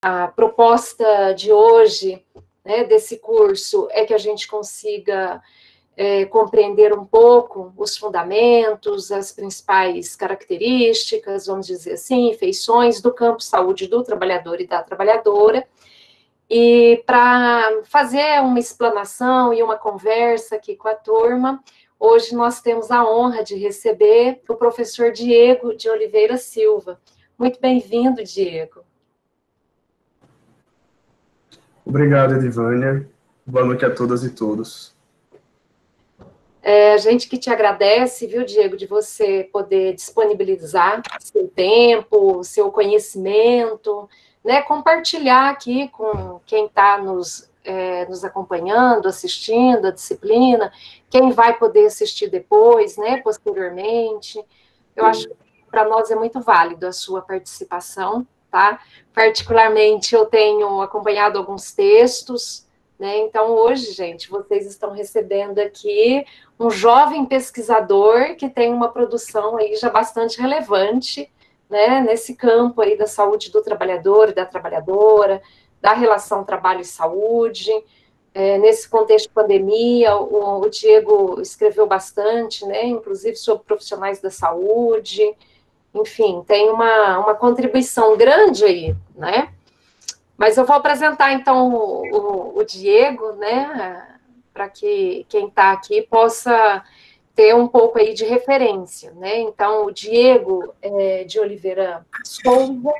a proposta de hoje, né, desse curso, é que a gente consiga compreender um pouco os fundamentos, as principais características, vamos dizer assim, feições do campo saúde do trabalhador e da trabalhadora. E para fazer uma explanação e uma conversa aqui com a turma, hoje nós temos a honra de receber o professor Diego de Oliveira Silva. Muito bem-vindo, Diego. Obrigado, Edivânia. Boa noite a todas e todos. A gente que te agradece, viu, Diego, de você poder disponibilizar seu tempo, seu conhecimento, né, compartilhar aqui com quem está nos acompanhando, assistindo a disciplina, quem vai poder assistir depois, né, posteriormente. Eu acho que para nós é muito válido a sua participação, tá? Particularmente, eu tenho acompanhado alguns textos, né? Então, hoje, gente, vocês estão recebendo aqui um jovem pesquisador que tem uma produção aí já bastante relevante, né, nesse campo aí da saúde do trabalhador e da trabalhadora, da relação trabalho e saúde. Nesse contexto de pandemia, o Diego escreveu bastante, né, inclusive sobre profissionais da saúde. Enfim, tem uma contribuição grande aí, né? Mas eu vou apresentar, então, o Diego, né, para que quem está aqui possa ter um pouco aí de referência, né? Então, o Diego de Oliveira Souza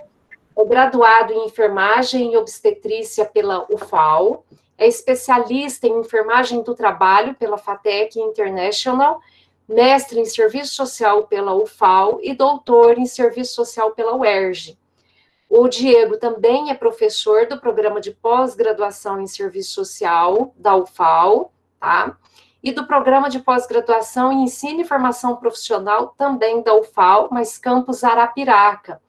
é graduado em enfermagem e obstetrícia pela UFAL, é especialista em enfermagem do trabalho pela FATEC International, mestre em serviço social pela UFAL e doutor em serviço social pela UERJ. O Diego também é professor do programa de pós-graduação em serviço social da UFAL, tá? E do programa de pós-graduação em ensino e formação profissional também da UFAL, mas campus Arapiraca.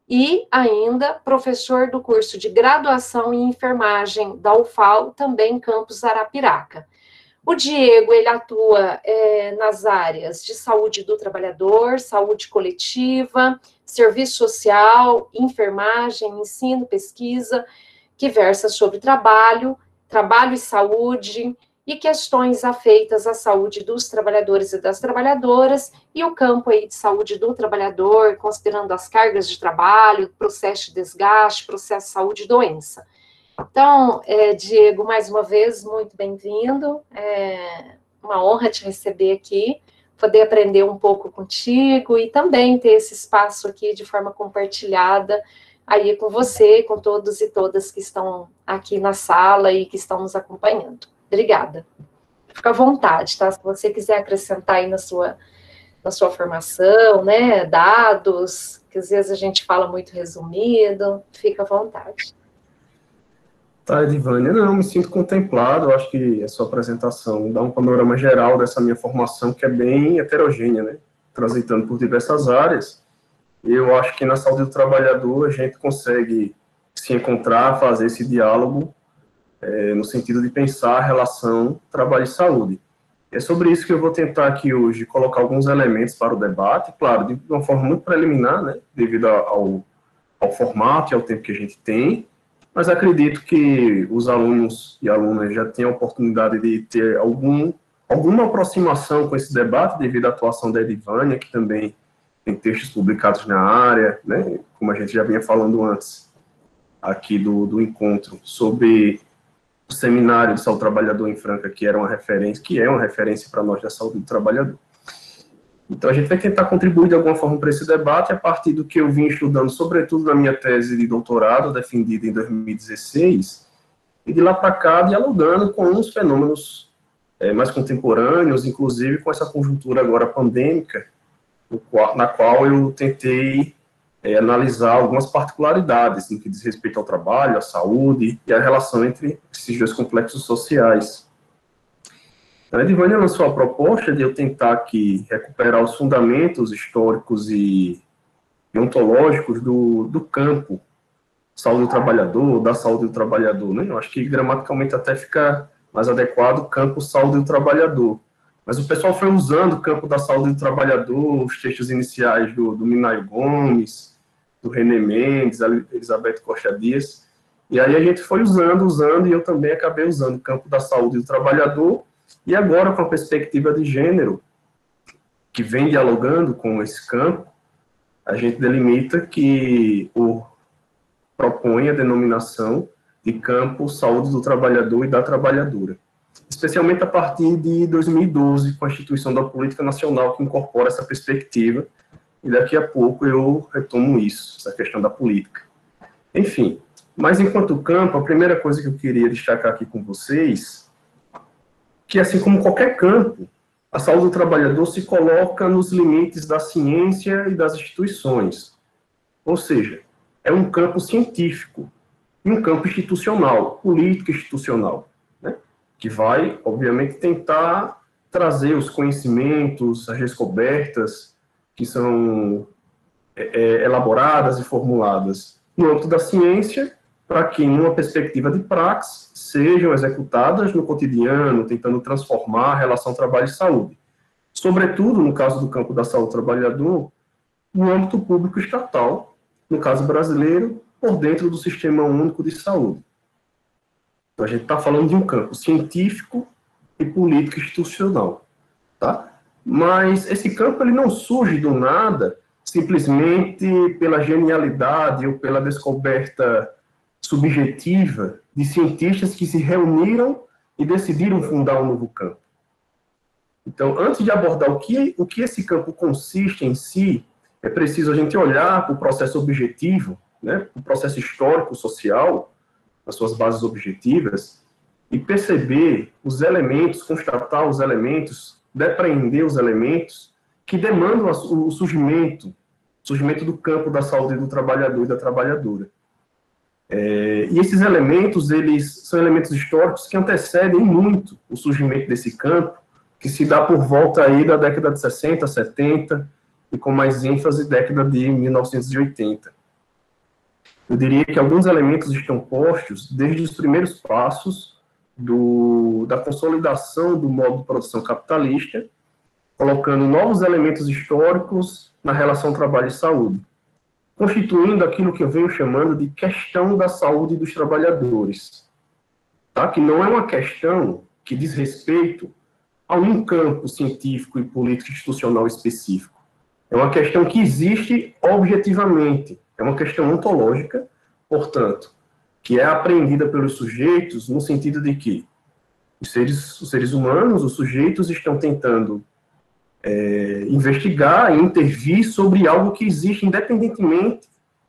E ainda professor do curso de graduação em enfermagem da UFAL, também campus Arapiraca. O Diego, ele atua nas áreas de saúde do trabalhador, saúde coletiva, serviço social, enfermagem, ensino, pesquisa, que versa sobre trabalho e saúde, e questões afeitas à saúde dos trabalhadores e das trabalhadoras, e o campo aí de saúde do trabalhador, considerando as cargas de trabalho, processo de desgaste, processo de saúde e doença. Então, Diego, mais uma vez, muito bem-vindo, uma honra te receber aqui, poder aprender um pouco contigo e também ter esse espaço aqui de forma compartilhada aí com você, com todos e todas que estão aqui na sala e que estão nos acompanhando. Obrigada. Fica à vontade, tá? Se você quiser acrescentar aí na sua formação, né, dados, que às vezes a gente fala muito resumido, fica à vontade. Tá, Edivânia, não, me sinto contemplado, eu acho que a sua apresentação dá um panorama geral dessa minha formação, que é bem heterogênea, né, transitando por diversas áreas, e eu acho que na saúde do trabalhador a gente consegue se encontrar, fazer esse diálogo, no sentido de pensar a relação trabalho e saúde. É sobre isso que eu vou tentar aqui hoje colocar alguns elementos para o debate, claro, de uma forma muito preliminar, né, devido ao formato e ao tempo que a gente tem, mas acredito que os alunos e alunas já têm a oportunidade de ter alguma aproximação com esse debate, devido à atuação da Edivânia, que também tem textos publicados na área, né, como a gente já vinha falando antes, aqui do encontro, sobre o seminário de saúde do trabalhador em Franca, que é uma referência para nós da saúde do trabalhador. Então, a gente vai tentar contribuir de alguma forma para esse debate, a partir do que eu vim estudando, sobretudo na minha tese de doutorado, defendida em 2016, e de lá para cá, dialogando com uns fenômenos mais contemporâneos, inclusive com essa conjuntura agora pandêmica, na qual eu tentei analisar algumas particularidades no que diz respeito ao trabalho, à saúde e à relação entre esses dois complexos sociais. A Edivânia lançou a proposta de eu tentar aqui recuperar os fundamentos históricos e ontológicos do campo saúde do trabalhador, da saúde do trabalhador, né? Eu acho que gramaticalmente até fica mais adequado o campo saúde do trabalhador. Mas o pessoal foi usando o campo da saúde do trabalhador, os textos iniciais do Minayo Gomes, do René Mendes, Elizabeth Costa Dias, E aí a gente foi usando, e eu também acabei usando o campo da saúde do trabalhador, e agora com a perspectiva de gênero, que vem dialogando com esse campo, a gente delimita que propõe a denominação de campo saúde do trabalhador e da trabalhadora, especialmente a partir de 2012, com a instituição da Política Nacional, que incorpora essa perspectiva, e daqui a pouco eu retomo isso, essa questão da política. Enfim, mas enquanto campo, a primeira coisa que eu queria destacar aqui com vocês, que assim como qualquer campo, a saúde do trabalhador se coloca nos limites da ciência e das instituições. Ou seja, é um campo científico e um campo institucional, político institucional, né? Que vai, obviamente, tentar trazer os conhecimentos, as descobertas que são elaboradas e formuladas no âmbito da ciência, para que, numa perspectiva de praxe, sejam executadas no cotidiano, tentando transformar a relação trabalho e saúde. Sobretudo, no caso do campo da saúde do trabalhador, no âmbito público estatal, no caso brasileiro, por dentro do Sistema Único de Saúde. Então, a gente está falando de um campo científico e político institucional, tá? Mas esse campo ele não surge do nada, simplesmente pela genialidade ou pela descoberta subjetiva de cientistas que se reuniram e decidiram fundar um novo campo. Então, antes de abordar o que esse campo consiste em si, é preciso a gente olhar para o processo objetivo, né, o processo histórico, social, as suas bases objetivas, e perceber os elementos, constatar os elementos, depreender os elementos que demandam o surgimento do campo da saúde do trabalhador e da trabalhadora. E esses elementos, eles são elementos históricos que antecedem muito o surgimento desse campo, que se dá por volta aí da década de 60, 70, e com mais ênfase, década de 1980. Eu diria que alguns elementos estão postos desde os primeiros passos da consolidação do modo de produção capitalista, colocando novos elementos históricos na relação trabalho e saúde, constituindo aquilo que eu venho chamando de questão da saúde dos trabalhadores, tá? Que não é uma questão que diz respeito a um campo científico e político institucional específico. É uma questão que existe objetivamente, é uma questão ontológica, portanto, que é apreendida pelos sujeitos no sentido de que os seres humanos, os sujeitos, estão tentando investigar e intervir sobre algo que existe independentemente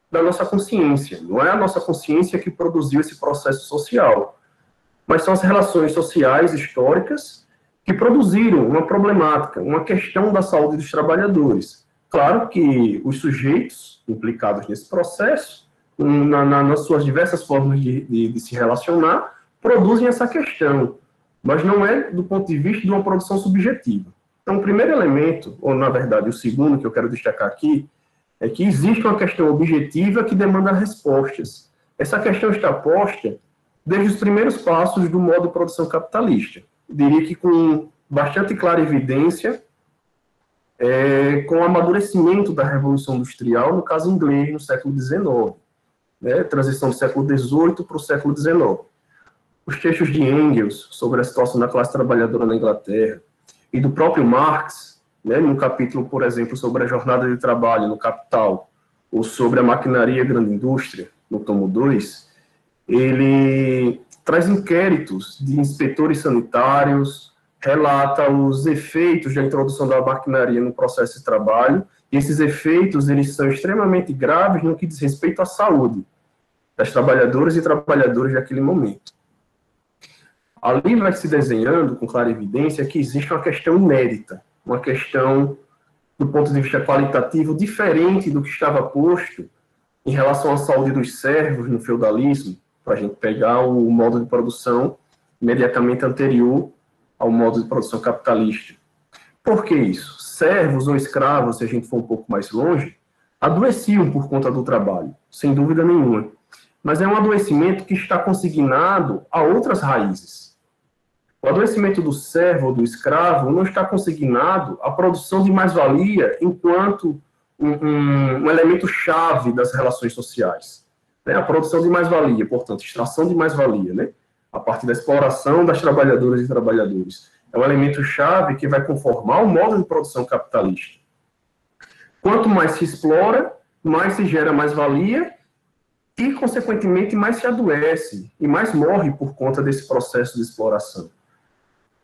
da nossa consciência. Não é a nossa consciência que produziu esse processo social, mas são as relações sociais históricas que produziram uma problemática, uma questão da saúde dos trabalhadores. Claro que os sujeitos implicados nesse processo, nas suas diversas formas de se relacionar, produzem essa questão, mas não é do ponto de vista de uma produção subjetiva. Então, o primeiro elemento, ou na verdade o segundo que eu quero destacar aqui, é que existe uma questão objetiva que demanda respostas. Essa questão está posta desde os primeiros passos do modo de produção capitalista. Eu diria que com bastante clara evidência, com o amadurecimento da Revolução Industrial, no caso inglês, no século XIX, né, transição do século XVIII para o século XIX. Os textos de Engels sobre a situação da classe trabalhadora na Inglaterra, e do próprio Marx, né, num capítulo, por exemplo, sobre a jornada de trabalho no Capital, ou sobre a maquinaria e grande indústria, no tomo 2, ele traz inquéritos de inspetores sanitários, relata os efeitos da introdução da maquinaria no processo de trabalho, e esses efeitos eles são extremamente graves no que diz respeito à saúde das trabalhadoras e trabalhadores daquele momento. Ali vai se desenhando, com clara evidência, que existe uma questão inédita, uma questão, do ponto de vista qualitativo, diferente do que estava posto em relação à saúde dos servos no feudalismo, para a gente pegar o modo de produção imediatamente anterior ao modo de produção capitalista. Por que isso? Servos ou escravos, se a gente for um pouco mais longe, adoeciam por conta do trabalho, sem dúvida nenhuma. Mas é um adoecimento que está consignado a outras raízes. O adoecimento do servo ou do escravo não está consignado à produção de mais-valia enquanto um elemento chave das relações sociais. né? A produção de mais-valia, portanto, extração de mais-valia, né? A partir da exploração das trabalhadoras e trabalhadores. É um elemento-chave que vai conformar o modo de produção capitalista. Quanto mais se explora, mais se gera mais-valia e, consequentemente, mais se adoece e mais morre por conta desse processo de exploração.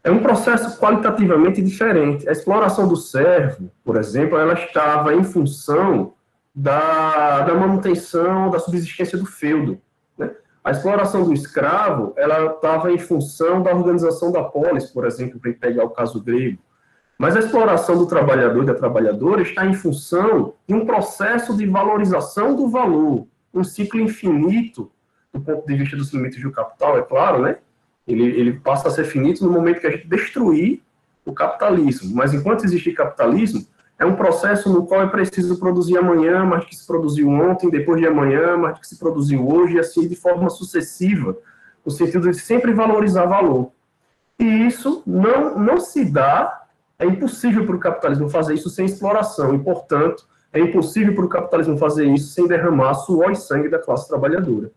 É um processo qualitativamente diferente. A exploração do servo, por exemplo, ela estava em função da manutenção da subsistência do feudo, né? A exploração do escravo, ela estava em função da organização da polis, por exemplo, para pegar o caso grego. Mas a exploração do trabalhador e da trabalhadora está em função de um processo de valorização do valor, um ciclo infinito, do ponto de vista dos limites do capital, é claro, né? Ele passa a ser finito no momento que a gente destruir o capitalismo. Mas enquanto existe capitalismo, é um processo no qual é preciso produzir amanhã mais do que se produziu ontem, depois de amanhã mais do que se produziu hoje, e assim de forma sucessiva, no sentido de sempre valorizar valor. E isso não se dá, é impossível para o capitalismo fazer isso sem exploração, e, portanto, é impossível para o capitalismo fazer isso sem derramar suor e sangue da classe trabalhadora.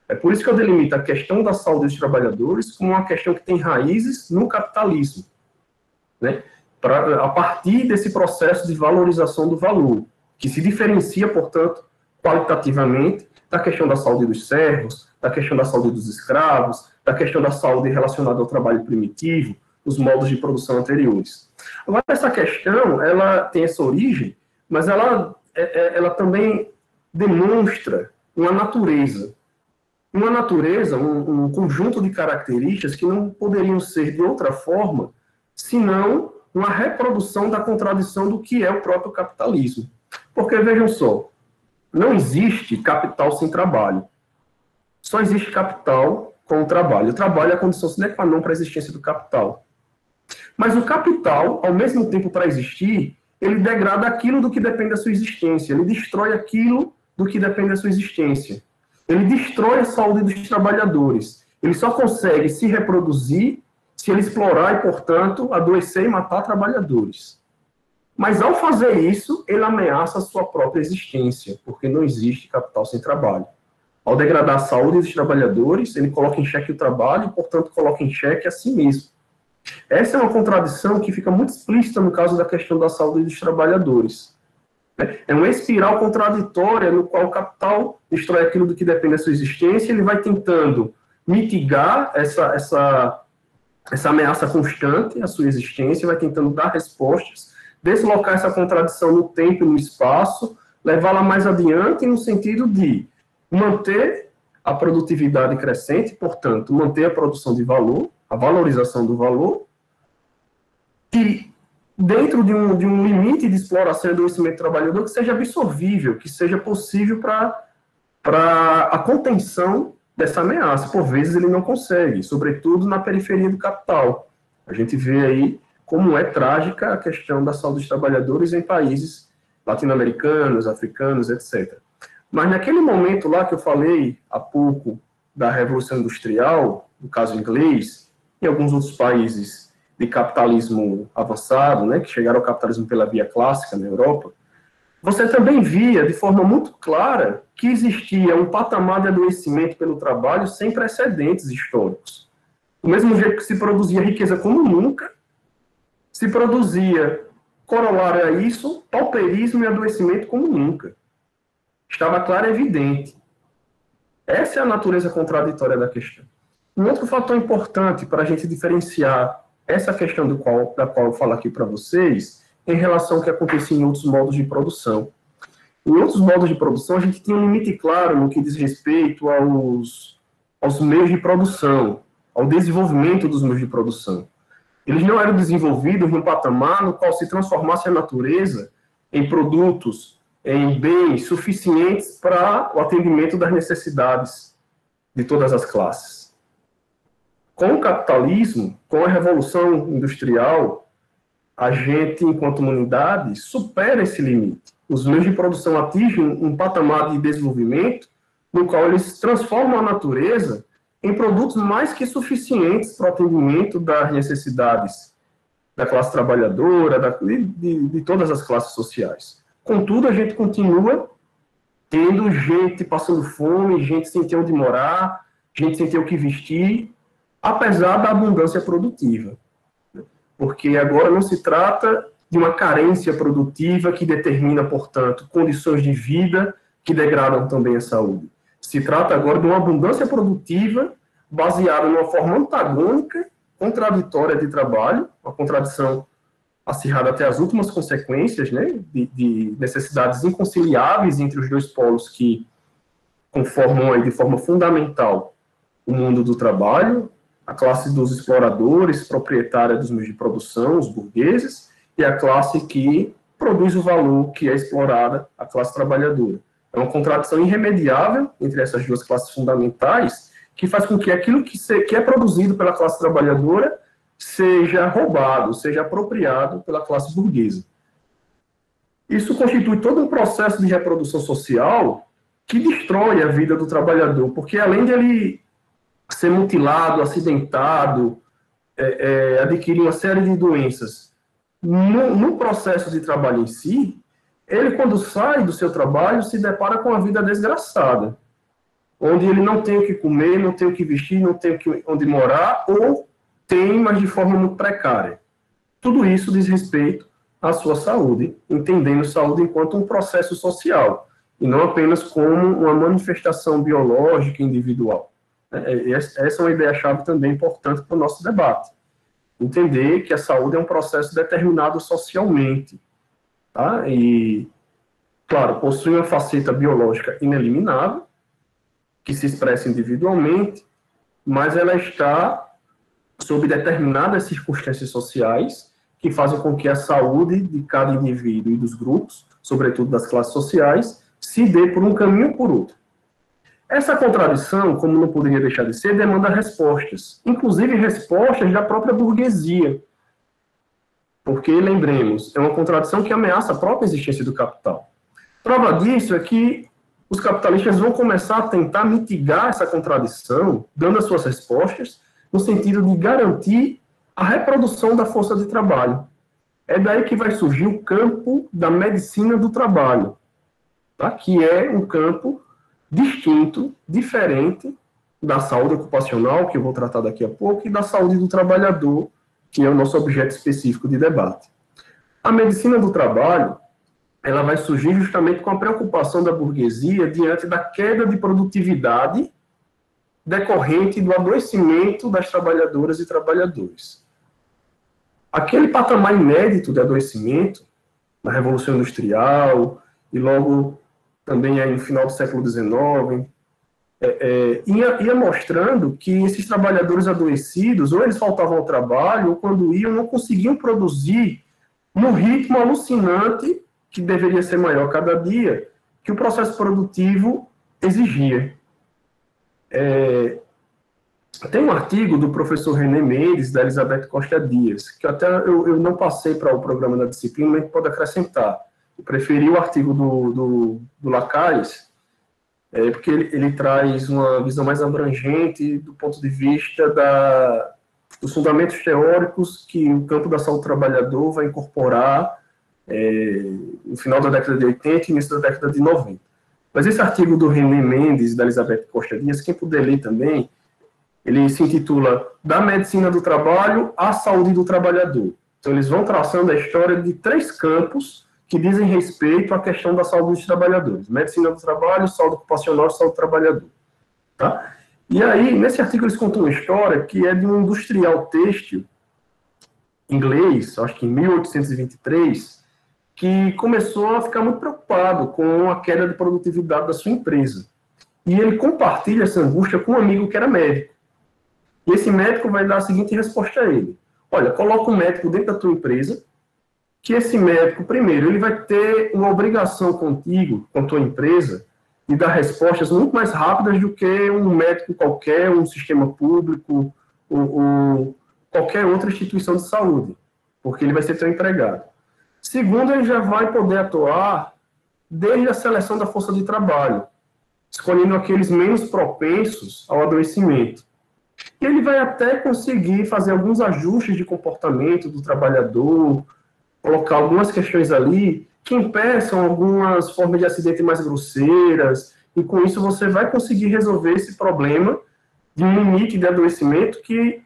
É por isso que eu delimito a questão da saúde dos trabalhadores como uma questão que tem raízes no capitalismo, né? A partir desse processo de valorização do valor, que se diferencia, portanto, qualitativamente da questão da saúde dos servos, da questão da saúde dos escravos, da questão da saúde relacionada ao trabalho primitivo, os modos de produção anteriores. Agora, essa questão, ela tem essa origem, mas ela também demonstra uma natureza, um conjunto de características que não poderiam ser de outra forma, senão uma reprodução da contradição do que é o próprio capitalismo. Porque, vejam só, não existe capital sem trabalho. Só existe capital com o trabalho. O trabalho é a condição sine qua non para a existência do capital. Mas o capital, ao mesmo tempo para existir, ele degrada aquilo do que depende da sua existência, ele destrói aquilo do que depende da sua existência. Ele destrói a saúde dos trabalhadores. Ele só consegue se reproduzir se ele explorar e, portanto, adoecer e matar trabalhadores. Mas, ao fazer isso, ele ameaça a sua própria existência, porque não existe capital sem trabalho. Ao degradar a saúde dos trabalhadores, ele coloca em xeque o trabalho e, portanto, coloca em xeque a si mesmo. Essa é uma contradição que fica muito explícita no caso da questão da saúde dos trabalhadores. É uma espiral contraditória no qual o capital destrói aquilo do que depende da sua existência, ele vai tentando mitigar essa ameaça constante à sua existência, vai tentando dar respostas, deslocar essa contradição no tempo e no espaço, levá-la mais adiante no sentido de manter a produtividade crescente, portanto, manter a produção de valor, a valorização do valor, e dentro de um limite de exploração e adoecimento do trabalhador que seja absorvível, que seja possível para a contenção dessa ameaça. Por vezes ele não consegue, sobretudo na periferia do capital. A gente vê aí como é trágica a questão da saúde dos trabalhadores em países latino-americanos, africanos, etc. Mas naquele momento lá que eu falei há pouco da Revolução Industrial, no caso inglês, e alguns outros países de capitalismo avançado, né, que chegaram ao capitalismo pela via clássica na Europa, você também via de forma muito clara que existia um patamar de adoecimento pelo trabalho sem precedentes históricos. Do mesmo jeito que se produzia riqueza como nunca, se produzia, corolário a isso, pauperismo e adoecimento como nunca. Estava claro e evidente. Essa é a natureza contraditória da questão. Um outro fator importante para a gente diferenciar essa questão da qual eu falo aqui para vocês, em relação ao que acontecia em outros modos de produção. Em outros modos de produção, a gente tinha um limite claro no que diz respeito aos meios de produção, ao desenvolvimento dos meios de produção. Eles não eram desenvolvidos num patamar no qual se transformasse a natureza em produtos, em bens suficientes para o atendimento das necessidades de todas as classes. Com o capitalismo, com a revolução industrial, a gente, enquanto humanidade, supera esse limite. Os meios de produção atingem um patamar de desenvolvimento no qual eles transformam a natureza em produtos mais que suficientes para o atendimento das necessidades da classe trabalhadora, de todas as classes sociais. Contudo, a gente continua tendo gente passando fome, gente sem ter onde morar, gente sem ter o que vestir, apesar da abundância produtiva. Porque agora não se trata de uma carência produtiva que determina, portanto, condições de vida que degradam também a saúde. Se trata agora de uma abundância produtiva baseada numa forma antagônica, contraditória de trabalho, uma contradição acirrada até as últimas consequências, né, de necessidades inconciliáveis entre os dois polos que conformam aí de forma fundamental o mundo do trabalho, a classe dos exploradores, proprietária dos meios de produção, os burgueses, e a classe que produz o valor que é explorada, a classe trabalhadora. É uma contradição irremediável entre essas duas classes fundamentais, que faz com que aquilo que é produzido pela classe trabalhadora seja roubado, seja apropriado pela classe burguesa. Isso constitui todo um processo de reprodução social que destrói a vida do trabalhador, porque além de ele ser mutilado, acidentado, adquirir uma série de doenças no processo de trabalho em si, ele, quando sai do seu trabalho, se depara com uma vida desgraçada, onde ele não tem o que comer, não tem o que vestir, não tem onde morar, ou tem, mas de forma muito precária. Tudo isso diz respeito à sua saúde, entendendo saúde enquanto um processo social, e não apenas como uma manifestação biológica individual. Essa é uma ideia-chave também importante para o nosso debate. Entender que a saúde é um processo determinado socialmente, tá? E, claro, possui uma faceta biológica ineliminável, que se expressa individualmente, mas ela está sob determinadas circunstâncias sociais que fazem com que a saúde de cada indivíduo e dos grupos, sobretudo das classes sociais, se dê por um caminho ou por outro. Essa contradição, como não poderia deixar de ser, demanda respostas, inclusive respostas da própria burguesia. Porque, lembremos, é uma contradição que ameaça a própria existência do capital. Prova disso é que os capitalistas vão começar a tentar mitigar essa contradição, dando as suas respostas, no sentido de garantir a reprodução da força de trabalho. É daí que vai surgir o campo da medicina do trabalho, tá? Que é um campo distinto, diferente da saúde ocupacional, que eu vou tratar daqui a pouco, e da saúde do trabalhador, que é o nosso objeto específico de debate. A medicina do trabalho, ela vai surgir justamente com a preocupação da burguesia diante da queda de produtividade decorrente do adoecimento das trabalhadoras e trabalhadores. Aquele patamar inédito de adoecimento, na Revolução Industrial, e logo também aí no final do século XIX, ia mostrando que esses trabalhadores adoecidos, ou eles faltavam ao trabalho, ou quando iam, não conseguiam produzir no ritmo alucinante, que deveria ser maior cada dia, que o processo produtivo exigia. Tem um artigo do professor René Mendes, da Elizabeth Costa Dias, que até eu não passei para o programa da disciplina, mas pode acrescentar. Eu preferi o artigo do Lacaze, porque ele traz uma visão mais abrangente do ponto de vista dos fundamentos teóricos que o campo da saúde do trabalhador vai incorporar no final da década de 80 e início da década de 90. Mas esse artigo do René Mendes, da Elizabeth Costa Dias, quem puder ler também, ele se intitula Da Medicina do Trabalho à Saúde do Trabalhador. Então, eles vão traçando a história de 3 campos que dizem respeito à questão da saúde dos trabalhadores. Medicina do trabalho, saúde ocupacional e saúde do trabalhador. Tá? E aí, nesse artigo, eles contam uma história que é de um industrial têxtil inglês, acho que em 1823, que começou a ficar muito preocupado com a queda de produtividade da sua empresa. E ele compartilha essa angústia com um amigo que era médico. E esse médico vai dar a seguinte resposta a ele. Olha, coloca um médico dentro da tua empresa, que esse médico, primeiro, ele vai ter uma obrigação contigo, com a tua empresa, de dar respostas muito mais rápidas do que um médico qualquer, um sistema público, ou qualquer outra instituição de saúde, porque ele vai ser teu empregado. Segundo, ele já vai poder atuar desde a seleção da força de trabalho, escolhendo aqueles menos propensos ao adoecimento. E ele vai até conseguir fazer alguns ajustes de comportamento do trabalhador, colocar algumas questões ali que impeçam algumas formas de acidente mais grosseiras, e com isso você vai conseguir resolver esse problema de um limite de adoecimento que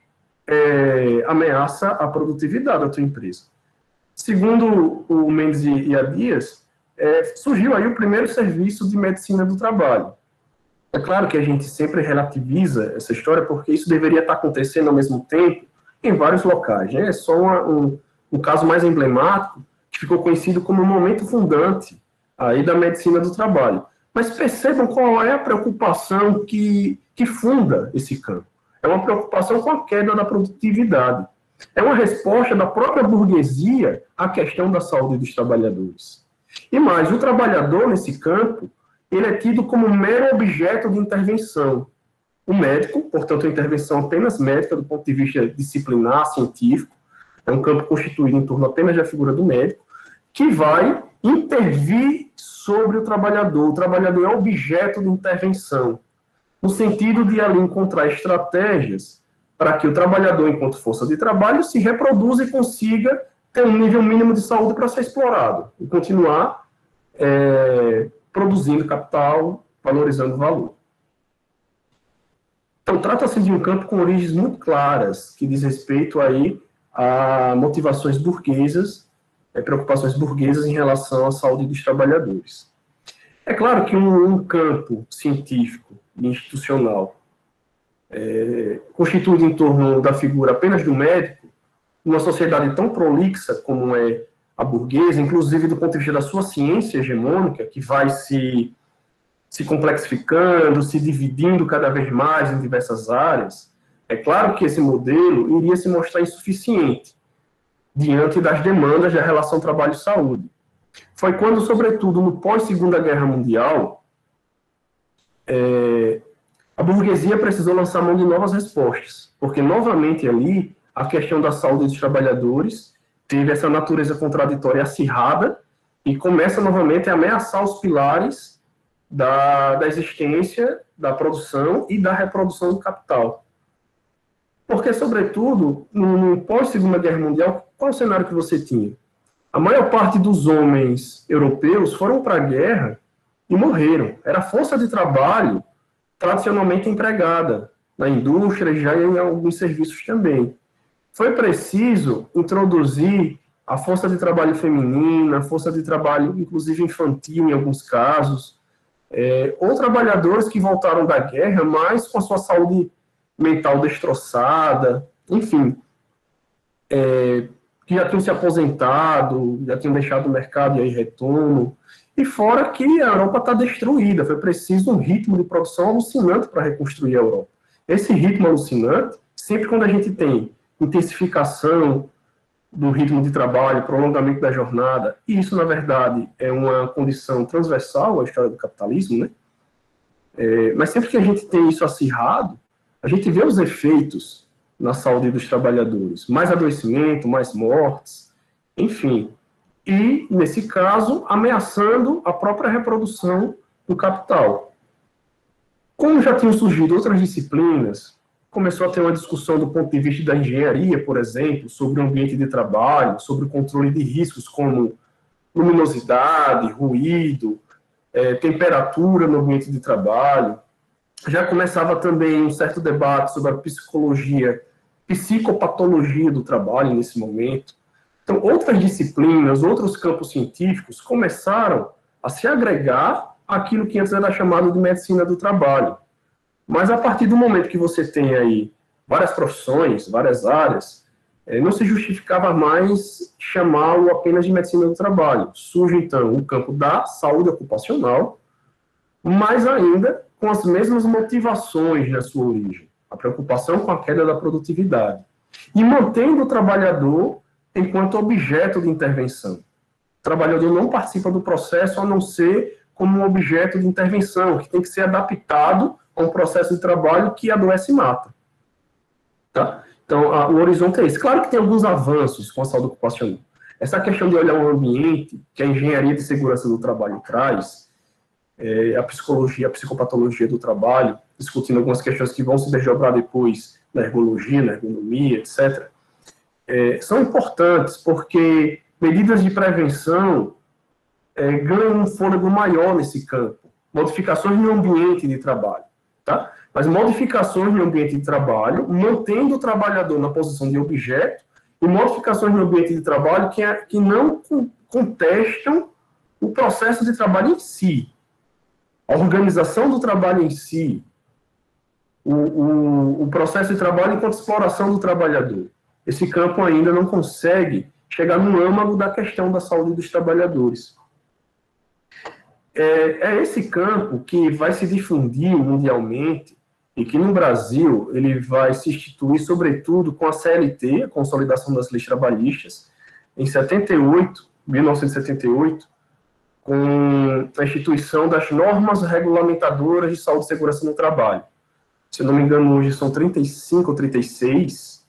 ameaça a produtividade da tua empresa. Segundo o Mendes e a Dias, surgiu aí o primeiro serviço de medicina do trabalho. É claro que a gente sempre relativiza essa história, porque isso deveria estar acontecendo ao mesmo tempo em vários locais. Né? É só um caso mais emblemático, que ficou conhecido como o momento fundante aí da medicina do trabalho. Mas percebam qual é a preocupação que funda esse campo. É uma preocupação com a queda da produtividade. É uma resposta da própria burguesia à questão da saúde dos trabalhadores. E mais, o trabalhador nesse campo, ele é tido como mero objeto de intervenção. O médico, portanto, a intervenção apenas médica do ponto de vista disciplinar, científico, é um campo constituído em torno apenas da figura do médico, que vai intervir sobre o trabalhador. O trabalhador é objeto de intervenção, no sentido de ali encontrar estratégias para que o trabalhador, enquanto força de trabalho, se reproduza e consiga ter um nível mínimo de saúde para ser explorado e continuar produzindo capital, valorizando valor. Então, trata-se de um campo com origens muito claras, que diz respeito aí a motivações burguesas, preocupações burguesas em relação à saúde dos trabalhadores. É claro que um campo científico e institucional constituído em torno da figura apenas do médico, numa sociedade tão prolixa como é a burguesa, inclusive do ponto de vista da sua ciência hegemônica, que vai se complexificando, se dividindo cada vez mais em diversas áreas, é claro que esse modelo iria se mostrar insuficiente diante das demandas da relação trabalho-saúde. Foi quando, sobretudo, no pós-Segunda Guerra Mundial, a burguesia precisou lançar mão de novas respostas, porque, novamente, ali, a questão da saúde dos trabalhadores teve essa natureza contraditória acirrada e começa, novamente, a ameaçar os pilares da existência, da produção e da reprodução do capital. Porque, sobretudo, no pós-Segunda Guerra Mundial, qual o cenário que você tinha? A maior parte dos homens europeus foram para a guerra e morreram. Era força de trabalho tradicionalmente empregada na indústria e já em alguns serviços também. Foi preciso introduzir a força de trabalho feminina, a força de trabalho, inclusive infantil, em alguns casos, ou trabalhadores que voltaram da guerra, mas com a sua saúde mental destroçada, enfim, que já tinham se aposentado, já tinham deixado o mercado e aí retorno. E fora que a Europa está destruída, foi preciso um ritmo de produção alucinante para reconstruir a Europa. Esse ritmo alucinante, sempre quando a gente tem intensificação do ritmo de trabalho, prolongamento da jornada, e isso, na verdade, é uma condição transversal à história do capitalismo, né? Mas sempre que a gente tem isso acirrado, a gente vê os efeitos na saúde dos trabalhadores, mais adoecimento, mais mortes, enfim. E, nesse caso, ameaçando a própria reprodução do capital. Como já tinham surgido outras disciplinas, começou a ter uma discussão do ponto de vista da engenharia, por exemplo, sobre o ambiente de trabalho, sobre o controle de riscos como luminosidade, ruído, temperatura no ambiente de trabalho. Já começava também um certo debate sobre a psicopatologia do trabalho nesse momento. Então, outras disciplinas, outros campos científicos começaram a se agregar àquilo que antes era chamado de medicina do trabalho. Mas a partir do momento que você tem aí várias profissões, várias áreas, não se justificava mais chamá-lo apenas de medicina do trabalho. Surge, então, o campo da saúde ocupacional, mas ainda com as mesmas motivações na sua origem. A preocupação com a queda da produtividade. E mantendo o trabalhador enquanto objeto de intervenção. O trabalhador não participa do processo a não ser como um objeto de intervenção, que tem que ser adaptado a um processo de trabalho que adoece e mata. Tá? Então, o horizonte é esse. Claro que tem alguns avanços com a saúde ocupacional. Essa questão de olhar o ambiente, que a engenharia de segurança do trabalho traz, a psicologia, a psicopatologia do trabalho, discutindo algumas questões que vão se desdobrar depois na ergologia, na ergonomia, etc., são importantes porque medidas de prevenção ganham um fôlego maior nesse campo. Modificações no ambiente de trabalho, tá? Mas modificações no ambiente de trabalho, mantendo o trabalhador na posição de objeto, e modificações no ambiente de trabalho que não contestam o processo de trabalho em si, a organização do trabalho em si, o processo de trabalho enquanto exploração do trabalhador. Esse campo ainda não consegue chegar no âmago da questão da saúde dos trabalhadores. É esse campo que vai se difundir mundialmente e que no Brasil ele vai se instituir, sobretudo, com a CLT, a Consolidação das Leis Trabalhistas, em 1978, com a instituição das normas regulamentadoras de saúde e segurança no trabalho. Se eu não me engano, hoje são 35 ou 36,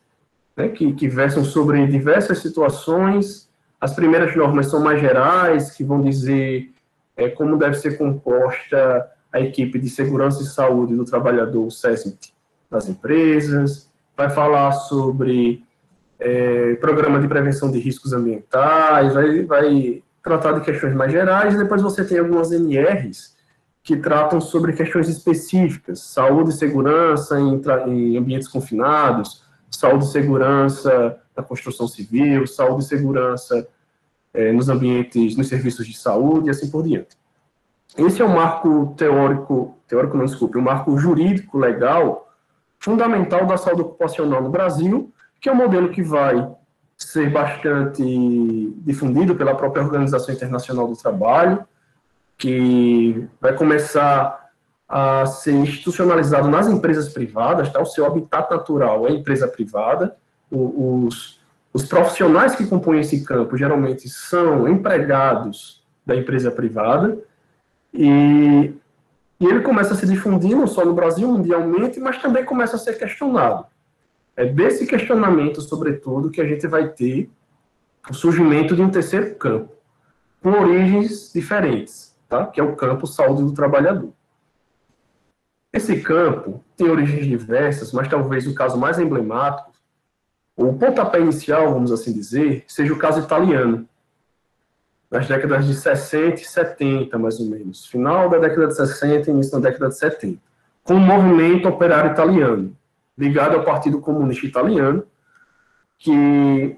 né, que versam sobre diversas situações. As primeiras normas são mais gerais, que vão dizer como deve ser composta a equipe de segurança e saúde do trabalhador, o SESMIT, das empresas, vai falar sobre programa de prevenção de riscos ambientais, vai tratar de questões mais gerais, e depois você tem algumas NRs que tratam sobre questões específicas, saúde e segurança em ambientes confinados, saúde e segurança na construção civil, saúde e segurança nos ambientes, nos serviços de saúde e assim por diante. Esse é o marco o marco jurídico legal fundamental da saúde ocupacional no Brasil, que é um modelo que vai ser bastante difundido pela própria Organização Internacional do Trabalho, que vai começar a ser institucionalizado nas empresas privadas, tá? O seu habitat natural é a empresa privada, os profissionais que compõem esse campo geralmente são empregados da empresa privada, e ele começa a se difundir não só no Brasil, mundialmente, mas também começa a ser questionado. É desse questionamento, sobretudo, que a gente vai ter o surgimento de um terceiro campo, com origens diferentes, tá? Que é o campo saúde do trabalhador. Esse campo tem origens diversas, mas talvez o caso mais emblemático, ou o pontapé inicial, vamos assim dizer, seja o caso italiano, nas décadas de 60 e 70, mais ou menos. Final da década de 60 e início da década de 70. Com o movimento operário italiano, ligado ao Partido Comunista Italiano, que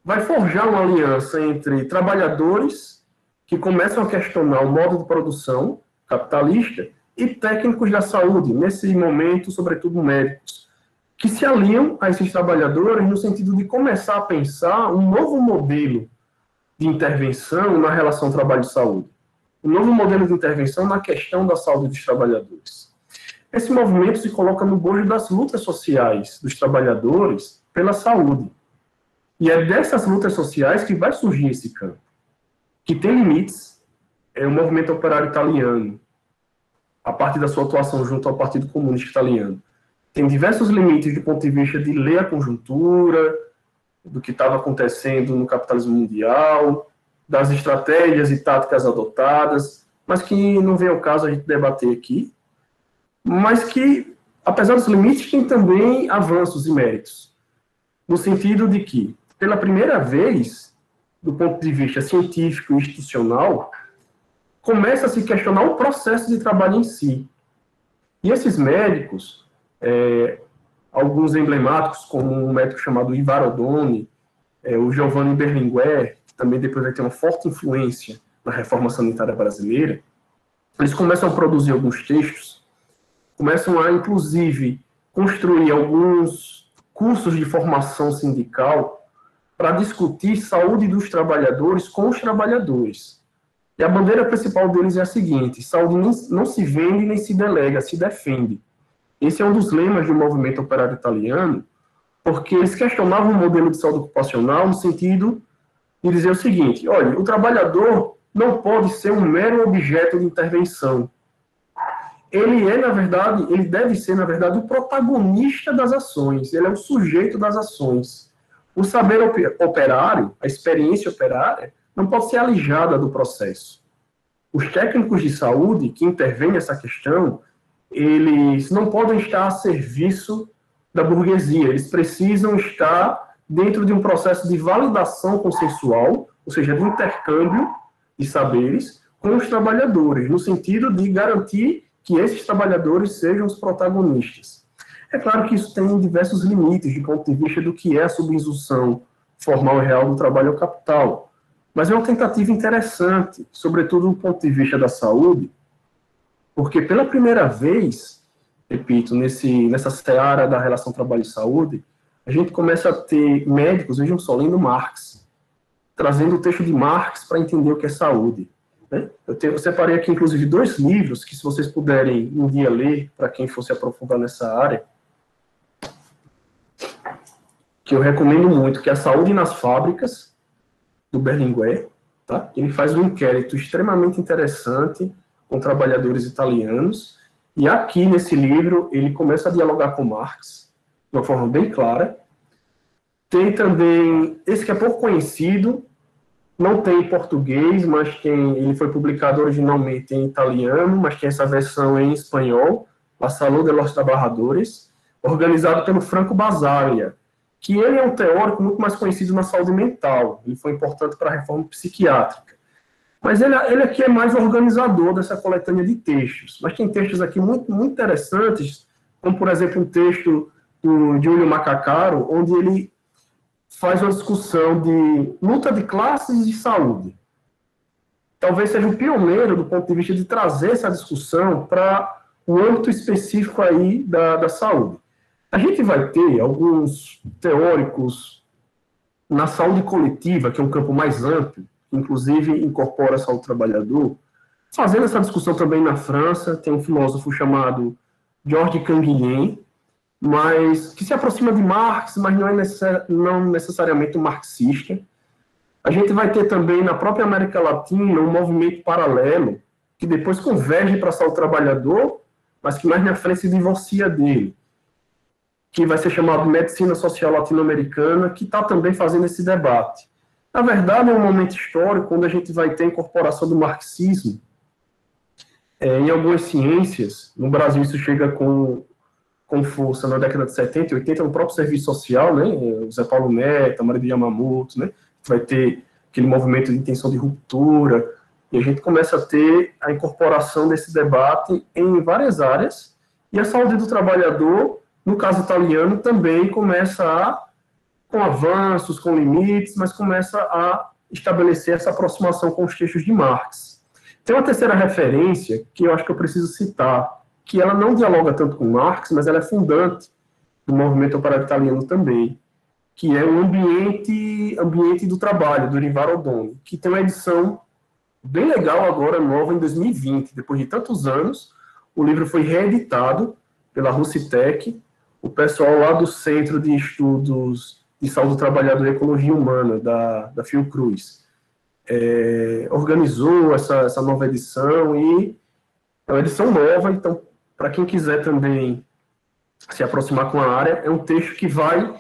vai forjar uma aliança entre trabalhadores que começam a questionar o modo de produção capitalista e técnicos da saúde, nesse momento, sobretudo médicos, que se aliam a esses trabalhadores no sentido de começar a pensar um novo modelo de intervenção na relação trabalho-saúde, um novo modelo de intervenção na questão da saúde dos trabalhadores. Esse movimento se coloca no bojo das lutas sociais dos trabalhadores pela saúde. E é dessas lutas sociais que vai surgir esse campo, que tem limites. É o movimento operário italiano, a partir da sua atuação junto ao Partido Comunista Italiano, tem diversos limites do ponto de vista de ler a conjuntura, do que estava acontecendo no capitalismo mundial, das estratégias e táticas adotadas, mas que não vem ao caso a gente debater aqui, mas que, apesar dos limites, tem também avanços e méritos, no sentido de que, pela primeira vez, do ponto de vista científico e institucional, começa a se questionar o processo de trabalho em si. E esses médicos, alguns emblemáticos, como um médico chamado Ivar Odoni, o Giovanni Berlinguer, que também depois vai ter uma forte influência na reforma sanitária brasileira, eles começam a produzir alguns textos, começam a, inclusive, construir alguns cursos de formação sindical para discutir saúde dos trabalhadores com os trabalhadores. E a bandeira principal deles é a seguinte: saúde não se vende nem se delega, se defende. Esse é um dos lemas do movimento operário italiano, porque eles questionavam o modelo de saúde ocupacional no sentido de dizer o seguinte: olha, o trabalhador não pode ser um mero objeto de intervenção. Ele deve ser, na verdade, o protagonista das ações, ele é o sujeito das ações. O saber operário, a experiência operária, não pode ser alijada do processo. Os técnicos de saúde que intervêm nessa questão, eles não podem estar a serviço da burguesia, eles precisam estar dentro de um processo de validação consensual, ou seja, de intercâmbio, de saberes com os trabalhadores, no sentido de garantir que esses trabalhadores sejam os protagonistas. É claro que isso tem diversos limites, de ponto de vista do que é a subinstrução formal e real do trabalho ao capital, mas é uma tentativa interessante, sobretudo do ponto de vista da saúde, porque pela primeira vez, repito, nessa seara da relação trabalho e saúde, a gente começa a ter médicos, vejam só, lendo Marx, trazendo o texto de Marx para entender o que é saúde. Né? Eu separei aqui, inclusive, 2 livros que, se vocês puderem um dia ler, para quem fosse aprofundar nessa área, que eu recomendo muito, que é A Saúde nas Fábricas, do Berlinguer. Tá? Ele faz um inquérito extremamente interessante com trabalhadores italianos, e aqui, nesse livro, ele começa a dialogar com Marx, de uma forma bem clara. Tem também, esse que é pouco conhecido, não tem em português, mas ele foi publicado originalmente em italiano, mas tem essa versão em espanhol, La Salud de los Trabajadores, organizado pelo Franco Basaglia, que ele é um teórico muito mais conhecido na saúde mental, ele foi importante para a reforma psiquiátrica. Mas ele aqui é mais organizador dessa coletânea de textos. Mas tem textos aqui muito, muito interessantes, como, por exemplo, um texto do Giulio Macacaro, onde ele faz uma discussão de luta de classes e de saúde. Talvez seja o pioneiro do ponto de vista de trazer essa discussão para o âmbito específico aí da saúde. A gente vai ter alguns teóricos na saúde coletiva, que é um campo mais amplo, inclusive incorpora a saúde do trabalhador, fazendo essa discussão também na França. Tem um filósofo chamado Georges Canguilhem, mas que se aproxima de Marx, mas não necessariamente um marxista. A gente vai ter também na própria América Latina um movimento paralelo, que depois converge para a saúde do trabalhador, mas que mais na frente se divorcia dele, que vai ser chamado Medicina Social Latino-Americana, que está também fazendo esse debate. Na verdade, é um momento histórico onde a gente vai ter a incorporação do marxismo em algumas ciências. No Brasil, isso chega com força na década de 70 e 80, no próprio serviço social, né? O Zé Paulo Neto, a Maria de Yamamoto, né? Vai ter aquele movimento de intenção de ruptura, e a gente começa a ter a incorporação desse debate em várias áreas, e a saúde do trabalhador, no caso italiano, também começa com avanços, com limites, mas começa a estabelecer essa aproximação com os textos de Marx. Tem uma terceira referência que eu acho que eu preciso citar, que ela não dialoga tanto com Marx, mas ela é fundante do movimento operário italiano também, que é o ambiente do trabalho, do Rivaro Odoni, que tem uma edição bem legal agora, nova, em 2020. Depois de tantos anos, o livro foi reeditado pela Russitec, o pessoal lá do Centro de Estudos de Saúde do Trabalhador e Ecologia Humana, da Fiocruz, organizou essa nova edição, e é uma edição nova. Então, para quem quiser também se aproximar com a área, é um texto que vai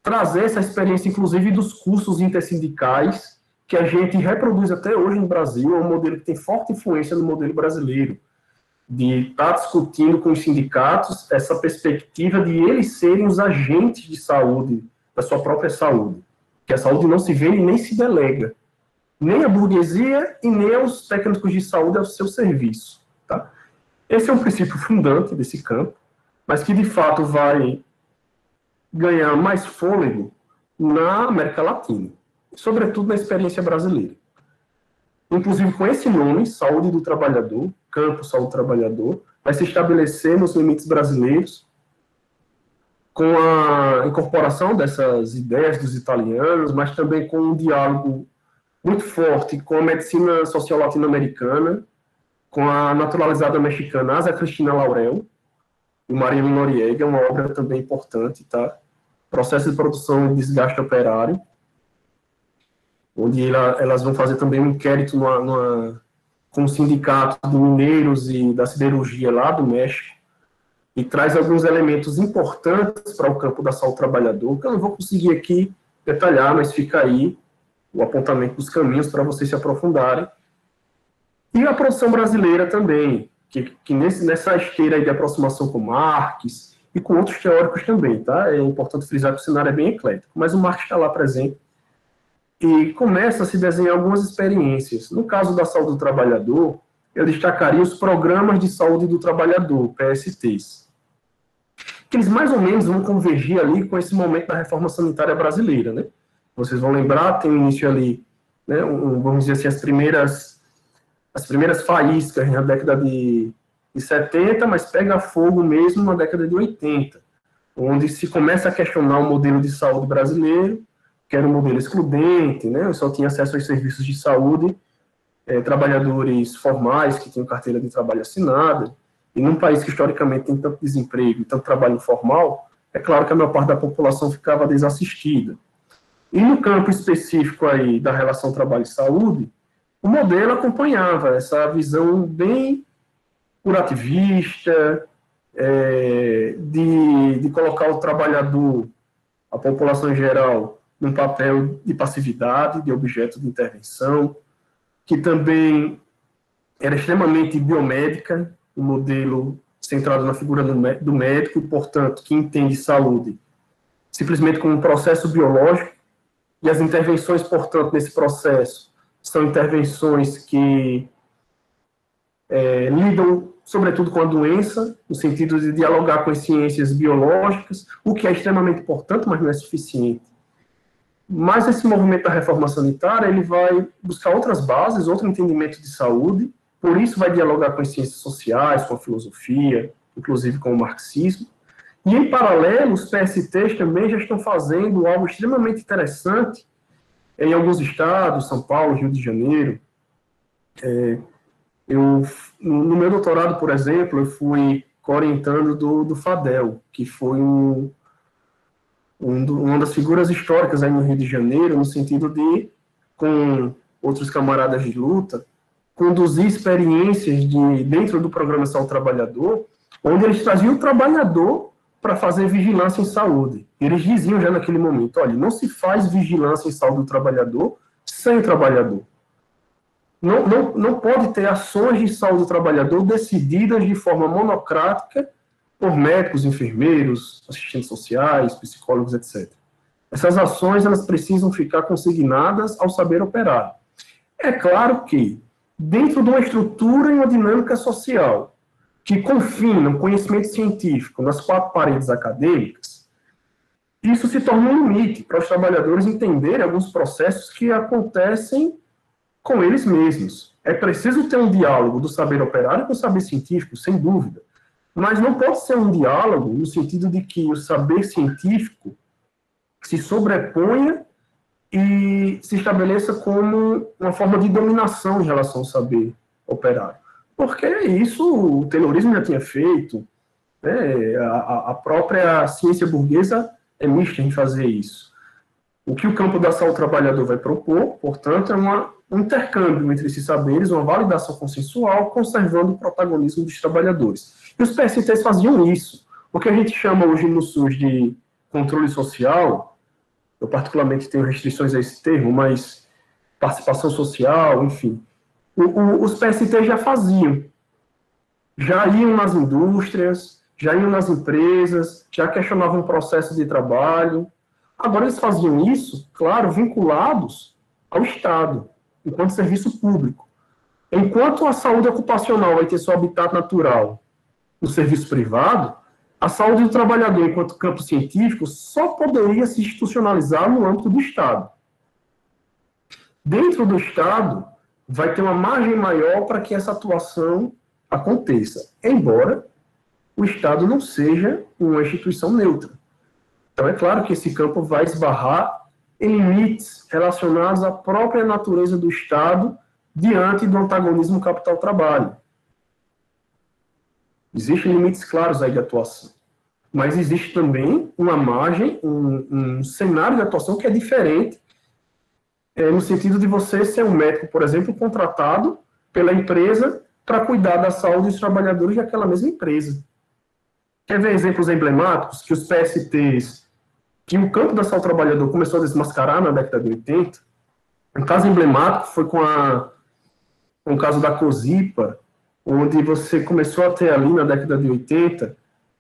trazer essa experiência, inclusive, dos cursos intersindicais, que a gente reproduz até hoje no Brasil. É um modelo que tem forte influência no modelo brasileiro, de estar discutindo com os sindicatos essa perspectiva de eles serem os agentes de saúde, da sua própria saúde. Que a saúde não se vende nem se delega, nem à burguesia e nem aos técnicos de saúde ao seu serviço. Tá? Esse é um princípio fundante desse campo, mas que, de fato, vai ganhar mais fôlego na América Latina, sobretudo na experiência brasileira. Inclusive, com esse nome, Saúde do Trabalhador, Campo Saúde do Trabalhador, vai se estabelecer nos limites brasileiros, com a incorporação dessas ideias dos italianos, mas também com um diálogo muito forte com a medicina social latino-americana, com a naturalizada mexicana Asa Cristina Laurel e Mariano Noriega, uma obra também importante, tá? Processo de produção e desgaste operário, onde elas vão fazer também um inquérito com o sindicato de mineiros e da siderurgia lá do México, e traz alguns elementos importantes para o campo da saúde do trabalhador, que eu não vou conseguir aqui detalhar, mas fica aí o apontamento dos caminhos para vocês se aprofundarem. E a produção brasileira também, que nessa esteira aí de aproximação com Marx e com outros teóricos também, tá? É importante frisar que o cenário é bem eclético, mas o Marx está lá presente. e começa a se desenhar algumas experiências. No caso da saúde do trabalhador, eu destacaria os programas de saúde do trabalhador, PSTs, que eles mais ou menos vão convergir ali com esse momento da reforma sanitária brasileira, né? Vocês vão lembrar, tem início ali, né, vamos dizer assim, as primeiras faíscas na década de 70, mas pega fogo mesmo na década de 80, onde se começa a questionar o modelo de saúde brasileiro, que era um modelo excludente, né? Só tinha acesso aos serviços de saúde trabalhadores formais que tinham carteira de trabalho assinada, e num país que historicamente tem tanto desemprego e tanto trabalho informal, é claro que a maior parte da população ficava desassistida. E no campo específico aí da relação trabalho-saúde, o modelo acompanhava essa visão bem curativista, de colocar o trabalhador, a população em geral, num papel de passividade, de objeto de intervenção, que também era extremamente biomédica, um modelo centrado na figura do médico, e, portanto, que entende saúde simplesmente como um processo biológico, e as intervenções, portanto, nesse processo, são intervenções que lidam, sobretudo, com a doença, no sentido de dialogar com as ciências biológicas, o que é extremamente importante, mas não é suficiente. Mas esse movimento da reforma sanitária, ele vai buscar outras bases, outro entendimento de saúde, por isso vai dialogar com as ciências sociais, com a filosofia, inclusive com o marxismo. E, em paralelo, os PSTs também já estão fazendo algo extremamente interessante em alguns estados, São Paulo, Rio de Janeiro. No meu doutorado, por exemplo, eu fui orientando do FADEL, que foi uma das figuras históricas aí no Rio de Janeiro, no sentido de, com outros camaradas de luta, conduzir experiências dentro do programa Saúde Trabalhador, onde eles traziam o trabalhador para fazer vigilância em saúde. Eles diziam já naquele momento, olha, não se faz vigilância em saúde do trabalhador sem o trabalhador. Não pode ter ações de saúde do trabalhador decididas de forma monocrática por médicos, enfermeiros, assistentes sociais, psicólogos, etc. Essas ações, elas precisam ficar consignadas ao saber operar. É claro que, dentro de uma estrutura e uma dinâmica social que confina o conhecimento científico nas quatro paredes acadêmicas, isso se torna um limite para os trabalhadores entenderem alguns processos que acontecem com eles mesmos. É preciso ter um diálogo do saber operário com o saber científico, sem dúvida, mas não pode ser um diálogo no sentido de que o saber científico se sobreponha e se estabeleça como uma forma de dominação em relação ao saber operário. Porque isso o Taylorismo já tinha feito, né? A própria ciência burguesa é mista em fazer isso. O que o campo da saúde trabalhador vai propor, portanto, é um intercâmbio entre esses saberes, uma validação consensual, conservando o protagonismo dos trabalhadores. E os PSTs faziam isso. O que a gente chama hoje no SUS de controle social, eu particularmente tenho restrições a esse termo, mas participação social, enfim, os PSTs já faziam. Já iam nas indústrias, já iam nas empresas, já questionavam o processo de trabalho. Agora eles faziam isso, claro, vinculados ao Estado, enquanto serviço público. Enquanto a saúde ocupacional vai ter seu habitat natural no serviço privado, a saúde do trabalhador, enquanto campo científico, só poderia se institucionalizar no âmbito do Estado. Dentro do Estado, vai ter uma margem maior para que essa atuação aconteça, embora o Estado não seja uma instituição neutra. Então, é claro que esse campo vai esbarrar em limites relacionados à própria natureza do Estado diante do antagonismo capital-trabalho. Existem limites claros aí de atuação, mas existe também uma margem, um cenário de atuação que é diferente, no sentido de você ser um médico, por exemplo, contratado pela empresa para cuidar da saúde dos trabalhadores daquela mesma empresa. Quer ver exemplos emblemáticos que os PSTs, que o campo da saúde do trabalhador começou a desmascarar na década de 80? Um caso emblemático foi com o caso da COSIPA, onde você começou a ter ali na década de 80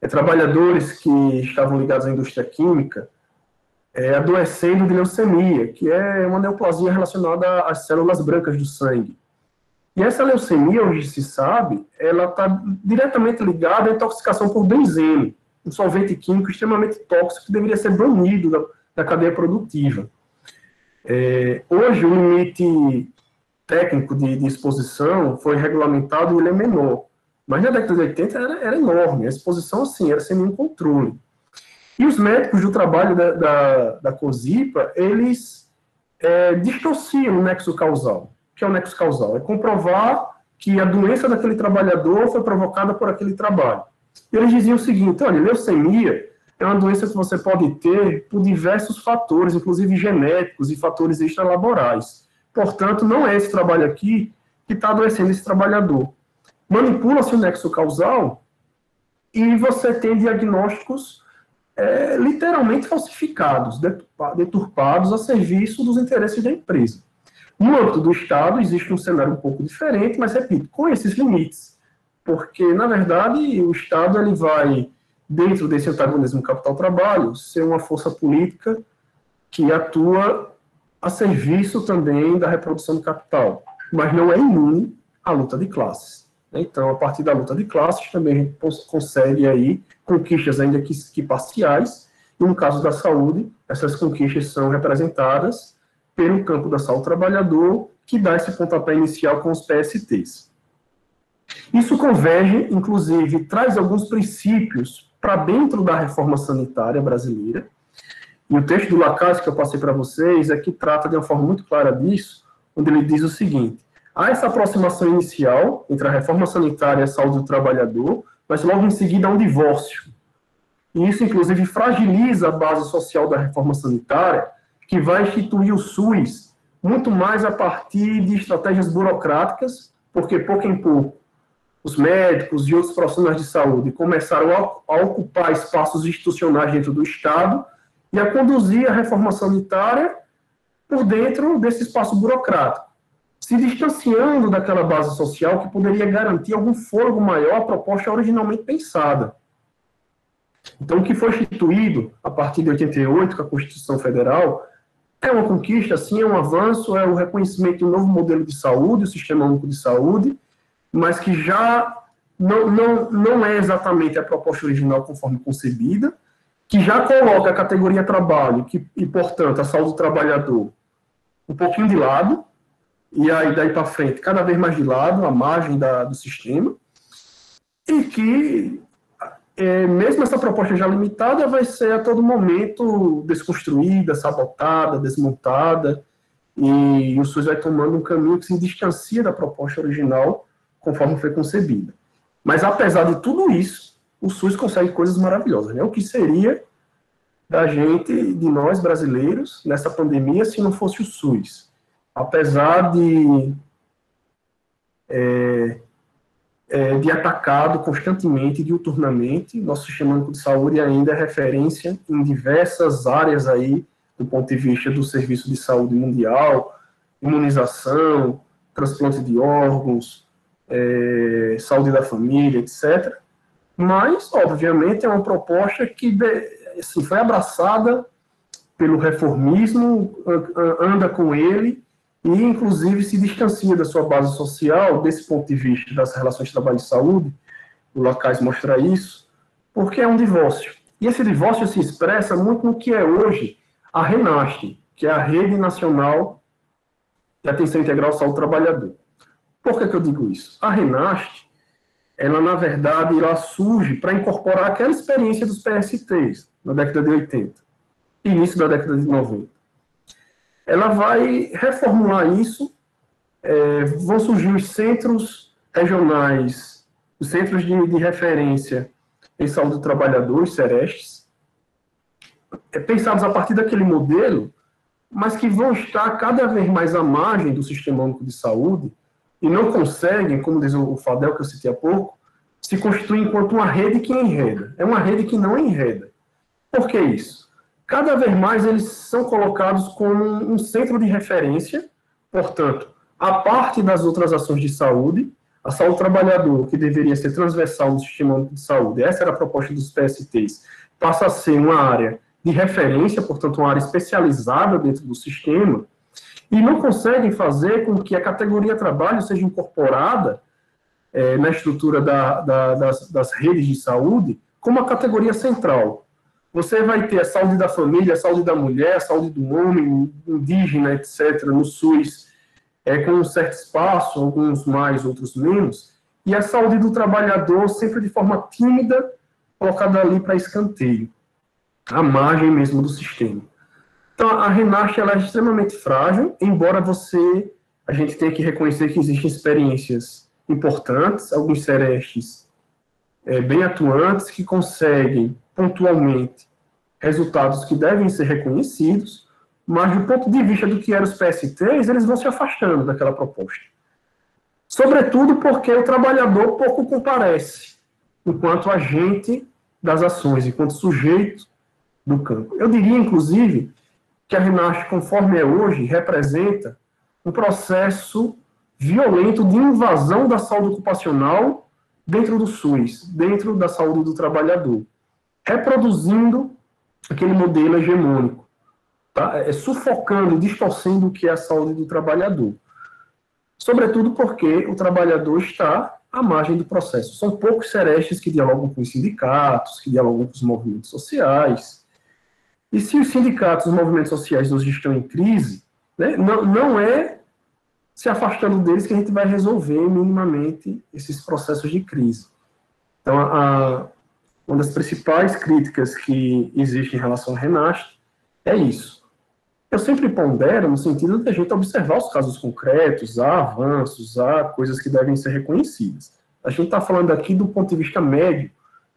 trabalhadores que estavam ligados à indústria química adoecendo de leucemia, que é uma neoplasia relacionada às células brancas do sangue. E essa leucemia, hoje se sabe, ela está diretamente ligada à intoxicação por benzeno, um solvente químico extremamente tóxico que deveria ser banido da cadeia produtiva. Hoje, o limite técnico de exposição foi regulamentado e ele é menor. Mas na década de 80 era enorme, a exposição, assim, era sem nenhum controle. E os médicos do trabalho da COSIPA, eles dissociam o nexo causal. O que é o nexo causal? É comprovar que a doença daquele trabalhador foi provocada por aquele trabalho. E eles diziam o seguinte: olha, leucemia é uma doença que você pode ter por diversos fatores, inclusive genéticos e fatores extralaborais. Portanto, não é esse trabalho aqui que está adoecendo esse trabalhador. Manipula-se o nexo causal e você tem diagnósticos literalmente falsificados, deturpados a serviço dos interesses da empresa. No âmbito do Estado, existe um cenário um pouco diferente, mas, repito, com esses limites, porque, na verdade, o Estado ele vai, dentro desse antagonismo capital-trabalho, ser uma força política que atua a serviço também da reprodução do capital, mas não é imune à luta de classes. Então, a partir da luta de classes, também a gente consegue aí conquistas ainda que parciais, e no caso da saúde, essas conquistas são representadas pelo campo da saúde trabalhador, que dá esse pontapé inicial com os PSTs. Isso converge, inclusive, traz alguns princípios para dentro da reforma sanitária brasileira, e o texto do Lacaze que eu passei para vocês é que trata de uma forma muito clara disso, onde ele diz o seguinte: há essa aproximação inicial entre a reforma sanitária e a saúde do trabalhador, mas logo em seguida há um divórcio. E isso, inclusive, fragiliza a base social da reforma sanitária, que vai instituir o SUS muito mais a partir de estratégias burocráticas, porque pouco em pouco os médicos e outros profissionais de saúde começaram a ocupar espaços institucionais dentro do Estado e a conduzir a reforma sanitária por dentro desse espaço burocrático, se distanciando daquela base social que poderia garantir algum fôlego maior à proposta originalmente pensada. Então, o que foi instituído a partir de 88, com a Constituição Federal, é uma conquista, sim, é um avanço, é o reconhecimento de um novo modelo de saúde, o Sistema Único de Saúde, mas que já não é exatamente a proposta original conforme concebida, que já coloca a categoria trabalho e, portanto, a saúde do trabalhador um pouquinho de lado, e aí daí para frente, cada vez mais de lado, à margem do sistema, e que, mesmo essa proposta já limitada, vai ser a todo momento desconstruída, sabotada, desmontada, e o SUS vai tomando um caminho que se distancia da proposta original, conforme foi concebida. Mas, apesar de tudo isso, o SUS consegue coisas maravilhosas, né? O que seria da gente, de nós brasileiros, nessa pandemia, se não fosse o SUS? Apesar de atacado constantemente, diuturnamente, nosso Sistema Único de Saúde ainda é referência em diversas áreas aí, do ponto de vista do Serviço de Saúde Mundial, imunização, transplante de órgãos, saúde da família, etc. Mas, obviamente, é uma proposta que assim, foi abraçada pelo reformismo, anda com ele, e, inclusive, se distancia da sua base social, desse ponto de vista das relações de trabalho e saúde, o Lacaze mostra isso, porque é um divórcio. E esse divórcio se expressa muito no que é hoje a RENAST, que é a Rede Nacional de Atenção Integral ao Saúde do Trabalhador. Por que eu digo isso? A RENAST, ela, na verdade, ela surge para incorporar aquela experiência dos PSTs, na década de 80, início da década de 90. Ela vai reformular isso, vão surgir os centros regionais, os centros de referência em saúde do trabalhador, os CERESTs, pensados a partir daquele modelo, mas que vão estar cada vez mais à margem do Sistema Único de Saúde e não conseguem, como diz o Fadel, que eu citei há pouco, se constituir enquanto uma rede que enreda. É uma rede que não enreda. Por que isso? Cada vez mais eles são colocados como um centro de referência, portanto, a parte das outras ações de saúde, a saúde do trabalhador, que deveria ser transversal no Sistema Único de Saúde, essa era a proposta dos PSTs, passa a ser uma área de referência, portanto, uma área especializada dentro do sistema, e não conseguem fazer com que a categoria trabalho seja incorporada na estrutura das redes de saúde como uma categoria central. Você vai ter a saúde da família, a saúde da mulher, a saúde do homem, indígena, etc., no SUS, com um certo espaço, alguns mais, outros menos, e a saúde do trabalhador sempre de forma tímida, colocada ali para escanteio, à margem mesmo do sistema. Então, a Renasce, ela é extremamente frágil, embora a gente tenha que reconhecer que existem experiências importantes, alguns serestes bem atuantes, que conseguem, pontualmente, resultados que devem ser reconhecidos, mas, do ponto de vista do que eram os PSTs, eles vão se afastando daquela proposta. Sobretudo porque o trabalhador pouco comparece, enquanto agente das ações, enquanto sujeito do campo. Eu diria, inclusive, que a Renasce, conforme é hoje, representa um processo violento de invasão da saúde ocupacional dentro do SUS, dentro da saúde do trabalhador, reproduzindo aquele modelo hegemônico, tá? Sufocando, distorcendo o que é a saúde do trabalhador. Sobretudo porque o trabalhador está à margem do processo. São poucos serestes que dialogam com os sindicatos, que dialogam com os movimentos sociais. E se os sindicatos, os movimentos sociais hoje estão em crise, né, não é se afastando deles que a gente vai resolver minimamente esses processos de crise. Então, uma das principais críticas que existe em relação à Renasce é isso. Eu sempre pondero no sentido de a gente observar os casos concretos, há avanços, há coisas que devem ser reconhecidas. A gente está falando aqui do ponto de vista médio,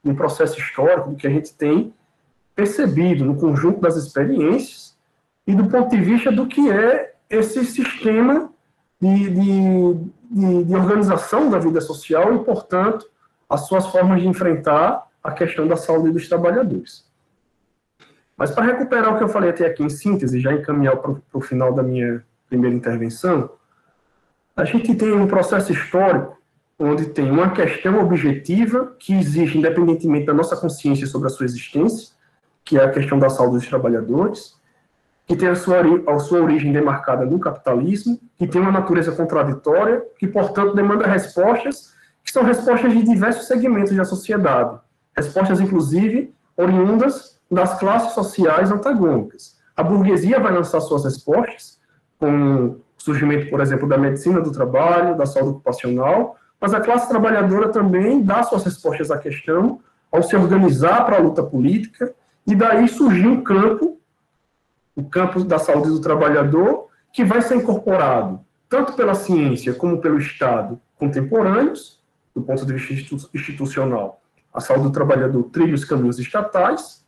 de um processo histórico, do que a gente tem percebido no conjunto das experiências e do ponto de vista do que é esse sistema de organização da vida social e, portanto, as suas formas de enfrentar a questão da saúde dos trabalhadores. Mas para recuperar o que eu falei até aqui em síntese, já encaminhar para o final da minha primeira intervenção, a gente tem um processo histórico onde tem uma questão objetiva que existe independentemente da nossa consciência sobre a sua existência, que é a questão da saúde dos trabalhadores, que tem a sua origem demarcada no capitalismo, que tem uma natureza contraditória, que, portanto, demanda respostas que são respostas de diversos segmentos da sociedade, respostas, inclusive, oriundas das classes sociais antagônicas. A burguesia vai lançar suas respostas, com o surgimento, por exemplo, da medicina do trabalho, da saúde ocupacional, mas a classe trabalhadora também dá suas respostas à questão ao se organizar para a luta política, e daí surgiu um campo, o campo da saúde do trabalhador, que vai ser incorporado tanto pela ciência como pelo Estado contemporâneos, do ponto de vista institucional. A saúde do trabalhador trilha os caminhos estatais,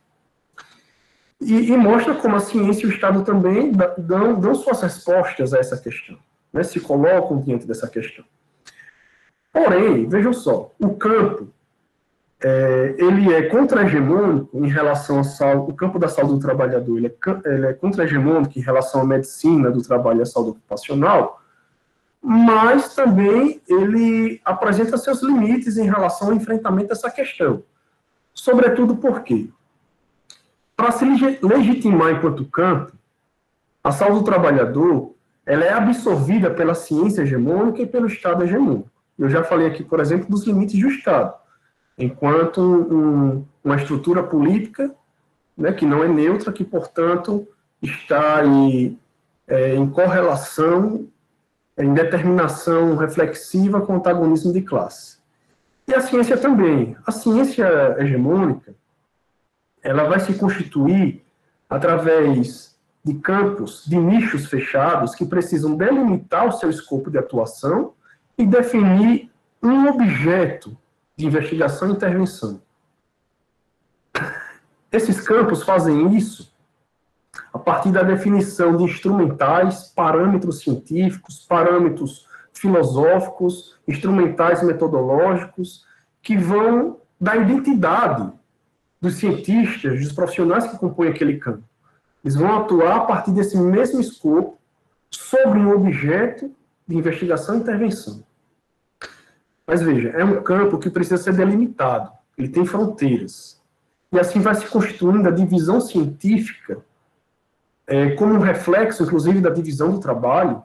e mostra como a ciência e o Estado também dão suas respostas a essa questão, né, se colocam diante dessa questão. Porém, vejam só, o campo, ele é contra-hegemônico em relação à saúde, o campo da saúde do trabalhador, ele é contra-hegemônico em relação à medicina do trabalho e à saúde ocupacional, mas também ele apresenta seus limites em relação ao enfrentamento dessa questão. Sobretudo porque, para se legitimar enquanto campo, a saúde do trabalhador, ela é absorvida pela ciência hegemônica e pelo Estado hegemônico. Eu já falei aqui, por exemplo, dos limites do Estado, enquanto uma estrutura política, né, que não é neutra, que, portanto, está aí, em correlação, em determinação reflexiva com o antagonismo de classe. E a ciência também. A ciência hegemônica, ela vai se constituir através de campos, de nichos fechados, que precisam delimitar o seu escopo de atuação e definir um objeto de investigação e intervenção. Esses campos fazem isso a partir da definição de instrumentais, parâmetros científicos, parâmetros filosóficos, instrumentais metodológicos, que vão dar identidade dos cientistas, dos profissionais que compõem aquele campo. Eles vão atuar a partir desse mesmo escopo sobre um objeto de investigação e intervenção. Mas veja, é um campo que precisa ser delimitado, ele tem fronteiras. e assim vai se constituindo a divisão científica como um reflexo, inclusive, da divisão do trabalho,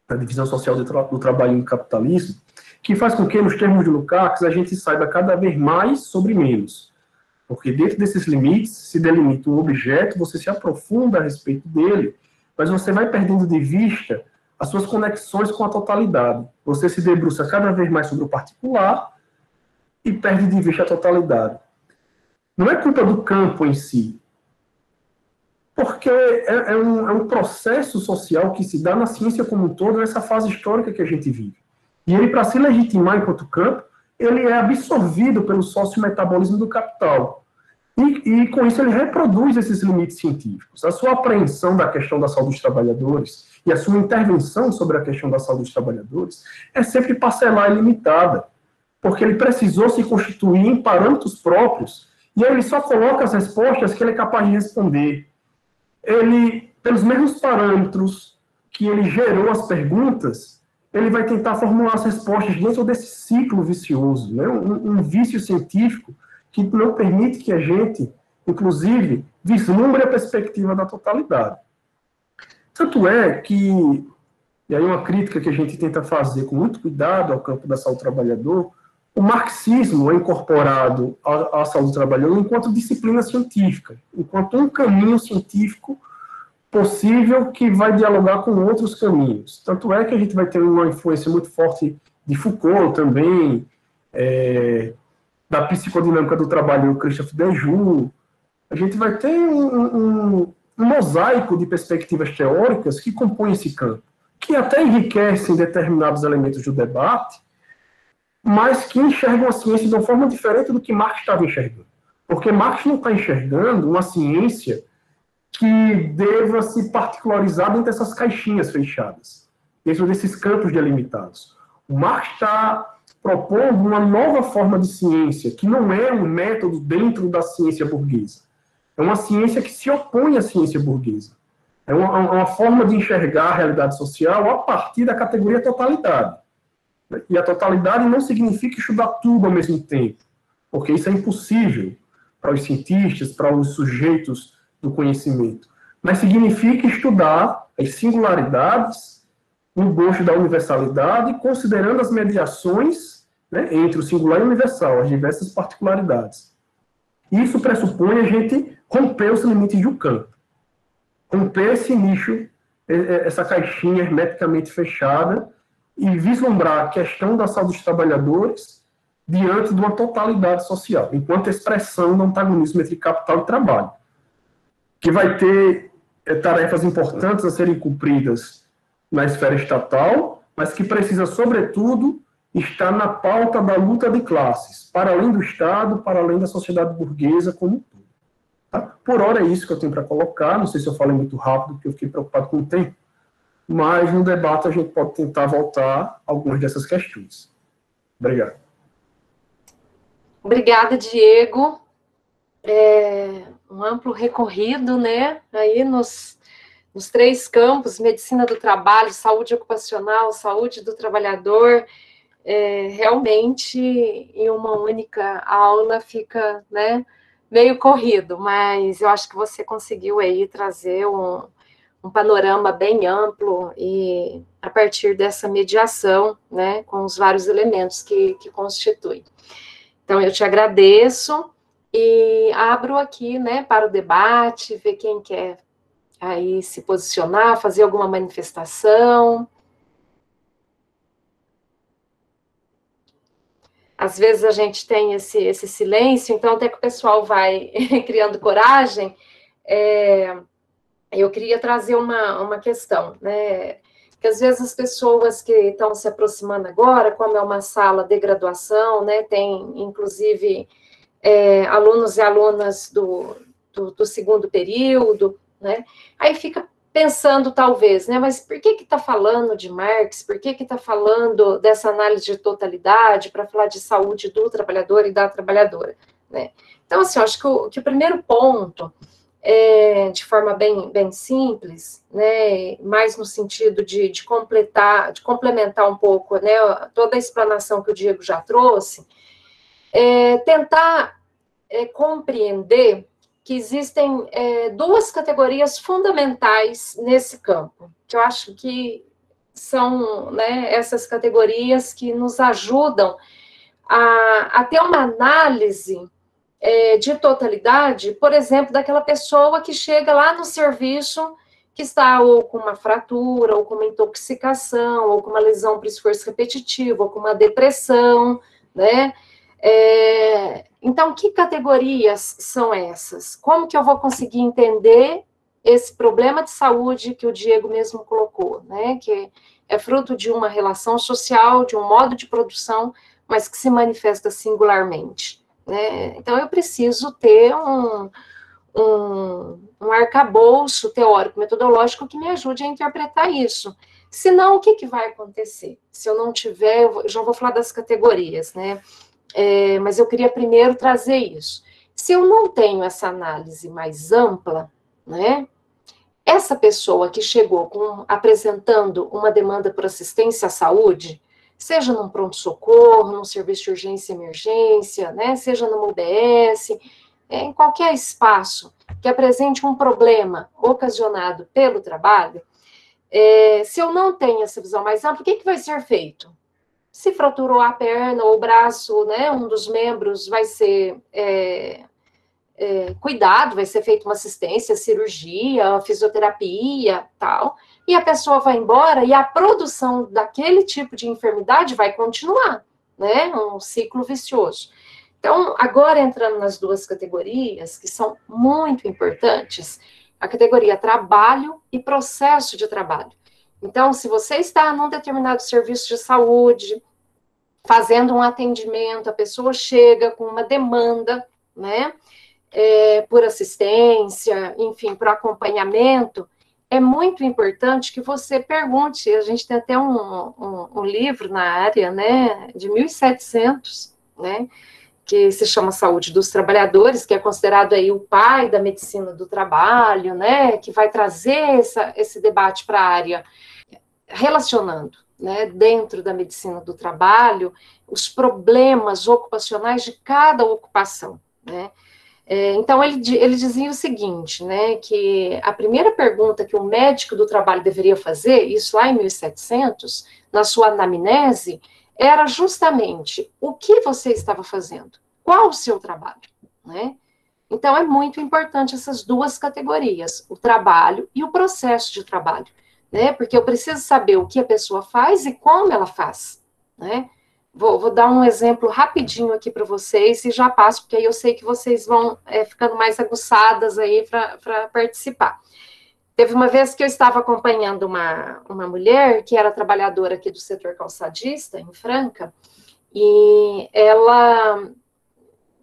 da divisão social do trabalho no capitalismo, que faz com que, nos termos de Lukács, a gente saiba cada vez mais sobre menos. Porque dentro desses limites se delimita um objeto, você se aprofunda a respeito dele, mas você vai perdendo de vista as suas conexões com a totalidade. Você se debruça cada vez mais sobre o particular e perde de vista a totalidade. Não é culpa do campo em si, porque é um processo social que se dá na ciência como um todo, nessa fase histórica que a gente vive. E ele, para se legitimar enquanto campo, ele é absorvido pelo sociometabolismo do capital. E com isso ele reproduz esses limites científicos. A sua apreensão da questão da saúde dos trabalhadores e a sua intervenção sobre a questão da saúde dos trabalhadores é sempre parcelar e limitada, porque ele precisou se constituir em parâmetros próprios, e aí ele só coloca as respostas que ele é capaz de responder. Ele, pelos mesmos parâmetros que ele gerou as perguntas, ele vai tentar formular as respostas dentro desse ciclo vicioso, né? Um vício científico que não permite que a gente, inclusive, vislumbre a perspectiva da totalidade. Tanto é que, e aí uma crítica que a gente tenta fazer com muito cuidado ao campo da saúde do trabalhador, o marxismo é incorporado à saúde do trabalhador enquanto disciplina científica, enquanto um caminho científico possível que vai dialogar com outros caminhos. Tanto é que a gente vai ter uma influência muito forte de Foucault também, da psicodinâmica do trabalho Christophe Dejoux. A gente vai ter um mosaico de perspectivas teóricas que compõem esse campo, que até enriquecem determinados elementos do debate, mas que enxergam a ciência de uma forma diferente do que Marx estava enxergando. Porque Marx não está enxergando uma ciência que deva se particularizar dentro dessas caixinhas fechadas, dentro desses campos delimitados. O Marx está propondo uma nova forma de ciência, que não é um método dentro da ciência burguesa. É uma ciência que se opõe à ciência burguesa. É uma forma de enxergar a realidade social a partir da categoria totalidade. E a totalidade não significa estudar tudo ao mesmo tempo, porque isso é impossível para os cientistas, para os sujeitos do conhecimento. Mas significa estudar as singularidades no gosto da universalidade, considerando as mediações, né, entre o singular e o universal, as diversas particularidades. Isso pressupõe a gente romper os limites do campo, romper esse nicho, essa caixinha hermeticamente fechada, e vislumbrar a questão da saúde dos trabalhadores diante de uma totalidade social, enquanto expressão do antagonismo entre capital e trabalho, que vai ter tarefas importantes a serem cumpridas na esfera estatal, mas que precisa, sobretudo, estar na pauta da luta de classes, para além do Estado, para além da sociedade burguesa como um todo. Tá? Por hora é isso que eu tenho para colocar, não sei se eu falei muito rápido, porque eu fiquei preocupado com o tempo, mas no debate a gente pode tentar voltar a algumas dessas questões. Obrigado. Obrigada, Diego. Um amplo recorrido, né, aí nos 3 campos, medicina do trabalho, saúde ocupacional, saúde do trabalhador, realmente, em uma única aula fica, né, meio corrido, mas eu acho que você conseguiu aí trazer um panorama bem amplo e a partir dessa mediação, né, com os vários elementos que constituem. Então, eu te agradeço e abro aqui, né, para o debate, ver quem quer aí se posicionar, fazer alguma manifestação. Às vezes a gente tem esse silêncio, então até que o pessoal vai criando coragem. Eu queria trazer uma questão, né? Que às vezes as pessoas que estão se aproximando agora, como é uma sala de graduação, né? Tem inclusive alunos e alunas do segundo período, né? Aí fica pensando, talvez, né? Mas por que está falando de Marx? Por que está falando dessa análise de totalidade para falar de saúde do trabalhador e da trabalhadora, né? Então, assim, eu acho que o primeiro ponto, de forma bem simples, né? Mais no sentido de complementar um pouco, né? Toda a explanação que o Diego já trouxe, tentar compreender que existem duas categorias fundamentais nesse campo, que eu acho que são, né, essas categorias que nos ajudam a ter uma análise de totalidade, por exemplo, daquela pessoa que chega lá no serviço que está ou com uma fratura, ou com uma intoxicação, ou com uma lesão por esforço repetitivo, ou com uma depressão, né? Então, que categorias são essas? Como que eu vou conseguir entender esse problema de saúde que o Diego mesmo colocou, né? Que é fruto de uma relação social, de um modo de produção, mas que se manifesta singularmente, né? Então, eu preciso ter um arcabouço teórico, metodológico que me ajude a interpretar isso. Senão, o que vai acontecer? Se eu não tiver, eu já vou falar das categorias, né? Mas eu queria primeiro trazer isso. Se eu não tenho essa análise mais ampla, né? Essa pessoa que chegou apresentando uma demanda por assistência à saúde, seja num pronto-socorro, num serviço de urgência e emergência, né? Seja numa UBS, em qualquer espaço que apresente um problema ocasionado pelo trabalho, se eu não tenho essa visão mais ampla, o que vai ser feito? Se fraturou a perna ou o braço, né, um dos membros vai ser cuidado, vai ser feita uma assistência, cirurgia, fisioterapia, tal, e a pessoa vai embora e a produção daquele tipo de enfermidade vai continuar, né, um ciclo vicioso. Então, agora entrando nas duas categorias, que são muito importantes, a categoria trabalho e processo de trabalho. Então, se você está num determinado serviço de saúde, fazendo um atendimento, a pessoa chega com uma demanda, né, por assistência, enfim, por acompanhamento, é muito importante que você pergunte, a gente tem até um livro na área, né, de 1700, né, que se chama Saúde dos Trabalhadores, que é considerado aí o pai da medicina do trabalho, né, que vai trazer esse debate para a área, relacionando, né, dentro da medicina do trabalho, os problemas ocupacionais de cada ocupação, né. Então, ele dizia o seguinte, né, que a primeira pergunta que o médico do trabalho deveria fazer, isso lá em 1700, na sua anamnese, era justamente o que você estava fazendo, qual o seu trabalho, né? Então, é muito importante essas duas categorias, o trabalho e o processo de trabalho, né? Porque eu preciso saber o que a pessoa faz e como ela faz, né? Vou dar um exemplo rapidinho aqui para vocês e já passo, porque aí eu sei que vocês vão ficando mais aguçadas aí para participar. Teve uma vez que eu estava acompanhando uma mulher que era trabalhadora aqui do setor calçadista, em Franca, e ela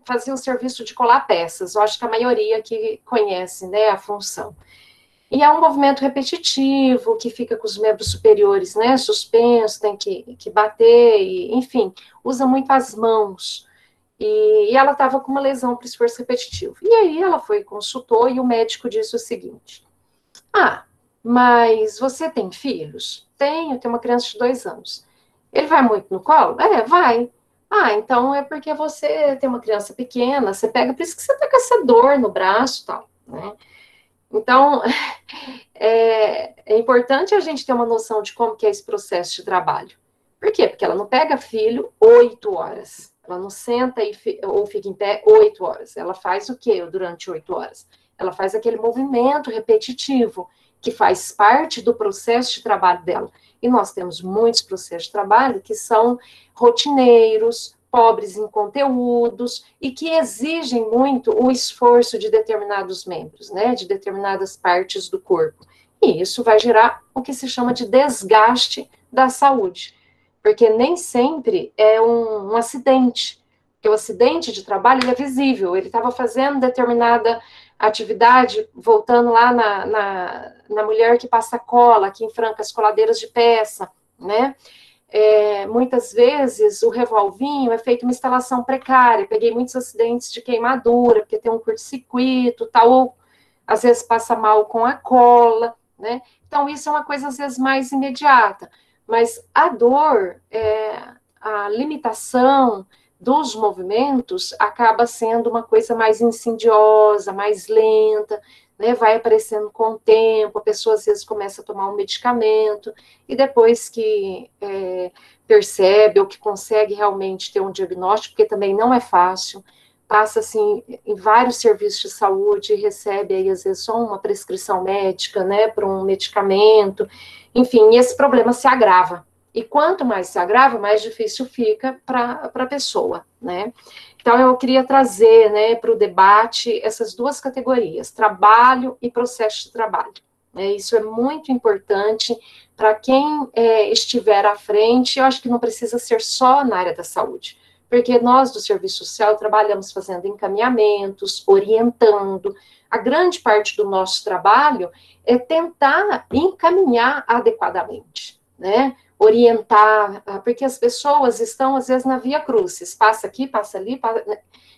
fazia um serviço de colar peças. Eu acho que a maioria aqui conhece, né, a função. E é um movimento repetitivo, que fica com os membros superiores, né, suspensos, tem que bater, e, enfim, usa muito as mãos. E ela estava com uma lesão por esforço repetitivo. E aí ela foi, consultou, e o médico disse o seguinte: mas você tem filhos? Tenho uma criança de 2 anos. Ele vai muito no colo? Vai. Então é porque você tem uma criança pequena, você pega, por isso que você tá com essa dor no braço e tal, né? Então, é importante a gente ter uma noção de como que é esse processo de trabalho. Por quê? Porque ela não pega filho 8 horas. Ela não senta ou fica em pé 8 horas. Ela faz o quê durante 8 horas? Ela faz aquele movimento repetitivo, que faz parte do processo de trabalho dela. E nós temos muitos processos de trabalho que são rotineiros, pobres em conteúdos e que exigem muito o esforço de determinados membros, né, de determinadas partes do corpo. E isso vai gerar o que se chama de desgaste da saúde, porque nem sempre é um acidente, porque o acidente de trabalho ele é visível, ele estava fazendo determinada atividade, voltando lá na mulher que passa cola, que enfranca as coladeiras de peça, né? Muitas vezes o revolvinho é feito uma instalação precária, peguei muitos acidentes de queimadura, porque tem um curto-circuito, tal, ou às vezes passa mal com a cola, né? Então isso é uma coisa às vezes mais imediata, mas a dor, a limitação, dos movimentos acaba sendo uma coisa mais insidiosa, mais lenta, né, vai aparecendo com o tempo, a pessoa às vezes começa a tomar um medicamento, e depois que percebe ou que consegue realmente ter um diagnóstico, porque também não é fácil, passa assim em vários serviços de saúde, recebe aí às vezes só uma prescrição médica, né, para um medicamento, enfim, e esse problema se agrava. E quanto mais se agrava, mais difícil fica para a pessoa, né? Então, eu queria trazer, né, para o debate essas duas categorias, trabalho e processo de trabalho. Isso é muito importante para quem estiver à frente. Eu acho que não precisa ser só na área da saúde, porque nós do serviço social trabalhamos fazendo encaminhamentos, orientando. A grande parte do nosso trabalho é tentar encaminhar adequadamente, né? Orientar, porque as pessoas estão, às vezes, na via crucis, passa aqui, passa ali, passa,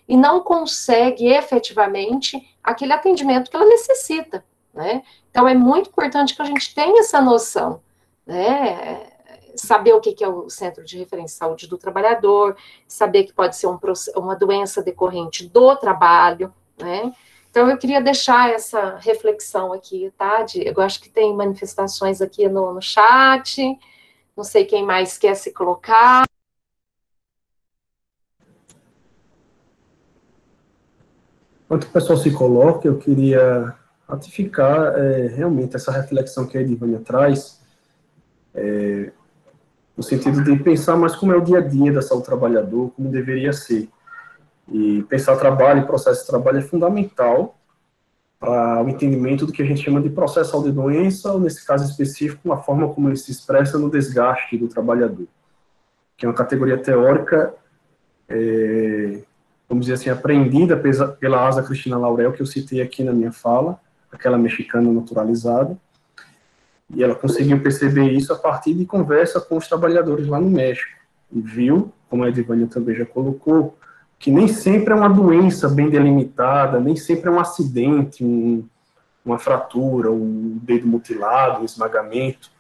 e não consegue efetivamente aquele atendimento que ela necessita, né? Então, é muito importante que a gente tenha essa noção, né? Saber o que é o Centro de Referência de Saúde do Trabalhador, saber que pode ser uma doença decorrente do trabalho, né? Então, eu queria deixar essa reflexão aqui, tá, Diego? Eu acho que tem manifestações aqui no chat. Não sei quem mais quer se colocar. Enquanto o pessoal se coloca, eu queria ratificar realmente essa reflexão que a Edivânia traz, no sentido de pensar mais como é o dia a dia da saúde do trabalhador, como deveria ser. E pensar trabalho e processo de trabalho é fundamental para o entendimento do que a gente chama de processo de saúde-doença, ou nesse caso específico, a forma como ele se expressa no desgaste do trabalhador, que é uma categoria teórica, vamos dizer assim, aprendida pela Asa Cristina Laurel, que eu citei aqui na minha fala, aquela mexicana naturalizada, e ela conseguiu perceber isso a partir de conversa com os trabalhadores lá no México, e viu, como a Edivânia também já colocou, que nem sempre é uma doença bem delimitada, nem sempre é um acidente, uma fratura, um dedo mutilado, um esmagamento,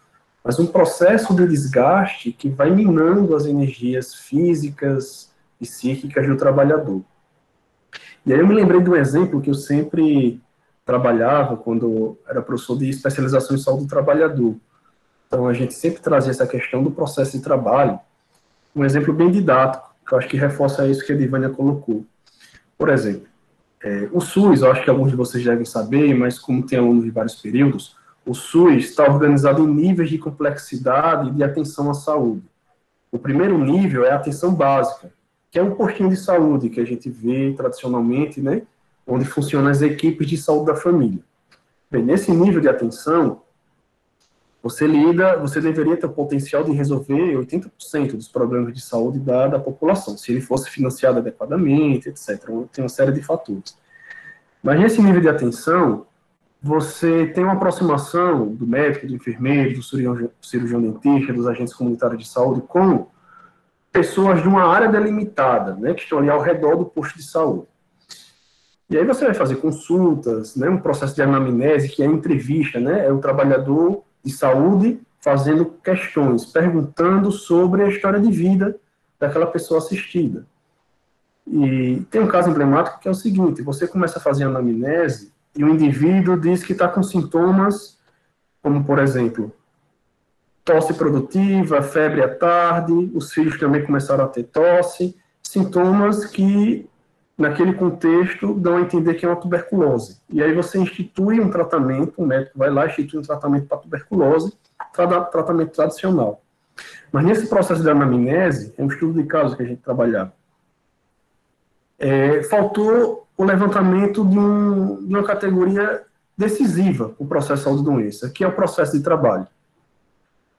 mas um processo de desgaste que vai minando as energias físicas e psíquicas do trabalhador. E aí eu me lembrei de um exemplo que eu sempre trabalhava quando era professor de especialização em saúde do trabalhador. Então a gente sempre trazia essa questão do processo de trabalho, um exemplo bem didático, que eu acho que reforça isso que a Edivânia colocou. Por exemplo, o SUS, eu acho que alguns de vocês devem saber, mas como tem alunos de vários períodos, o SUS está organizado em níveis de complexidade e de atenção à saúde. O primeiro nível é a atenção básica, que é um postinho de saúde que a gente vê tradicionalmente, né, onde funcionam as equipes de saúde da família. Bem, nesse nível de atenção, você deveria ter o potencial de resolver 80% dos problemas de saúde da população, se ele fosse financiado adequadamente, etc. Tem uma série de fatores. Mas nesse nível de atenção, você tem uma aproximação do médico, do enfermeiro, do cirurgião dentista, dos agentes comunitários de saúde com pessoas de uma área delimitada, né, que estão ali ao redor do posto de saúde. E aí você vai fazer consultas, né, um processo de anamnese, que é entrevista, né, é o trabalhador de saúde fazendo questões, perguntando sobre a história de vida daquela pessoa assistida. E tem um caso emblemático que é o seguinte: você começa a fazer anamnese e o indivíduo diz que está com sintomas como, por exemplo, tosse produtiva, febre à tarde, os filhos também começaram a ter tosse, sintomas que, naquele contexto, dão a entender que é uma tuberculose. E aí você institui um tratamento, o médico vai lá e institui um tratamento para tuberculose, tratamento tradicional. Mas nesse processo de anamnese, é um estudo de caso que a gente trabalhava, faltou o levantamento de uma categoria decisiva para o processo de saúde-doença, que é o processo de trabalho.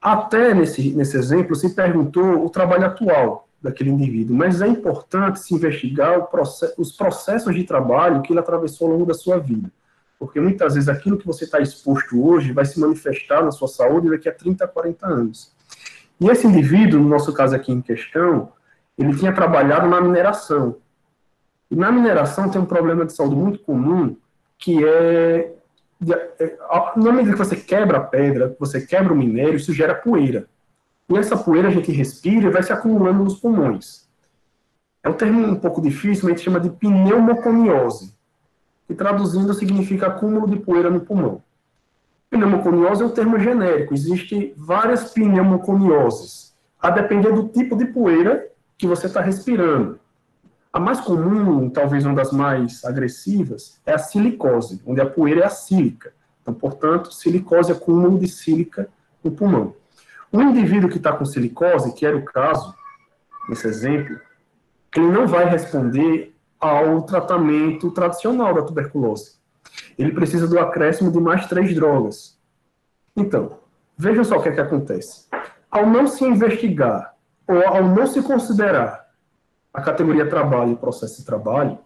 Até nesse exemplo se perguntou o trabalho atual daquele indivíduo, mas é importante se investigar os processos de trabalho que ele atravessou ao longo da sua vida, porque muitas vezes aquilo que você está exposto hoje vai se manifestar na sua saúde daqui a 30, 40 anos. E esse indivíduo, no nosso caso aqui em questão, ele tinha trabalhado na mineração. E na mineração tem um problema de saúde muito comum, que na medida que você quebra a pedra, que você quebra o minério, isso gera poeira. E essa poeira a gente respira e vai se acumulando nos pulmões. É um termo um pouco difícil, mas a gente chama de pneumoconiose, que traduzindo significa acúmulo de poeira no pulmão. Pneumoconiose é um termo genérico, existem várias pneumoconioses, a depender do tipo de poeira que você está respirando. A mais comum, talvez uma das mais agressivas, é a silicose, onde a poeira é acílica. Então, portanto, silicose é acúmulo de sílica no pulmão. Um indivíduo que está com silicose, que era o caso, nesse exemplo, ele não vai responder ao tratamento tradicional da tuberculose. Ele precisa do acréscimo de mais 3 drogas. Então, vejam só o que é que acontece. Ao não se investigar, ou ao não se considerar a categoria trabalho e processo de trabalho,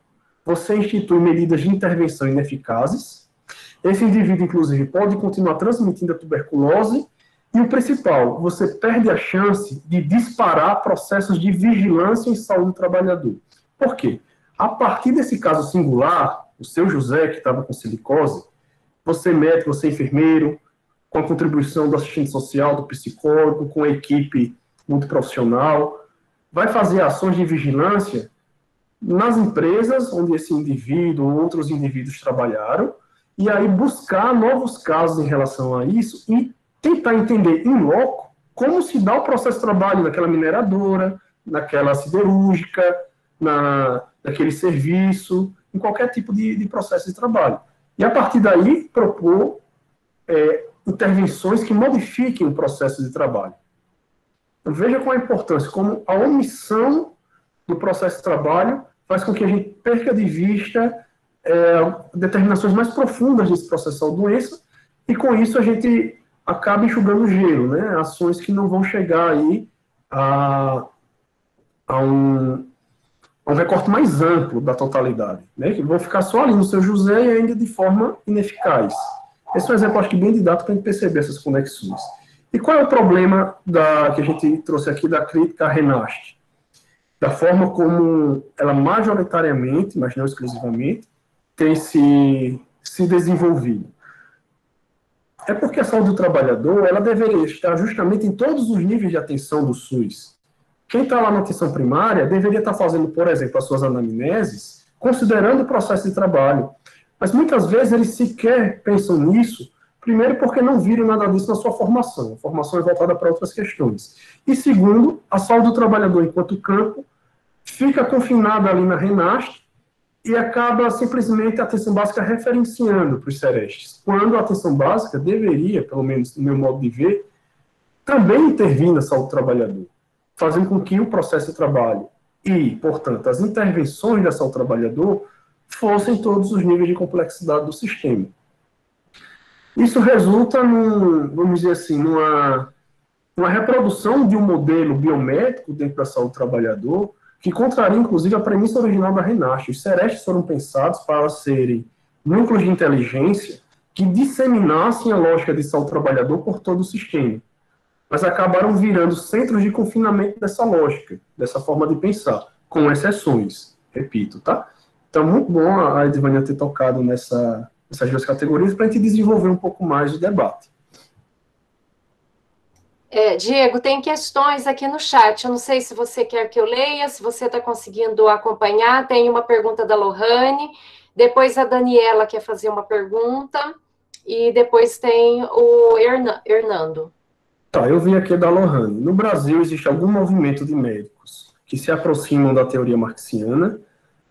você institui medidas de intervenção ineficazes. Esse indivíduo, inclusive, pode continuar transmitindo a tuberculose. E o principal, você perde a chance de disparar processos de vigilância em saúde do trabalhador. Por quê? A partir desse caso singular, o seu José, que estava com silicose, você médico, você enfermeiro, com a contribuição do assistente social, do psicólogo, com a equipe multiprofissional, vai fazer ações de vigilância nas empresas onde esse indivíduo ou outros indivíduos trabalharam, e aí buscar novos casos em relação a isso e tentar entender em loco como se dá o processo de trabalho naquela mineradora, naquela siderúrgica, naquele serviço, em qualquer tipo de processo de trabalho. E a partir daí propor intervenções que modifiquem o processo de trabalho. Então, veja qual a importância, como a omissão do processo de trabalho faz com que a gente perca de vista determinações mais profundas desse processo de doença, e com isso a gente acaba enxugando gelo, né? Ações que não vão chegar aí a um recorte mais amplo da totalidade, né? Que vão ficar só ali no seu José e ainda de forma ineficaz. Esse é um exemplo, acho que bem didático para a gente perceber essas conexões. E qual é o problema que a gente trouxe aqui da crítica à Renast? Da forma como ela majoritariamente, mas não exclusivamente, tem se desenvolvido. É porque a saúde do trabalhador, ela deveria estar justamente em todos os níveis de atenção do SUS. Quem está lá na atenção primária deveria estar fazendo, por exemplo, as suas anamneses, considerando o processo de trabalho. Mas muitas vezes eles sequer pensam nisso, primeiro porque não viram nada disso na sua formação. A formação é voltada para outras questões. E segundo, a saúde do trabalhador enquanto campo fica confinada ali na Renast, e acaba simplesmente a atenção básica referenciando para os serestes, quando a atenção básica deveria, pelo menos no meu modo de ver, também intervir na saúde do trabalhador, fazendo com que o processo de trabalho e, portanto, as intervenções da saúde do trabalhador fossem todos os níveis de complexidade do sistema. Isso resulta, vamos dizer assim, numa reprodução de um modelo biomédico dentro da saúde do trabalhador, que contraria, inclusive, a premissa original da Renast. Os serestes foram pensados para serem núcleos de inteligência que disseminassem a lógica de saúde do trabalhador por todo o sistema, mas acabaram virando centros de confinamento dessa lógica, dessa forma de pensar, com exceções, repito, tá? Então, muito bom a Edvânia ter tocado nessas 2 categorias para a gente desenvolver um pouco mais o debate. Diego, tem questões aqui no chat. Eu não sei se você quer que eu leia, se você está conseguindo acompanhar. Tem uma pergunta da Lohane, depois a Daniela quer fazer uma pergunta, e depois tem o Hernando. Tá, eu vim aqui da Lohane. No Brasil, existe algum movimento de médicos que se aproximam da teoria marxiana,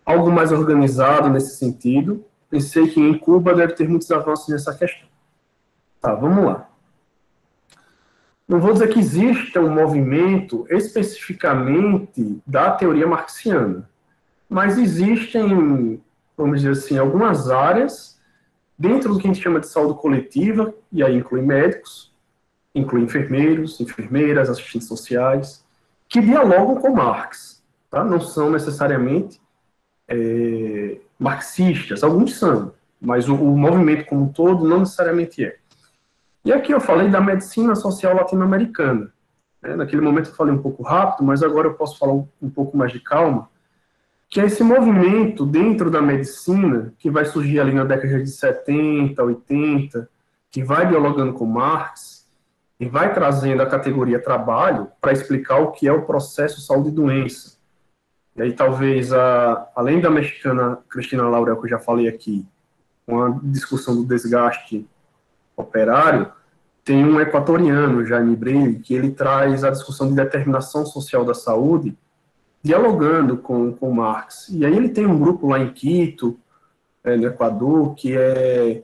algo mais organizado nesse sentido? Pensei que em Cuba deve ter muitos avanços nessa questão. Tá, vamos lá. Não vou dizer que exista um movimento especificamente da teoria marxiana, mas existem, vamos dizer assim, algumas áreas dentro do que a gente chama de saúde coletiva, e aí inclui médicos, inclui enfermeiros, enfermeiras, assistentes sociais, que dialogam com Marx, tá? Não são necessariamente marxistas, alguns são, mas o movimento como um todo não necessariamente é. E aqui eu falei da medicina social latino-americana. Naquele momento eu falei um pouco rápido, mas agora eu posso falar um pouco mais de calma, que é esse movimento dentro da medicina, que vai surgir ali na década de 70, 80, que vai dialogando com Marx, e vai trazendo a categoria trabalho para explicar o que é o processo saúde e doença. E aí talvez, além da mexicana Cristina Laurel, que eu já falei aqui, com a discussão do desgaste operário, tem um equatoriano, Jaime Breire, que ele traz a discussão de determinação social da saúde, dialogando com Marx. E aí ele tem um grupo lá em Quito, no Equador, que é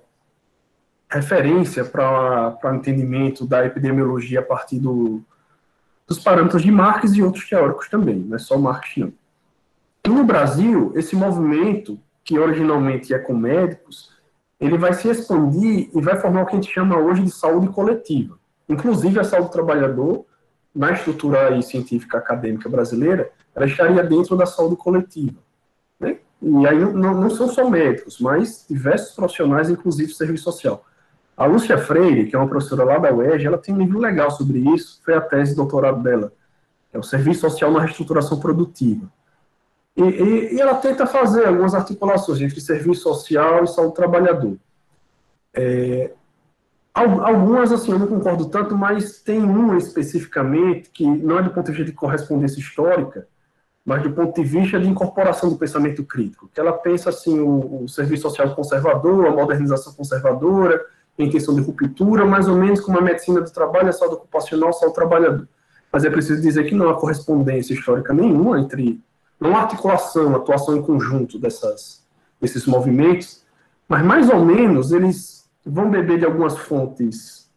referência para o entendimento da epidemiologia a partir dos parâmetros de Marx e outros teóricos também, não é só Marx não. E no Brasil, esse movimento, que originalmente é com médicos, ele vai se expandir e vai formar o que a gente chama hoje de saúde coletiva. Inclusive, a saúde do trabalhador, na estrutura científica acadêmica brasileira, ela estaria dentro da saúde coletiva. Né? E aí não são só médicos, mas diversos profissionais, inclusive serviço social. A Lúcia Freire, que é uma professora lá da UERJ, ela tem um livro legal sobre isso, foi a tese de doutorado dela, que é o Serviço Social na Reestruturação Produtiva. E ela tenta fazer algumas articulações entre serviço social e saúde do trabalhador. Algumas, assim, eu não concordo tanto, mas tem uma especificamente que não é do ponto de vista de correspondência histórica, mas do ponto de vista de incorporação do pensamento crítico, que ela pensa, assim, o serviço social conservador, a modernização conservadora, a intenção de ruptura, mais ou menos como a medicina do trabalho, a saúde ocupacional, a saúde do trabalhador. Mas é preciso dizer que não há correspondência histórica nenhuma entre, não há articulação, atuação em conjunto desses movimentos, mas mais ou menos eles vão beber de algumas fontes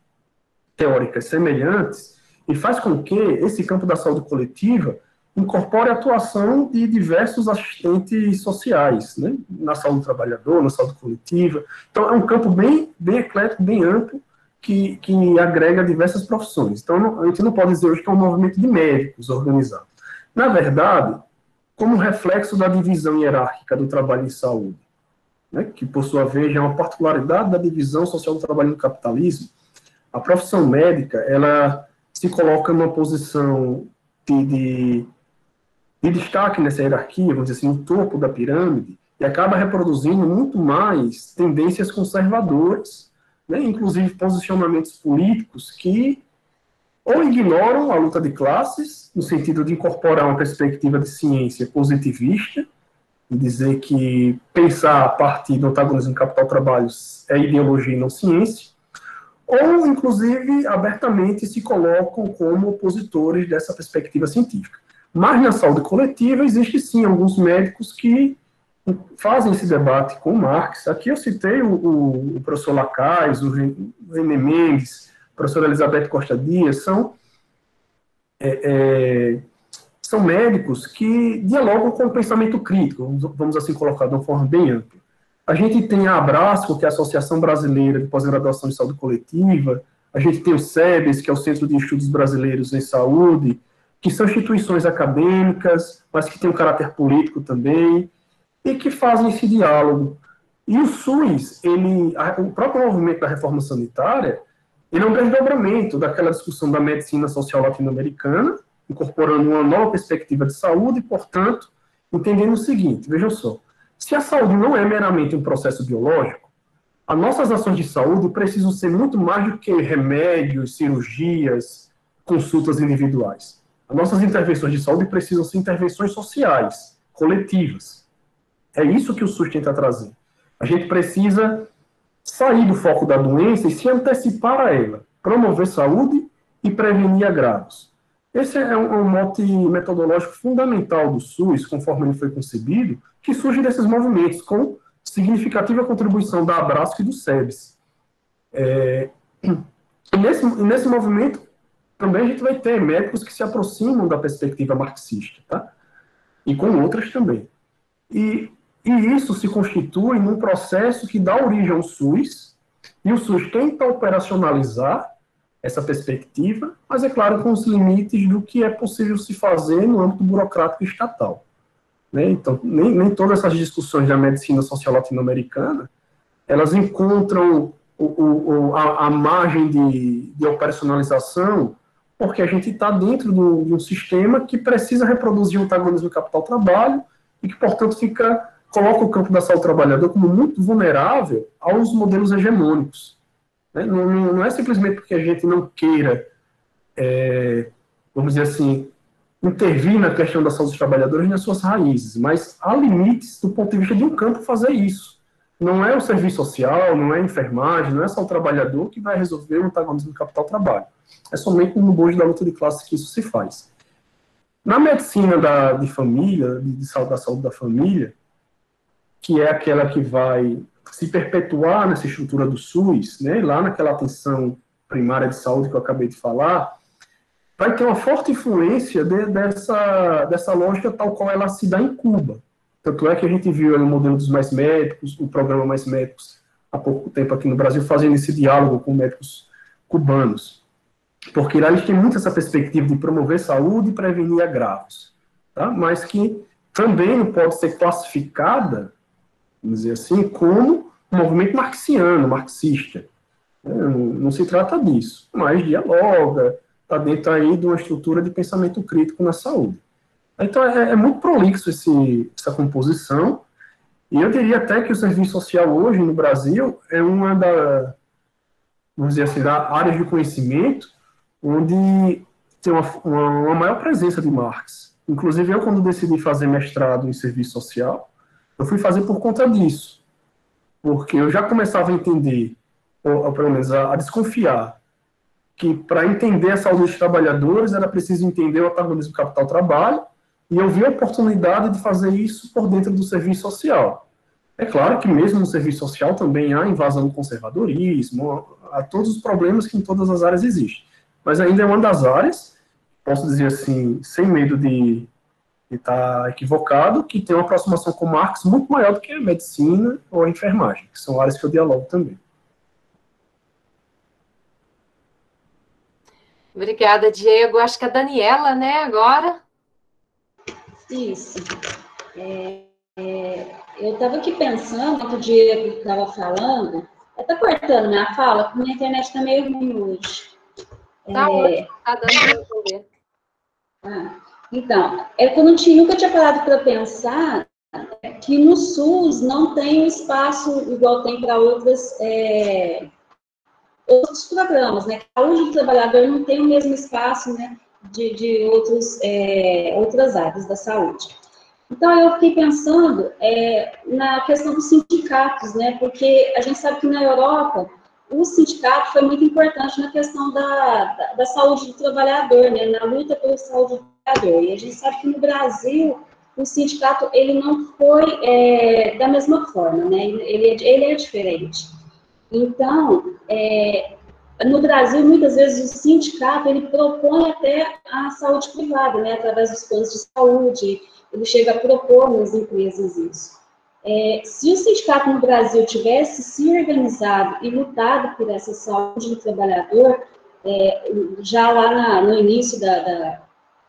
teóricas semelhantes e faz com que esse campo da saúde coletiva incorpore a atuação de diversos assistentes sociais, né, na saúde do trabalhador, na saúde coletiva. Então, é um campo bem eclético, bem amplo, que agrega diversas profissões. Então, a gente não pode dizer hoje que é um movimento de médicos organizado. Na verdade, como reflexo da divisão hierárquica do trabalho em saúde, né, que, por sua vez, é uma particularidade da divisão social do trabalho no capitalismo, a profissão médica, ela se coloca numa posição de destaque nessa hierarquia, vamos dizer assim, no topo da pirâmide, e acaba reproduzindo muito mais tendências conservadoras, né, inclusive posicionamentos políticos que ou ignoram a luta de classes, no sentido de incorporar uma perspectiva de ciência positivista, e dizer que pensar a partir do antagonismo capital-trabalho é ideologia e não ciência, ou, inclusive, abertamente se colocam como opositores dessa perspectiva científica. Mas na saúde coletiva existe sim alguns médicos que fazem esse debate com Marx. Aqui eu citei o professor Lacaz, o René Mendes, a professora Elizabeth Costa Dias, são médicos que dialogam com o pensamento crítico, vamos assim colocar de uma forma bem ampla. A gente tem a Abrasco, que é a Associação Brasileira de Pós-Graduação em Saúde Coletiva, a gente tem o SEBES, que é o Centro de Estudos Brasileiros em Saúde, que são instituições acadêmicas, mas que têm um caráter político também, e que fazem esse diálogo. E o SUS, o próprio movimento da reforma sanitária, ele é um desdobramento daquela discussão da medicina social latino-americana, incorporando uma nova perspectiva de saúde e, portanto, entendendo o seguinte, vejam só, se a saúde não é meramente um processo biológico, as nossas ações de saúde precisam ser muito mais do que remédios, cirurgias, consultas individuais. As nossas intervenções de saúde precisam ser intervenções sociais, coletivas. É isso que o SUS tenta trazer. A gente precisa sair do foco da doença e se antecipar a ela, promover saúde e prevenir agravos. Esse é um mote metodológico fundamental do SUS, conforme ele foi concebido, que surge desses movimentos, com significativa contribuição da Abrasco e do SEBS. Nesse movimento, também a gente vai ter médicos que se aproximam da perspectiva marxista, tá? E com outras também. E isso se constitui num processo que dá origem ao SUS, e o SUS tenta operacionalizar essa perspectiva, mas, é claro, com os limites do que é possível se fazer no âmbito burocrático estatal. Né? Então, nem todas essas discussões da medicina social latino-americana, elas encontram a margem de operacionalização, porque a gente está dentro de um sistema que precisa reproduzir o antagonismo capital-trabalho e que, portanto, coloca o campo da saúde do trabalhador como muito vulnerável aos modelos hegemônicos. Né? Não é simplesmente porque a gente não queira, vamos dizer assim, intervir na questão da saúde dos trabalhadores nas suas raízes, mas há limites do ponto de vista de um campo fazer isso. Não é o serviço social, não é a enfermagem, não é só o trabalhador que vai resolver o antagonismo do capital-trabalho. É somente no bojo da luta de classe que isso se faz. Na medicina de família, de saúde, da saúde da família, que é aquela que vai se perpetuar nessa estrutura do SUS, né, lá naquela atenção primária de saúde que eu acabei de falar, vai ter uma forte influência dessa lógica tal qual ela se dá em Cuba. Tanto é que a gente viu o modelo dos Mais Médicos, o programa Mais Médicos, há pouco tempo aqui no Brasil, fazendo esse diálogo com médicos cubanos. Porque lá eles têm muito essa perspectiva de promover saúde e prevenir agravos. Tá? Mas que também não pode ser classificada, vamos dizer assim, como um movimento marxiano, marxista. Não se trata disso, mas dialoga, está dentro aí de uma estrutura de pensamento crítico na saúde. Então, é muito prolixo essa composição, e eu diria até que o serviço social hoje no Brasil é uma vamos dizer assim, da áreas de conhecimento onde tem uma maior presença de Marx. Inclusive, eu, quando decidi fazer mestrado em serviço social, eu fui fazer por conta disso, porque eu já começava a entender, ou pelo menos a desconfiar, que para entender a saúde dos trabalhadores era preciso entender o antagonismo capital-trabalho, e eu vi a oportunidade de fazer isso por dentro do serviço social. É claro que mesmo no serviço social também há invasão do conservadorismo, há todos os problemas que em todas as áreas existem. Mas ainda é uma das áreas, posso dizer assim, sem medo de estar equivocado, que tem uma aproximação com Marx muito maior do que a medicina ou a enfermagem, que são áreas que eu dialogo também. Obrigada, Diego. Acho que a Daniela, né, agora. Isso. Eu estava aqui pensando, enquanto o Diego estava falando, está cortando minha fala, porque minha internet está meio ruim hoje. Está ótimo, está dando para entender. Então, que eu nunca tinha parado para pensar que no SUS não tem um espaço igual tem para outros programas, né? A saúde do trabalhador não tem o mesmo espaço, né, de outras áreas da saúde. Então, eu fiquei pensando na questão dos sindicatos, né? Porque a gente sabe que na Europa o sindicato foi muito importante na questão da saúde do trabalhador, né? Na luta pela saúde do trabalhador. E a gente sabe que no Brasil o sindicato ele não foi da mesma forma, né? Ele é diferente. Então, no Brasil, muitas vezes o sindicato ele propõe até a saúde privada, né? Através dos planos de saúde, ele chega a propor nas empresas isso. Se o sindicato no Brasil tivesse se organizado e lutado por essa saúde do trabalhador, já lá no início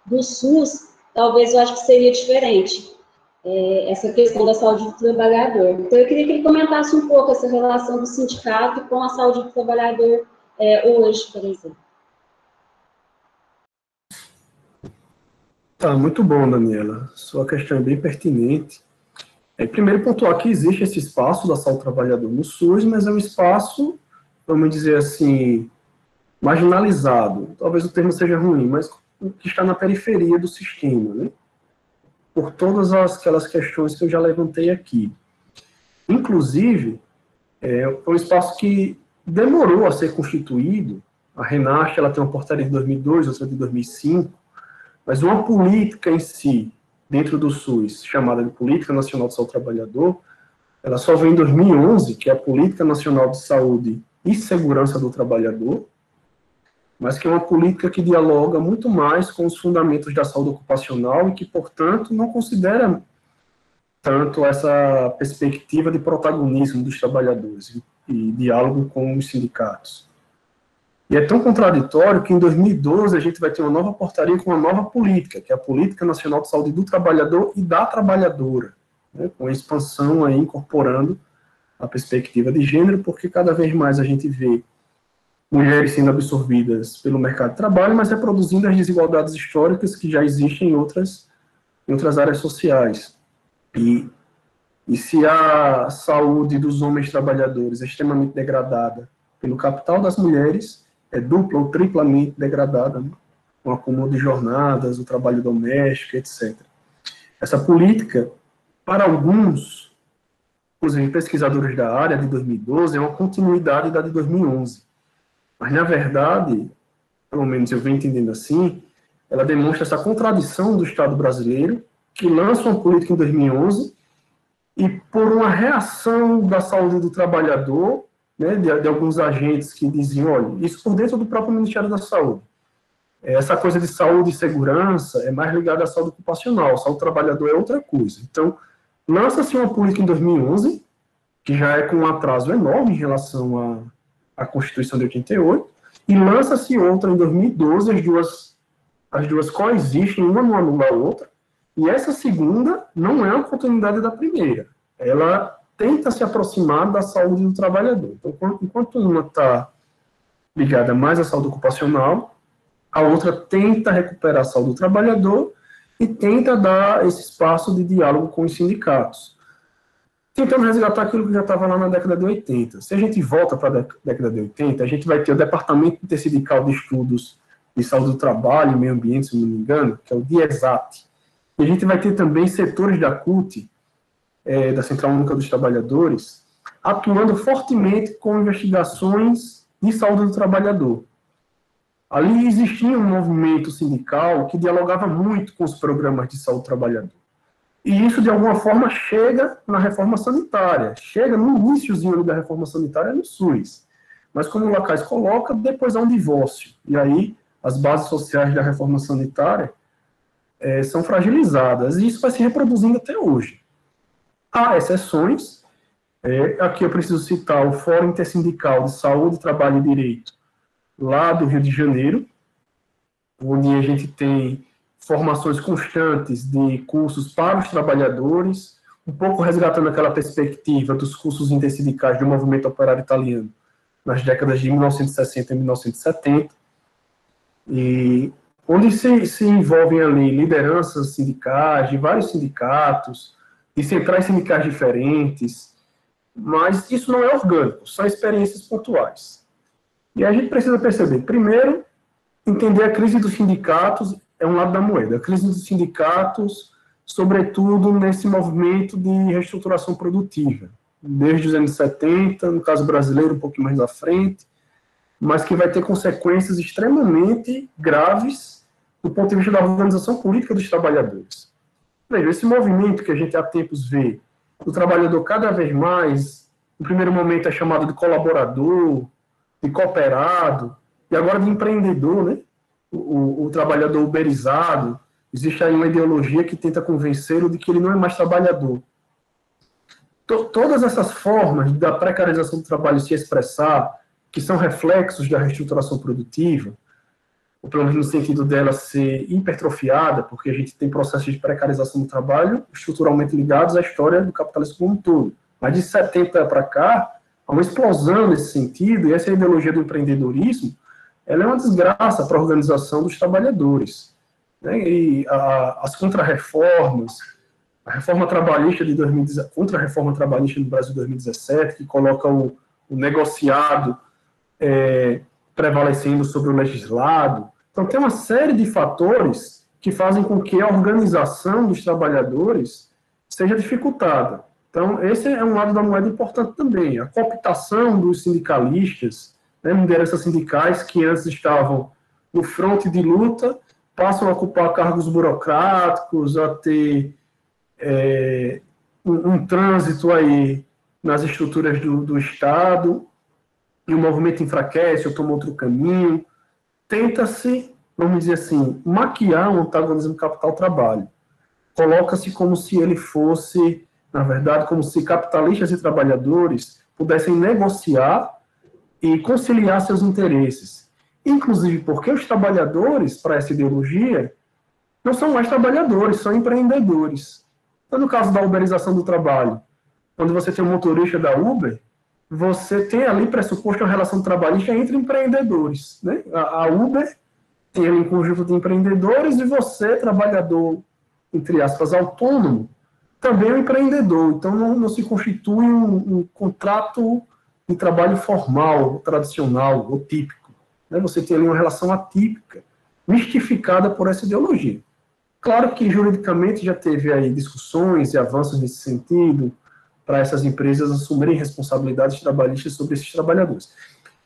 do SUS, talvez eu acho que seria diferente essa questão da saúde do trabalhador. Então, eu queria que ele comentasse um pouco essa relação do sindicato com a saúde do trabalhador hoje, por exemplo. Tá, muito bom, Daniela. Sua questão é bem pertinente. Primeiro, pontuar que existe esse espaço da saúde do trabalhador no SUS, mas é um espaço, vamos dizer assim, marginalizado. Talvez o termo seja ruim, mas que está na periferia do sistema, né? Por todas aquelas questões que eu já levantei aqui. Inclusive, é um espaço que demorou a ser constituído. A Renasce, ela tem uma portaria de 2002, outra de 2005, mas uma política em si, dentro do SUS, chamada de Política Nacional de Saúde do Trabalhador, ela só veio em 2011, que é a Política Nacional de Saúde e Segurança do Trabalhador, mas que é uma política que dialoga muito mais com os fundamentos da saúde ocupacional e que, portanto, não considera tanto essa perspectiva de protagonismo dos trabalhadores e diálogo com os sindicatos. E é tão contraditório que em 2012 a gente vai ter uma nova portaria com uma nova política, que é a Política Nacional de Saúde do Trabalhador e da Trabalhadora, né, com a expansão aí incorporando a perspectiva de gênero, porque cada vez mais a gente vê mulheres sendo absorvidas pelo mercado de trabalho, mas reproduzindo as desigualdades históricas que já existem em outras áreas sociais. E se a saúde dos homens trabalhadores é extremamente degradada pelo capital das mulheres, é dupla ou triplamente degradada, né, o acúmulo de jornadas, o trabalho doméstico, etc. Essa política, para alguns, inclusive pesquisadores da área, de 2012, é uma continuidade da de 2011. Mas, na verdade, pelo menos eu venho entendendo assim, ela demonstra essa contradição do Estado brasileiro, que lança uma política em 2011 e, por uma reação da saúde do trabalhador, né, de alguns agentes que diziam, olha, isso por dentro do próprio Ministério da Saúde. Essa coisa de saúde e segurança é mais ligada à saúde ocupacional, a saúde do trabalhador é outra coisa. Então, lança-se uma política em 2011, que já é com um atraso enorme em relação à Constituição de 88, e lança-se outra em 2012, as duas coexistem, uma não anula a outra, e essa segunda não é uma continuidade da primeira. Ela tenta se aproximar da saúde do trabalhador. Então, enquanto uma está ligada mais à saúde ocupacional, a outra tenta recuperar a saúde do trabalhador e tenta dar esse espaço de diálogo com os sindicatos, tentando resgatar aquilo que já estava lá na década de 80. Se a gente volta para a década de 80, a gente vai ter o Departamento Intersindical de Estudos de Saúde do Trabalho e Meio Ambiente, se não me engano, que é o DIESAT. E a gente vai ter também setores da CUT, da Central Única dos Trabalhadores, atuando fortemente com investigações de saúde do trabalhador. Ali existia um movimento sindical que dialogava muito com os programas de saúde do trabalhador. E isso, de alguma forma, chega na reforma sanitária, chega no iníciozinho da reforma sanitária no SUS. Mas, como o Lacaz coloca, depois há um divórcio. E aí, as bases sociais da reforma sanitária são fragilizadas. E isso vai se reproduzindo até hoje. Há exceções. Aqui eu preciso citar o Fórum Intersindical de Saúde, Trabalho e Direito, lá do Rio de Janeiro, onde a gente tem formações constantes de cursos para os trabalhadores, um pouco resgatando aquela perspectiva dos cursos intersindicais do movimento operário italiano nas décadas de 1960 e 1970, e onde se envolvem ali lideranças sindicais de vários sindicatos, de centrais sindicais diferentes, mas isso não é orgânico, são experiências pontuais. E a gente precisa perceber, primeiro, entender a crise dos sindicatos é um lado da moeda. A crise dos sindicatos, sobretudo nesse movimento de reestruturação produtiva, desde os anos 70, no caso brasileiro, um pouquinho mais à frente, mas que vai ter consequências extremamente graves do ponto de vista da organização política dos trabalhadores. Veja, esse movimento que a gente há tempos vê, do trabalhador cada vez mais, no primeiro momento é chamado de colaborador, de cooperado, e agora de empreendedor, né? O trabalhador uberizado, existe aí uma ideologia que tenta convencê-lo de que ele não é mais trabalhador. Todas essas formas da precarização do trabalho se expressar, que são reflexos da reestruturação produtiva, ou pelo menos no sentido dela ser hipertrofiada, porque a gente tem processos de precarização do trabalho estruturalmente ligados à história do capitalismo como um todo. Mas de 70 para cá, há uma explosão nesse sentido, e essa ideologia do empreendedorismo, ela é uma desgraça para a organização dos trabalhadores. Né? E as contrarreformas, a reforma trabalhista de 2017, contra a reforma trabalhista no Brasil de 2017, que coloca o negociado prevalecendo sobre o legislado. Então, tem uma série de fatores que fazem com que a organização dos trabalhadores seja dificultada. Então, esse é um lado da moeda importante também. A cooptação dos sindicalistas, né, lideranças sindicais que antes estavam no fronte de luta, passam a ocupar cargos burocráticos, a ter um trânsito aí nas estruturas do Estado, e o movimento enfraquece ou toma outro caminho. Tenta-se, vamos dizer assim, maquiar um antagonismo capital-trabalho. Coloca-se como se ele fosse, na verdade, como se capitalistas e trabalhadores pudessem negociar e conciliar seus interesses. Inclusive porque os trabalhadores, para essa ideologia, não são mais trabalhadores, são empreendedores. Então, no caso da uberização do trabalho, quando você tem um motorista da Uber, você tem ali pressuposto uma relação trabalhista entre empreendedores. Né? A Uber tem ali um conjunto de empreendedores e você, trabalhador, entre aspas, autônomo, também é um empreendedor. Então, não se constitui um contrato de trabalho formal, tradicional ou típico. Né? Você tem ali uma relação atípica. mistificada por essa ideologia. Claro que juridicamente já teve aí discussões e avanços nesse sentido, para essas empresas assumirem responsabilidades trabalhistas sobre esses trabalhadores.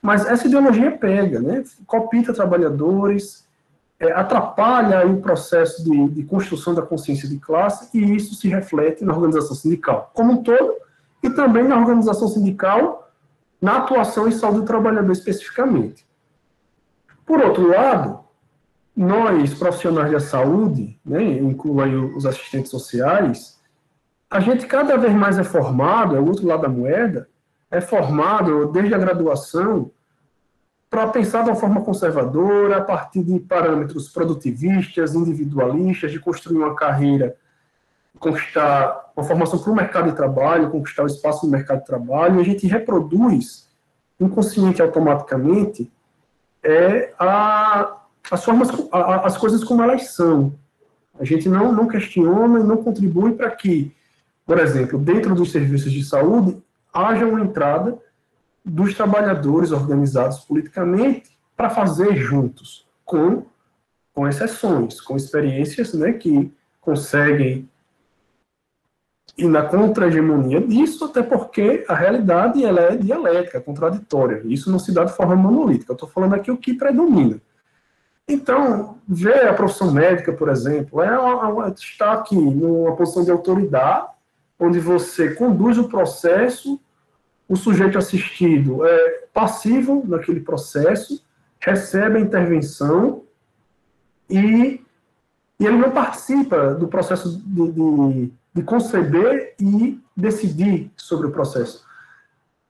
Mas essa ideologia pega, né? Copita trabalhadores, atrapalha aí o processo de construção da consciência de classe, e isso se reflete na organização sindical como um todo, e também na organização sindical, na atuação em saúde do trabalhador especificamente. Por outro lado, nós, profissionais da saúde, né, incluo aí os assistentes sociais, a gente cada vez mais é formado, é o outro lado da moeda, é formado desde a graduação para pensar de uma forma conservadora, a partir de parâmetros produtivistas, individualistas, de construir uma carreira, conquistar uma formação para o mercado de trabalho, conquistar o espaço no mercado de trabalho, e a gente reproduz, inconsciente e automaticamente, as coisas como elas são. A gente não questiona e não contribui para que, por exemplo, dentro dos serviços de saúde, haja uma entrada dos trabalhadores organizados politicamente para fazer juntos, com exceções, com experiências, né, que conseguem ir na contra-hegemonia disso, até porque a realidade ela é dialética, contraditória. Isso não se dá de forma monolítica. Eu estou falando aqui o que predomina. Então, ver a profissão médica, por exemplo, está aqui numa posição de autoridade, onde você conduz o processo, o sujeito assistido é passivo naquele processo, recebe a intervenção e ele não participa do processo de conceber e decidir sobre o processo.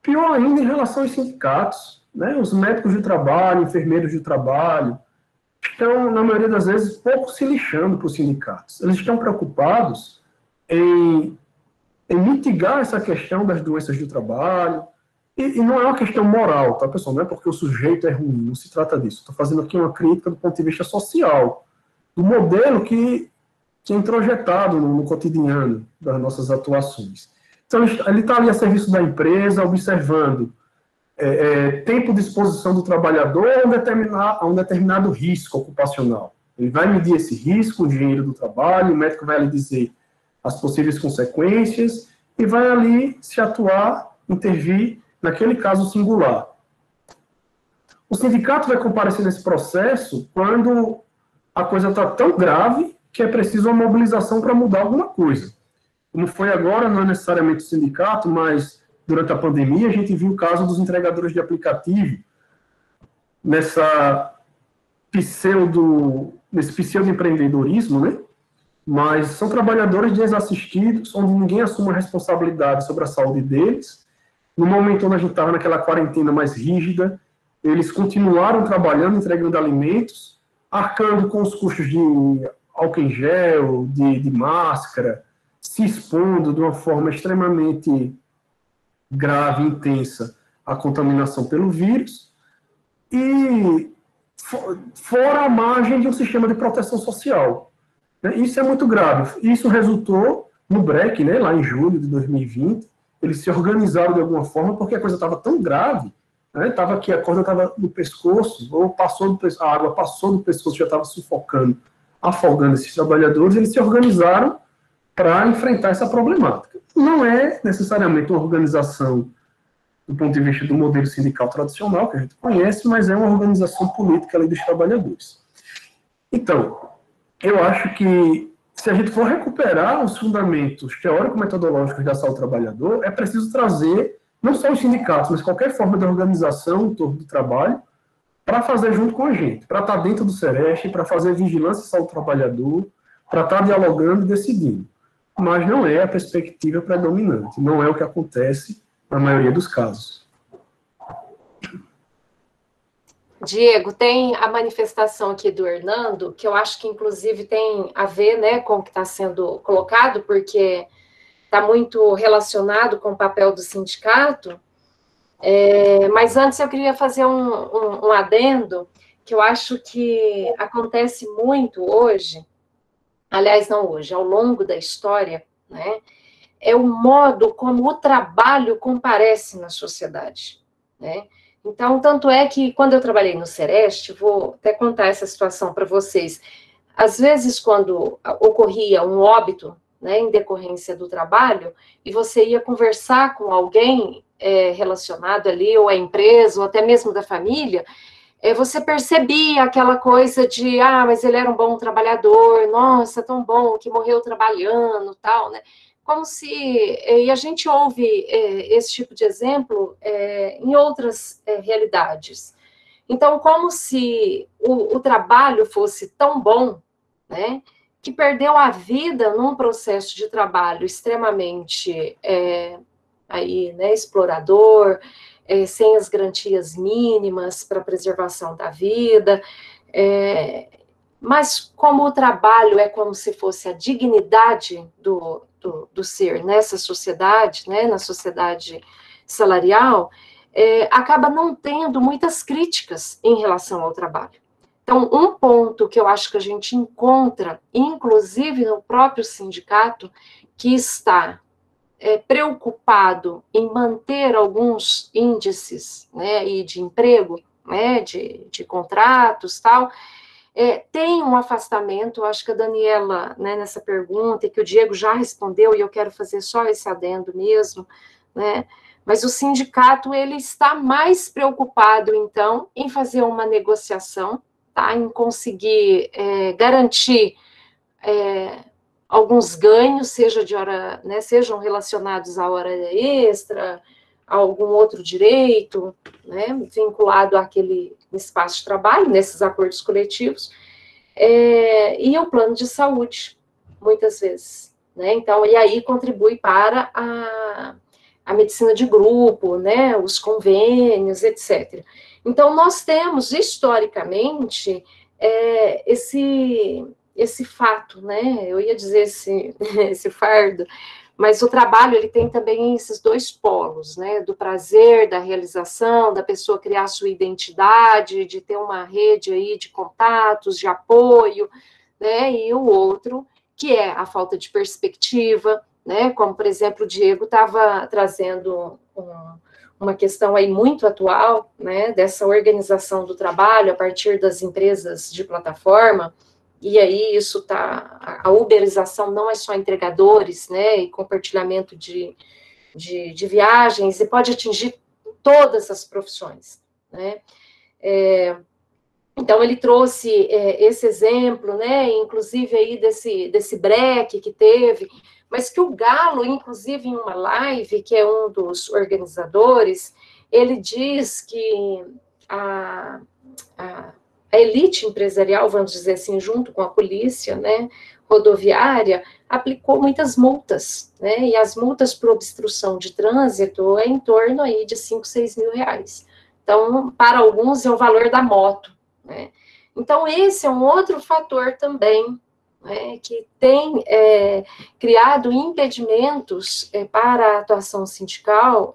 Pior ainda em relação aos sindicatos, né? Os médicos de trabalho, enfermeiros de trabalho, estão, na maioria das vezes, pouco se lixando para os sindicatos. Eles estão preocupados em mitigar essa questão das doenças do trabalho, e não é uma questão moral, tá, pessoal? Não é porque o sujeito é ruim, não se trata disso. Estou fazendo aqui uma crítica do ponto de vista social, do modelo que é introjetado no cotidiano das nossas atuações. Então, ele está ali a serviço da empresa, observando tempo de exposição do trabalhador a um determinado risco ocupacional. Ele vai medir esse risco, o dinheiro do trabalho, o médico vai lhe dizer as possíveis consequências e vai ali se atuar, intervir naquele caso singular. O sindicato vai comparecer nesse processo quando a coisa está tão grave que é preciso uma mobilização para mudar alguma coisa. Como foi agora, não é necessariamente o sindicato, mas durante a pandemia a gente viu o caso dos entregadores de aplicativo, nesse pseudo-empreendedorismo, né? Mas são trabalhadores desassistidos, onde ninguém assume a responsabilidade sobre a saúde deles. No momento onde a gente estava naquela quarentena mais rígida, eles continuaram trabalhando, entregando alimentos, arcando com os custos de álcool em gel, de máscara, se expondo de uma forma extremamente grave, intensa, à contaminação pelo vírus, e fora a margem de um sistema de proteção social. Isso é muito grave. Isso resultou no BREC, né, lá em julho de 2020. Eles se organizaram de alguma forma porque a coisa estava tão grave, né, a corda estava no pescoço, ou a água passou do pescoço, já estava sufocando, afogando esses trabalhadores. Eles se organizaram para enfrentar essa problemática. Não é necessariamente uma organização do ponto de vista do modelo sindical tradicional, que a gente conhece, mas é uma organização política ali dos trabalhadores. Então, eu acho que, se a gente for recuperar os fundamentos teórico-metodológicos da saúde do trabalhador, é preciso trazer, não só os sindicatos, mas qualquer forma de organização em torno do trabalho, para fazer junto com a gente, para estar dentro do Sereste, para fazer vigilância de saúde do trabalhador, para estar dialogando e decidindo. Mas não é a perspectiva predominante, não é o que acontece na maioria dos casos. Diego, tem a manifestação aqui do Hernando, que eu acho que, inclusive, tem a ver, né, com o que está sendo colocado, porque está muito relacionado com o papel do sindicato. Mas antes eu queria fazer um adendo, que eu acho que acontece muito hoje, aliás, não hoje, ao longo da história, né, é o modo como o trabalho comparece na sociedade, né? Então, tanto é que quando eu trabalhei no Sereste, vou até contar essa situação para vocês, às vezes quando ocorria um óbito, né, em decorrência do trabalho, e você ia conversar com alguém relacionado ali, ou à empresa, ou até mesmo da família, você percebia aquela coisa de, mas ele era um bom trabalhador, nossa, tão bom, que morreu trabalhando, tal, né? Como se, e a gente ouve esse tipo de exemplo em outras realidades. Então, como se o trabalho fosse tão bom, né, que perdeu a vida num processo de trabalho extremamente aí, né, explorador, sem as garantias mínimas para a preservação da vida, mas como o trabalho é como se fosse a dignidade do ser nessa sociedade, né, na sociedade salarial, acaba não tendo muitas críticas em relação ao trabalho. Então, um ponto que eu acho que a gente encontra, inclusive no próprio sindicato, que está preocupado em manter alguns índices, né, e de emprego, né, de contratos, tal, tem um afastamento, acho que a Daniela, né, nessa pergunta, e que o Diego já respondeu, e eu quero fazer só esse adendo mesmo, né, mas o sindicato, ele está mais preocupado, então, em fazer uma negociação, tá, em conseguir garantir alguns ganhos, seja de hora, né, sejam relacionados à hora extra, a algum outro direito, né, vinculado àquele espaço de trabalho, nesses acordos coletivos, e o plano de saúde, muitas vezes, né, então, e aí contribui para a medicina de grupo, né, os convênios, etc. Então, nós temos, historicamente, esse fato, né, eu ia dizer esse fardo, mas o trabalho, ele tem também esses dois polos, né, do prazer, da realização, da pessoa criar sua identidade, de ter uma rede aí de contatos, de apoio, né, e o outro, que é a falta de perspectiva, né, como, por exemplo, o Diego estava trazendo uma questão aí muito atual, né, dessa organização do trabalho a partir das empresas de plataforma, e aí isso a uberização não é só entregadores, né, e compartilhamento de viagens, e pode atingir todas as profissões, né. Então, ele trouxe esse exemplo, né, inclusive aí desse break que teve, mas que o Galo, inclusive em uma live, que é um dos organizadores, ele diz que a elite empresarial, vamos dizer assim, junto com a polícia, né, rodoviária, aplicou muitas multas, né, e as multas por obstrução de trânsito é em torno aí de 5, 6 mil reais. Então, para alguns é o valor da moto, né. Então, esse é um outro fator também, né, que tem criado impedimentos para a atuação sindical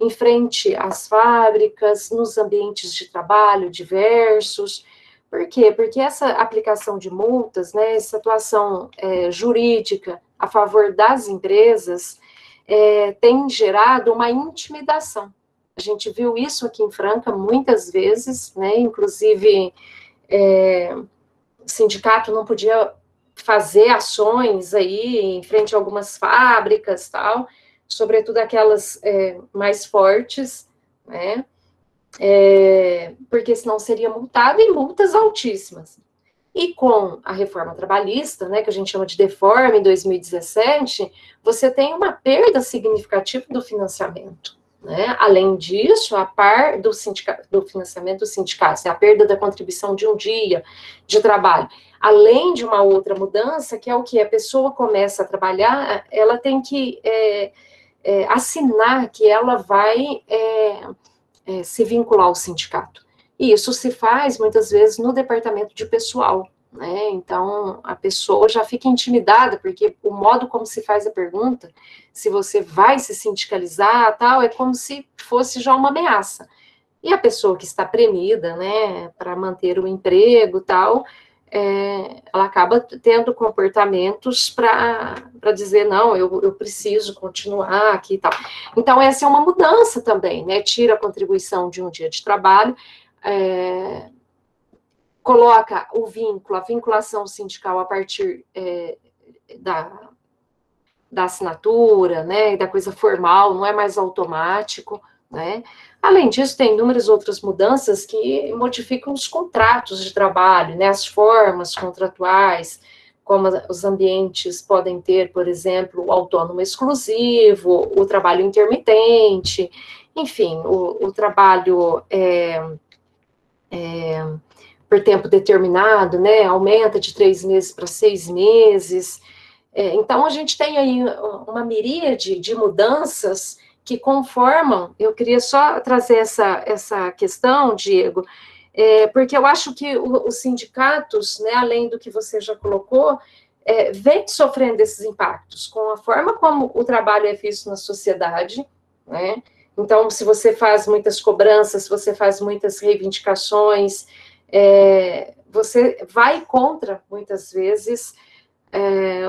em frente às fábricas, nos ambientes de trabalho diversos. Por quê? Porque essa aplicação de multas, né, essa atuação jurídica a favor das empresas, tem gerado uma intimidação. A gente viu isso aqui em Franca muitas vezes, né, inclusive o sindicato não podia fazer ações aí em frente a algumas fábricas, tal, sobretudo aquelas mais fortes, né, porque senão seria multado, e multas altíssimas. E com a reforma trabalhista, né, que a gente chama de deforma, em 2017, você tem uma perda significativa do financiamento, né? Além disso, a par do financiamento dos sindicatos, a perda da contribuição de um dia de trabalho, além de uma outra mudança, que é o que a pessoa começa a trabalhar, ela tem que assinar que ela vai se vincular ao sindicato. E isso se faz, muitas vezes, no departamento de pessoal, né? Então, a pessoa já fica intimidada, porque o modo como se faz a pergunta, se você vai se sindicalizar, tal, é como se fosse já uma ameaça. E a pessoa que está premida, né, para manter o emprego, tal, ela acaba tendo comportamentos para dizer, não, eu preciso continuar aqui e tal. Então, essa é uma mudança também, né? Tira a contribuição de um dia de trabalho, coloca o vínculo, a vinculação sindical a partir da assinatura, né, da coisa formal, não é mais automático, né? Além disso, tem inúmeras outras mudanças que modificam os contratos de trabalho, né, as formas contratuais, como os ambientes podem ter, por exemplo, o autônomo exclusivo, o trabalho intermitente, enfim, o trabalho por tempo determinado, né, aumenta de 3 meses para 6 meses. Então, a gente tem aí uma miríade de mudanças que conformam. Eu queria só trazer essa questão, Diego, porque eu acho que os sindicatos, né, além do que você já colocou, vem sofrendo esses impactos com a forma como o trabalho é visto na sociedade, né? Então, se você faz muitas cobranças, se você faz muitas reivindicações, você vai contra, muitas vezes,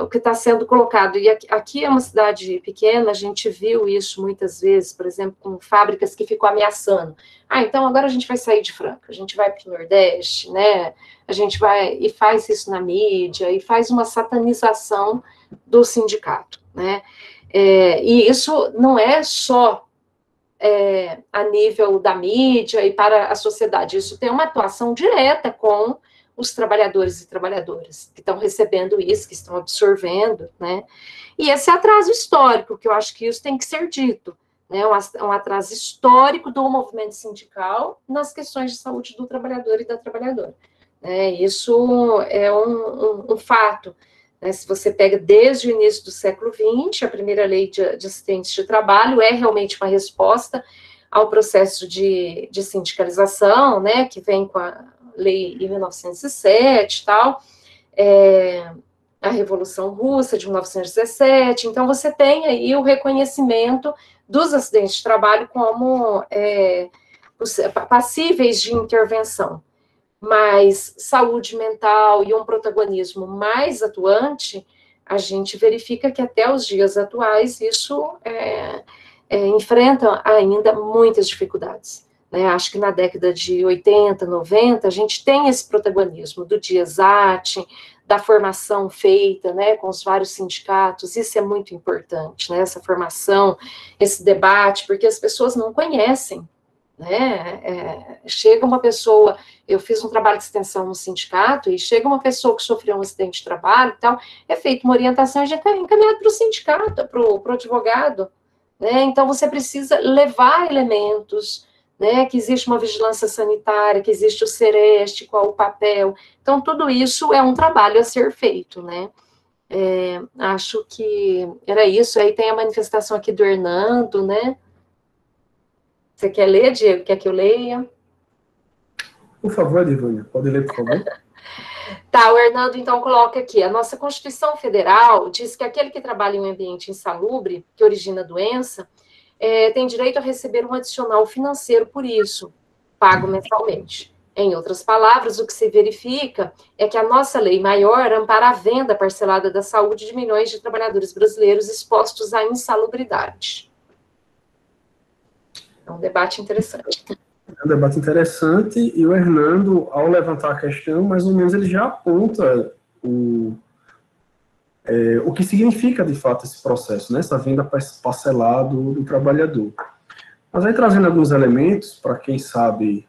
o que está sendo colocado. E aqui é uma cidade pequena, a gente viu isso muitas vezes, por exemplo, com fábricas que ficam ameaçando. Então agora a gente vai sair de Franca, a gente vai para o Nordeste, né? A gente vai e faz isso na mídia, e faz uma satanização do sindicato, né? E isso não é só a nível da mídia e para a sociedade, isso tem uma atuação direta com os trabalhadores e trabalhadoras que estão recebendo isso, que estão absorvendo, né? E esse atraso histórico, que eu acho que isso tem que ser dito, né? Um atraso histórico do movimento sindical nas questões de saúde do trabalhador e da trabalhadora. Isso é um fato. Né? Se você pega desde o início do século XX, a primeira lei de acidentes de trabalho é realmente uma resposta ao processo de sindicalização, né? Que vem com a lei em 1907 e tal, a Revolução Russa de 1917, então você tem aí o reconhecimento dos acidentes de trabalho como passíveis de intervenção, mas saúde mental e um protagonismo mais atuante, a gente verifica que até os dias atuais isso enfrenta ainda muitas dificuldades. Acho que na década de 80, 90, a gente tem esse protagonismo do DIESAT, da formação feita, né, com os vários sindicatos, isso é muito importante, né, essa formação, esse debate, porque as pessoas não conhecem, né, chega uma pessoa, eu fiz um trabalho de extensão no sindicato, e chega uma pessoa que sofreu um acidente de trabalho e tal, é feita uma orientação, já é encaminhado para o sindicato, para o advogado, né, então você precisa levar elementos, né, que existe uma vigilância sanitária, que existe o SEREST, qual o papel. Então, tudo isso é um trabalho a ser feito, né. Acho que era isso. Aí tem a manifestação aqui do Hernando, né. Você quer ler, Diego? Quer que eu leia? Por favor, Edivânia, pode ler, por favor. Tá, o Hernando, então, coloca aqui, a nossa Constituição Federal diz que aquele que trabalha em um ambiente insalubre, que origina doença, tem direito a receber um adicional financeiro por isso, pago mensalmente. Em outras palavras, o que se verifica é que a nossa lei maior ampara a venda parcelada da saúde de milhões de trabalhadores brasileiros expostos à insalubridade. É um debate interessante. É um debate interessante, e o Hernando, ao levantar a questão, mais ou menos ele já aponta o que significa, de fato, esse processo, né? Essa venda parcelada do trabalhador. Mas aí, trazendo alguns elementos, para quem sabe,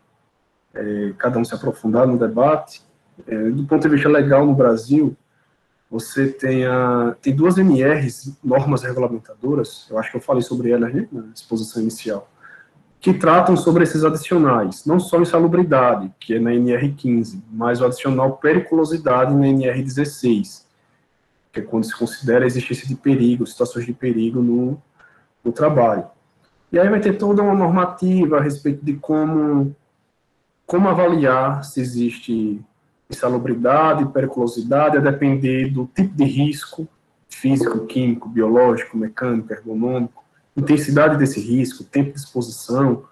cada um se aprofundar no debate, do ponto de vista legal no Brasil, você tem duas NRs, normas regulamentadoras, eu acho que eu falei sobre elas, né, na exposição inicial, que tratam sobre esses adicionais, não só insalubridade, que é na NR 15, mas o adicional periculosidade na NR 16, que é quando se considera a existência de perigo, situações de perigo no trabalho. E aí vai ter toda uma normativa a respeito de como avaliar se existe insalubridade, periculosidade, a depender do tipo de risco, físico, químico, biológico, mecânico, ergonômico, intensidade desse risco, tempo de exposição.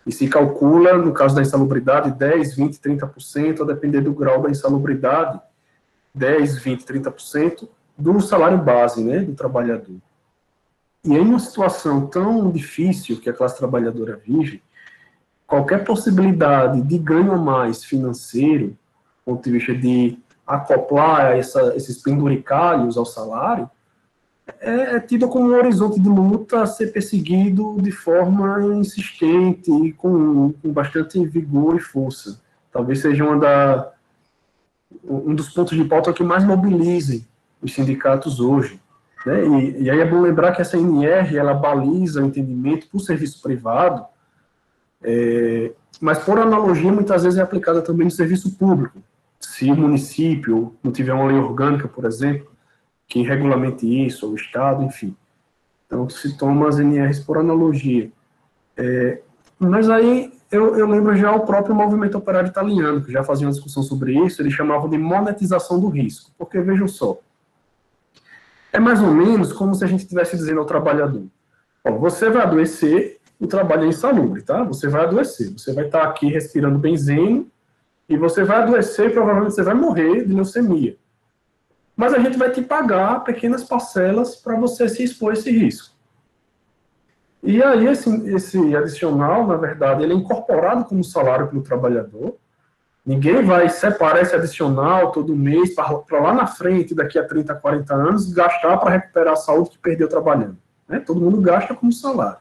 E se calcula, no caso da insalubridade, 10, 20, 30%, a depender do grau da insalubridade, 10, 20, 30% do salário base, né, do trabalhador. E em uma situação tão difícil que a classe trabalhadora vive, qualquer possibilidade de ganho a mais financeiro, do ponto de vista de acoplar esses penduricalhos ao salário, é tido como um horizonte de luta a ser perseguido de forma insistente e com bastante vigor e força. Talvez seja um dos pontos de pauta que mais mobilizem os sindicatos hoje. Né? E aí é bom lembrar que essa NR, ela baliza o entendimento para o serviço privado, mas por analogia muitas vezes é aplicada também no serviço público. Se o município não tiver uma lei orgânica, por exemplo, que regulamente isso, ou o Estado, enfim. Então se toma as NRs por analogia. Mas aí eu lembro já o próprio movimento operário italiano, que já fazia uma discussão sobre isso, eles chamavam de monetização do risco. Porque, vejam só, é mais ou menos como se a gente estivesse dizendo ao trabalhador, ó, você vai adoecer, o trabalho é insalubre, tá? Você vai adoecer, você vai estar aqui respirando benzeno, e você vai adoecer e provavelmente você vai morrer de leucemia. Mas a gente vai te pagar pequenas parcelas para você se expor a esse risco. E aí esse adicional, na verdade, ele é incorporado como salário pelo trabalhador. Ninguém vai separar esse adicional todo mês para lá na frente, daqui a 30, 40 anos, gastar para recuperar a saúde que perdeu trabalhando. Né? Todo mundo gasta como salário.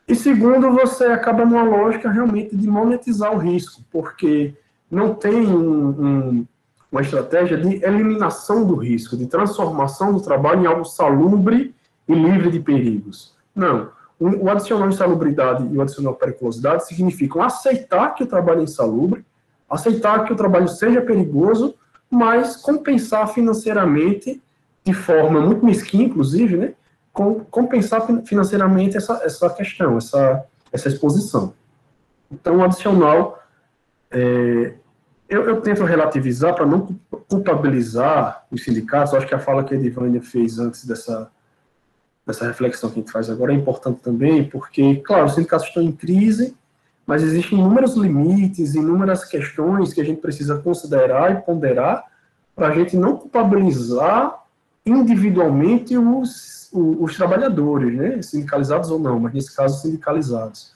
E segundo, você acaba numa lógica realmente de monetizar o risco, porque não tem uma estratégia de eliminação do risco, de transformação do trabalho em algo salubre e livre de perigos. Não. O adicional insalubridade e o adicional periculosidade significam aceitar que o trabalho é insalubre, aceitar que o trabalho seja perigoso, mas compensar financeiramente, de forma muito mesquinha, inclusive, né, compensar financeiramente essa questão, essa exposição. Então, o adicional, eu tento relativizar para não culpabilizar os sindicatos. Eu acho que a fala que a Edivânia fez antes dessa reflexão que a gente faz agora é importante também, porque, claro, os sindicatos estão em crise, mas existem inúmeros limites, inúmeras questões que a gente precisa considerar e ponderar para a gente não culpabilizar individualmente os trabalhadores, né, sindicalizados ou não, mas nesse caso sindicalizados.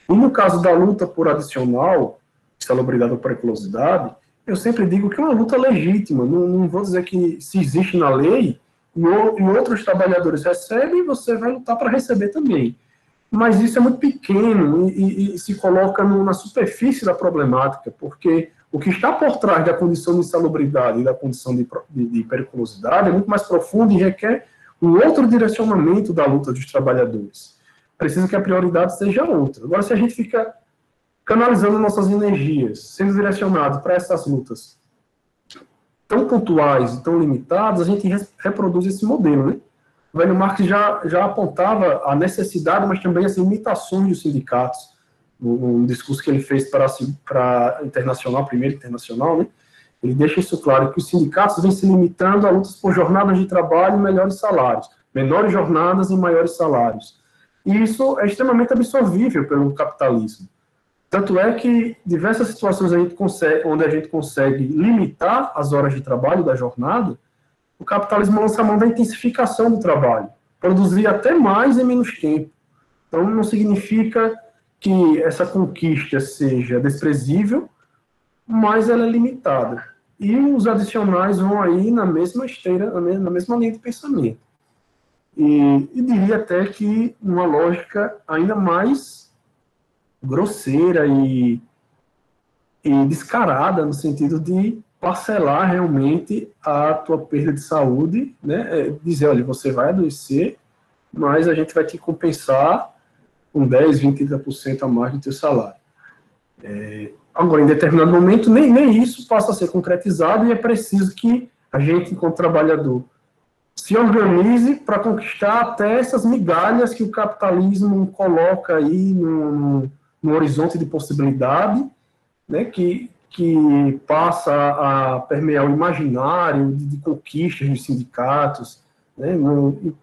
E no caso da luta por adicional, insalubridade ou periculosidade, eu sempre digo que é uma luta legítima, não vou dizer que se existe na lei e outros trabalhadores recebem, você vai lutar para receber também. Mas isso é muito pequeno e se coloca na superfície da problemática, porque o que está por trás da condição de insalubridade e da condição de periculosidade é muito mais profundo e requer um outro direcionamento da luta dos trabalhadores. Precisa que a prioridade seja outra. Agora, se a gente fica canalizando nossas energias, sendo direcionado para essas lutas tão pontuais e tão limitadas, a gente reproduz esse modelo, né? O velho Marx já apontava a necessidade, mas também as limitações dos sindicatos, num discurso que ele fez para a Internacional, primeira Internacional, né? Ele deixa isso claro, que os sindicatos vêm se limitando a lutas por jornadas de trabalho e melhores salários, menores jornadas e maiores salários. E isso é extremamente absorvível pelo capitalismo. Tanto é que diversas situações onde a gente consegue limitar as horas de trabalho da jornada, o capitalismo lança a mão da intensificação do trabalho, produzir até mais em menos tempo. Então, não significa que essa conquista seja desprezível, mas ela é limitada. E os adicionais vão aí na mesma esteira, na mesma linha de pensamento. E diria até que numa lógica ainda mais grosseira e descarada, no sentido de parcelar realmente a tua perda de saúde, né? Dizer, olha, você vai adoecer, mas a gente vai te compensar com 10, 20, 30% a mais do teu salário. Agora, em determinado momento, nem isso passa a ser concretizado e é preciso que a gente, enquanto trabalhador, se organize para conquistar até essas migalhas que o capitalismo coloca aí no horizonte de possibilidade, né, que passa a permear o imaginário de conquistas dos sindicatos, né,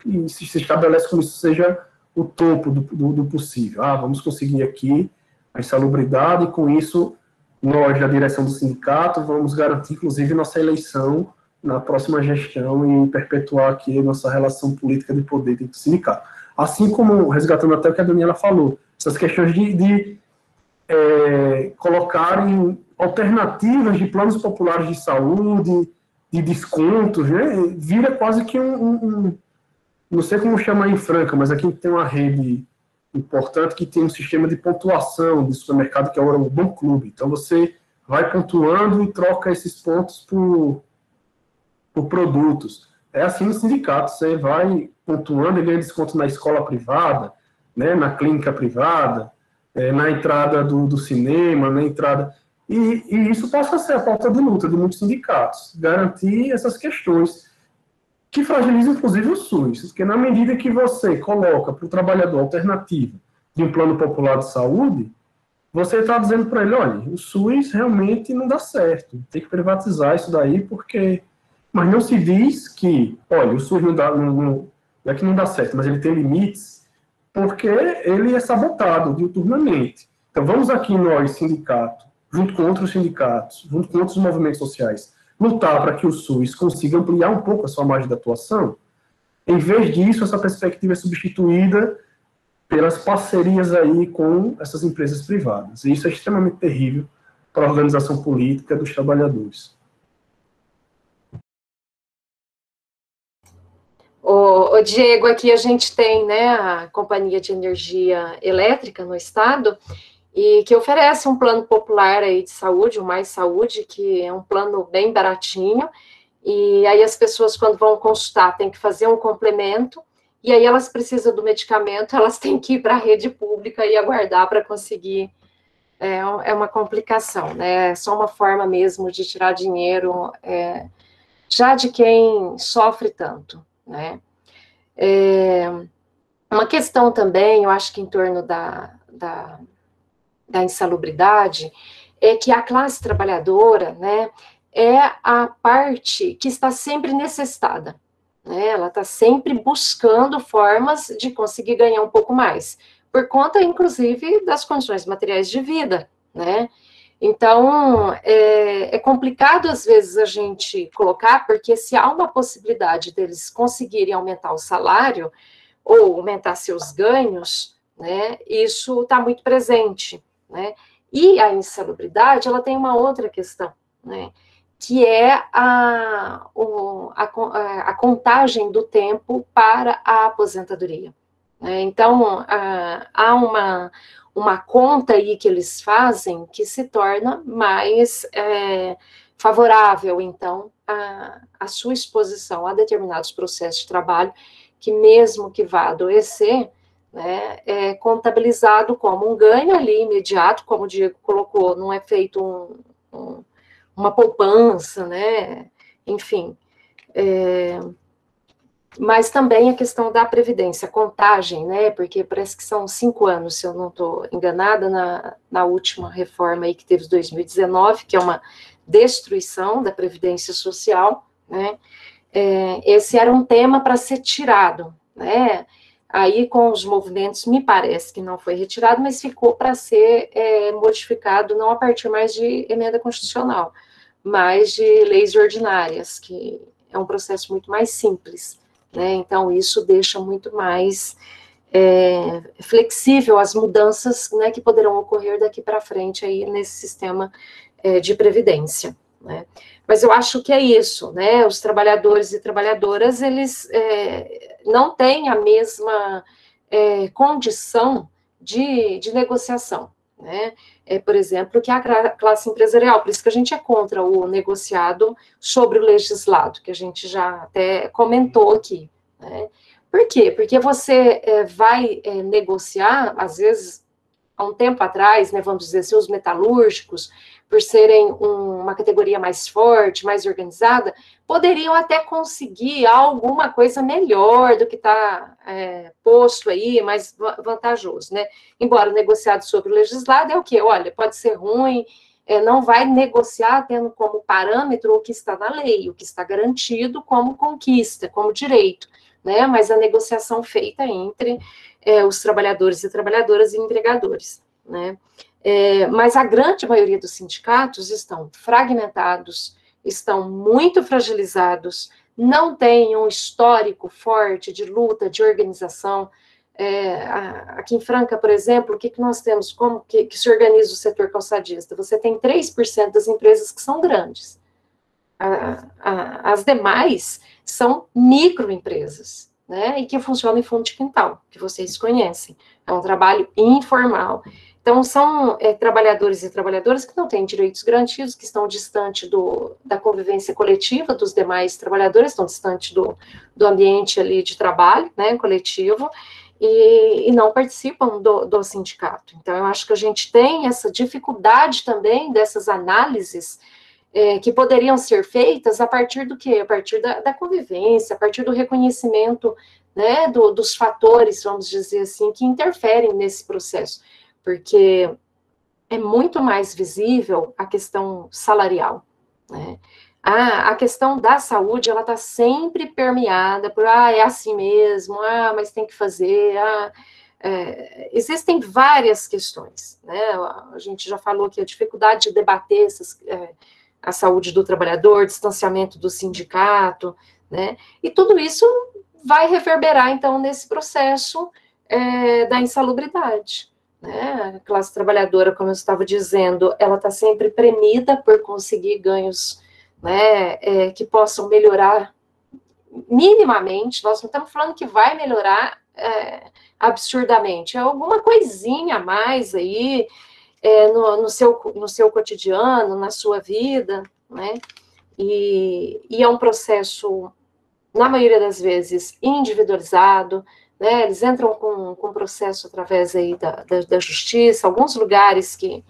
e se estabelece como isso seja o topo do possível. Vamos conseguir aqui a insalubridade, e com isso, nós, da direção do sindicato, vamos garantir, inclusive, nossa eleição na próxima gestão e perpetuar aqui nossa relação política de poder dentro do sindicato. Assim como, resgatando até o que a Daniela falou, essas questões de colocarem alternativas de planos populares de saúde, de descontos, né? Vira quase que não sei como chamar em Franca, mas aqui tem uma rede importante que tem um sistema de pontuação de supermercado, que é o Bom Clube. Então, você vai pontuando e troca esses pontos por produtos. É assim no sindicato, você vai pontuando e ganha desconto na escola privada, né, na clínica privada, na entrada do cinema, na entrada... E isso passa a ser a pauta de luta de muitos sindicatos, garantir essas questões que fragilizam, inclusive, o SUS, porque na medida que você coloca para o trabalhador alternativa de um plano popular de saúde, você está dizendo para ele, olha, o SUS realmente não dá certo, tem que privatizar isso daí, porque... Mas não se diz que, olha, o SUS não é que não dá certo, mas ele tem limites, porque ele é sabotado diuturnamente. Então, vamos aqui nós, sindicato, junto com outros sindicatos, junto com outros movimentos sociais, lutar para que o SUS consiga ampliar um pouco a sua margem de atuação. Em vez disso, essa perspectiva é substituída pelas parcerias aí com essas empresas privadas. E isso é extremamente terrível para a organização política dos trabalhadores. O Diego, aqui a gente tem, né, a Companhia de Energia Elétrica no estado, e que oferece um plano popular aí de saúde, o Mais Saúde, que é um plano bem baratinho, e aí as pessoas, quando vão consultar, têm que fazer um complemento, e aí elas precisam do medicamento, elas têm que ir para a rede pública e aguardar para conseguir. É uma complicação, né? É só uma forma mesmo de tirar dinheiro já de quem sofre tanto, né? Uma questão também, eu acho que em torno da insalubridade, é que a classe trabalhadora, né, é a parte que está sempre necessitada, né? Ela está sempre buscando formas de conseguir ganhar um pouco mais, por conta, inclusive, das condições materiais de vida, né? Então, é complicado, às vezes, a gente colocar, porque se há uma possibilidade deles conseguirem aumentar o salário, ou aumentar seus ganhos, né, isso está muito presente, né? E a insalubridade, ela tem uma outra questão, né, que é a contagem do tempo para a aposentadoria, né? Então, há uma conta aí que eles fazem que se torna mais favorável, então, a sua exposição a determinados processos de trabalho, que mesmo que vá adoecer, né, é contabilizado como um ganho ali imediato, como o Diego colocou, não é feito uma poupança, né, enfim. Mas também a questão da previdência, contagem, né, porque parece que são 5 anos, se eu não estou enganada, na última reforma aí que teve em 2019, que é uma destruição da previdência social, né, esse era um tema para ser tirado, né, aí com os movimentos me parece que não foi retirado, mas ficou para ser modificado, não a partir mais de emenda constitucional, mas de leis ordinárias, que é um processo muito mais simples, né? Então isso deixa muito mais flexível as mudanças, né, que poderão ocorrer daqui para frente aí nesse sistema de previdência, né? Mas eu acho que é isso, né? Os trabalhadores e trabalhadoras, eles não têm a mesma condição de negociação, né? Por exemplo, que a classe empresarial, por isso que a gente é contra o negociado sobre o legislado, que a gente já até comentou aqui, né? Por quê? Porque você vai negociar, às vezes, há um tempo atrás, né, vamos dizer assim, os metalúrgicos, por serem uma categoria mais forte, mais organizada, poderiam até conseguir alguma coisa melhor do que está posto aí, mais vantajoso, né? Embora o negociado sobre o legislado é o quê? Olha, pode ser ruim, não vai negociar tendo como parâmetro o que está na lei, o que está garantido como conquista, como direito, né? Mas a negociação feita entre os trabalhadores e trabalhadoras e empregadores, né? Mas a grande maioria dos sindicatos estão fragmentados, estão muito fragilizados, não têm um histórico forte de luta, de organização. Aqui em Franca, por exemplo, o que nós temos? Como que se organiza o setor calçadista? Você tem 3% das empresas que são grandes. As demais são microempresas, né? E que funcionam em fundo de quintal, que vocês conhecem. É um trabalho informal. Então, são trabalhadores e trabalhadoras que não têm direitos garantidos, que estão distante da convivência coletiva dos demais trabalhadores, estão distante do ambiente ali de trabalho, né, coletivo, e não participam do sindicato. Então, eu acho que a gente tem essa dificuldade também dessas análises que poderiam ser feitas a partir do quê? A partir da convivência, a partir do reconhecimento, né, dos fatores, vamos dizer assim, que interferem nesse processo. Porque é muito mais visível a questão salarial, né? A questão da saúde, ela está sempre permeada por, é assim mesmo, mas tem que fazer, existem várias questões, né? A gente já falou que a dificuldade de debater a saúde do trabalhador, distanciamento do sindicato, né? E tudo isso vai reverberar, então, nesse processo da insalubridade. Né? A classe trabalhadora, como eu estava dizendo, ela está sempre premida por conseguir ganhos, né, que possam melhorar minimamente. Nós não estamos falando que vai melhorar absurdamente, é alguma coisinha a mais aí no seu cotidiano, na sua vida, né? E é um processo, na maioria das vezes, individualizado, né, eles entram com processo através aí da justiça, alguns lugares que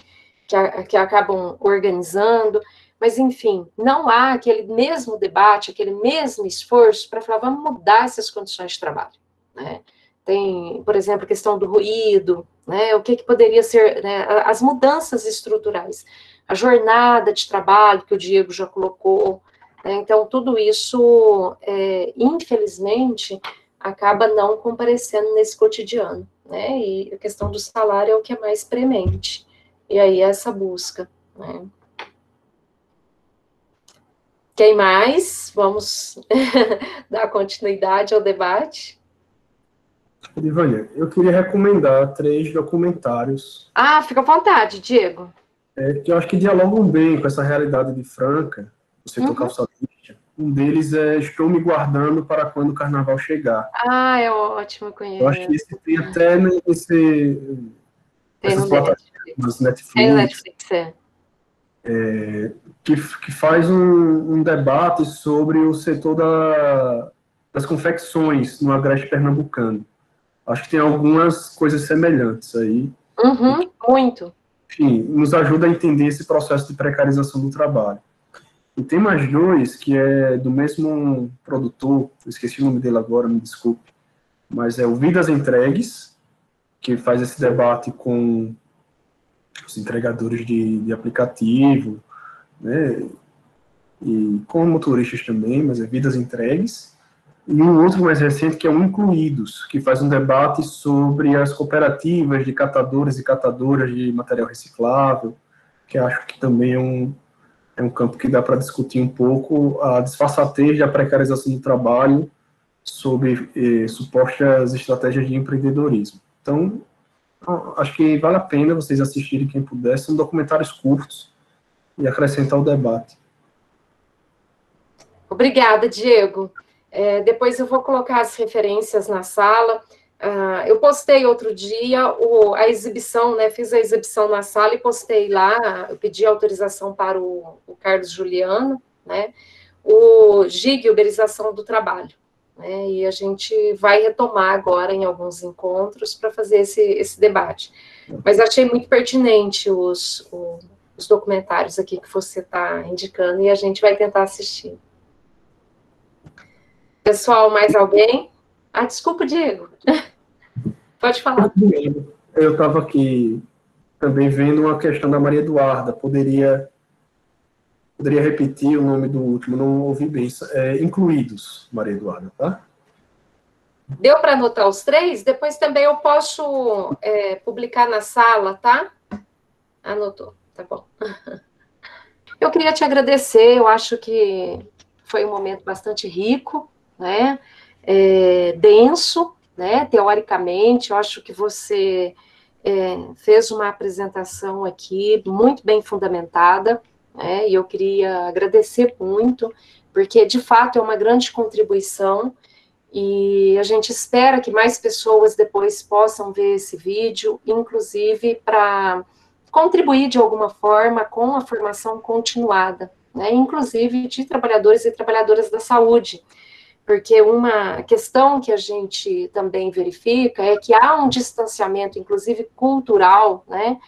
acabam organizando, mas, enfim, não há aquele mesmo debate, aquele mesmo esforço para falar, vamos mudar essas condições de trabalho, né? Tem, por exemplo, a questão do ruído, né, o que poderia ser, né, as mudanças estruturais, a jornada de trabalho que o Diego já colocou, né, então, tudo isso, infelizmente, acaba não comparecendo nesse cotidiano, né, e a questão do salário é o que é mais premente, e aí essa busca, né. Quem mais? Vamos dar continuidade ao debate. Ivânia, eu queria recomendar 3 documentários. Fica à vontade, Diego. Que eu acho que dialogam bem com essa realidade de Franca, do setor calçadista. Um deles é Estou Me Guardando para Quando o Carnaval Chegar. É ótimo, conheço. Eu acho que esse tem até nessas plataformas, Netflix. É Netflix, que faz um debate sobre o setor das confecções no Agreste Pernambucano. Acho que tem algumas coisas semelhantes aí. Muito. Enfim, nos ajuda a entender esse processo de precarização do trabalho. E tem mais 2, que é do mesmo produtor, eu esqueci o nome dele agora, me desculpe, mas é o Vidas Entregues, que faz esse debate com os entregadores de aplicativo, né, e com motoristas também, mas é Vidas Entregues. E um outro mais recente, que é o Incluídos, que faz um debate sobre as cooperativas de catadores e catadoras de material reciclável, que acho que também é um campo que dá para discutir um pouco a disfarçatez da precarização do trabalho sob supostas estratégias de empreendedorismo. Então, acho que vale a pena vocês assistirem, quem puder, são documentários curtos e acrescentar o debate. Obrigada, Diego. Depois eu vou colocar as referências na sala. Eu postei outro dia a exibição, né? Fiz a exibição na sala e postei lá. Eu pedi autorização para o Carlos Juliano, né? O GIG, Uberização do Trabalho, né? E a gente vai retomar agora em alguns encontros para fazer esse debate. Mas achei muito pertinente os documentários aqui que você está indicando e a gente vai tentar assistir. Pessoal, mais alguém? Desculpa, Diego. Pode falar. Eu estava aqui também vendo uma questão da Maria Eduarda. Poderia repetir o nome do último, não ouvi bem. Incluídos, Maria Eduarda, tá? Deu para anotar os 3? Depois também eu posso publicar na sala, tá? Anotou, tá bom. Eu queria te agradecer, eu acho que foi um momento bastante rico, né? Denso, né? Teoricamente, eu acho que você fez uma apresentação aqui muito bem fundamentada, né? E eu queria agradecer muito, porque de fato é uma grande contribuição. E a gente espera que mais pessoas depois possam ver esse vídeo, inclusive para contribuir de alguma forma com a formação continuada, né, inclusive de trabalhadores e trabalhadoras da saúde, porque uma questão que a gente também verifica é que há um distanciamento, inclusive cultural, né,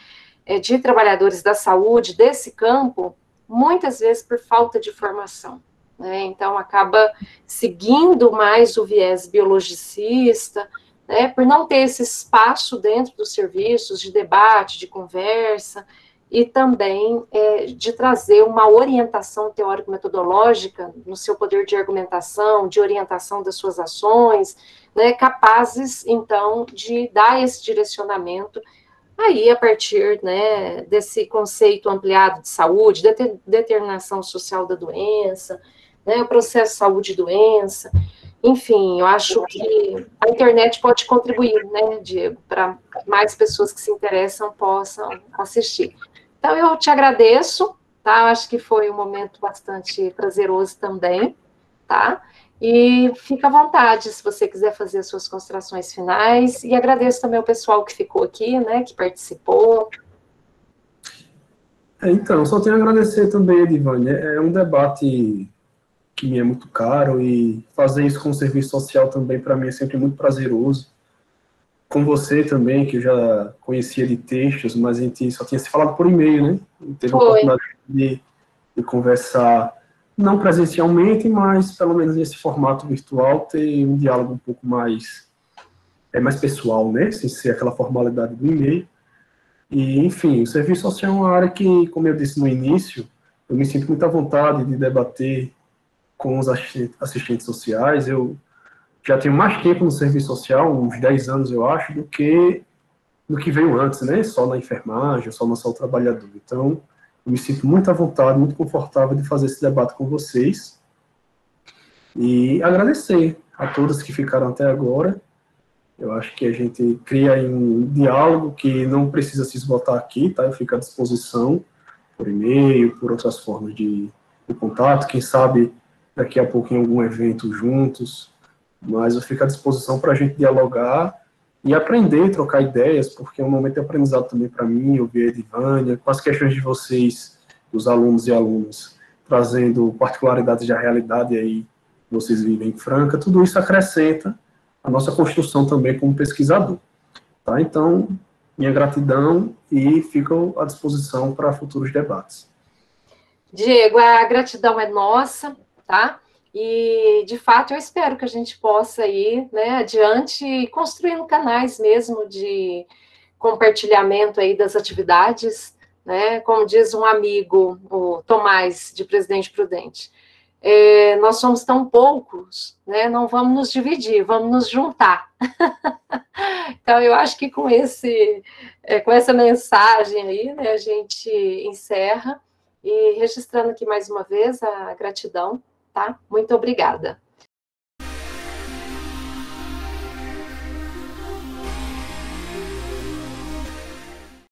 de trabalhadores da saúde desse campo, muitas vezes por falta de formação. Né? Então, acaba seguindo mais o viés biologicista, né, por não ter esse espaço dentro dos serviços de debate, de conversa, e também de trazer uma orientação teórico-metodológica no seu poder de argumentação, de orientação das suas ações, né, capazes, então, de dar esse direcionamento aí, a partir, né, desse conceito ampliado de saúde, determinação social da doença, né, o processo saúde e doença, enfim, eu acho que a internet pode contribuir, né, Diego, para mais pessoas que se interessam possam assistir. Então, eu te agradeço, tá? Eu acho que foi um momento bastante prazeroso também, tá? E fica à vontade se você quiser fazer as suas considerações finais. E agradeço também ao pessoal que ficou aqui, né, que participou. Então, só tenho a agradecer também, Edivânia. É um debate que me é muito caro e fazer isso com o serviço social também, para mim, é sempre muito prazeroso. Com você também, que eu já conhecia de textos, mas a gente só tinha se falado por e-mail, né? Teve a oportunidade de conversar, não presencialmente, mas pelo menos nesse formato virtual, ter um diálogo um pouco mais pessoal, né? Sem ser aquela formalidade do e-mail. E, enfim, o serviço social é uma área que, como eu disse no início, eu me sinto muito à vontade de debater com os assistentes sociais. Eu já tenho mais tempo no serviço social, uns 10 anos, eu acho, do que veio antes, né? Só na enfermagem, só no saúde trabalhador. Então, eu me sinto muito à vontade, muito confortável de fazer esse debate com vocês. E agradecer a todos que ficaram até agora. Eu acho que a gente cria aí um diálogo que não precisa se esgotar aqui, tá? Eu fico à disposição por e-mail, por outras formas de contato, quem sabe daqui a pouco em algum evento juntos, mas eu fico à disposição para a gente dialogar e aprender, trocar ideias, porque é um momento de aprendizado também para mim, ouvir a Edivânia, com as questões de vocês, dos alunos e alunas, trazendo particularidades da realidade aí que vocês vivem em Franca, tudo isso acrescenta a nossa construção também como pesquisador. Tá? Então, minha gratidão e fico à disposição para futuros debates. Diego, a gratidão é nossa, tá? E, de fato, eu espero que a gente possa ir, né, adiante, construindo canais mesmo de compartilhamento aí das atividades, né? Como diz um amigo, o Tomás, de Presidente Prudente, nós somos tão poucos, né? Não vamos nos dividir, vamos nos juntar. Então, eu acho que com essa mensagem aí, né, a gente encerra e registrando aqui mais uma vez a gratidão, tá? Muito obrigada.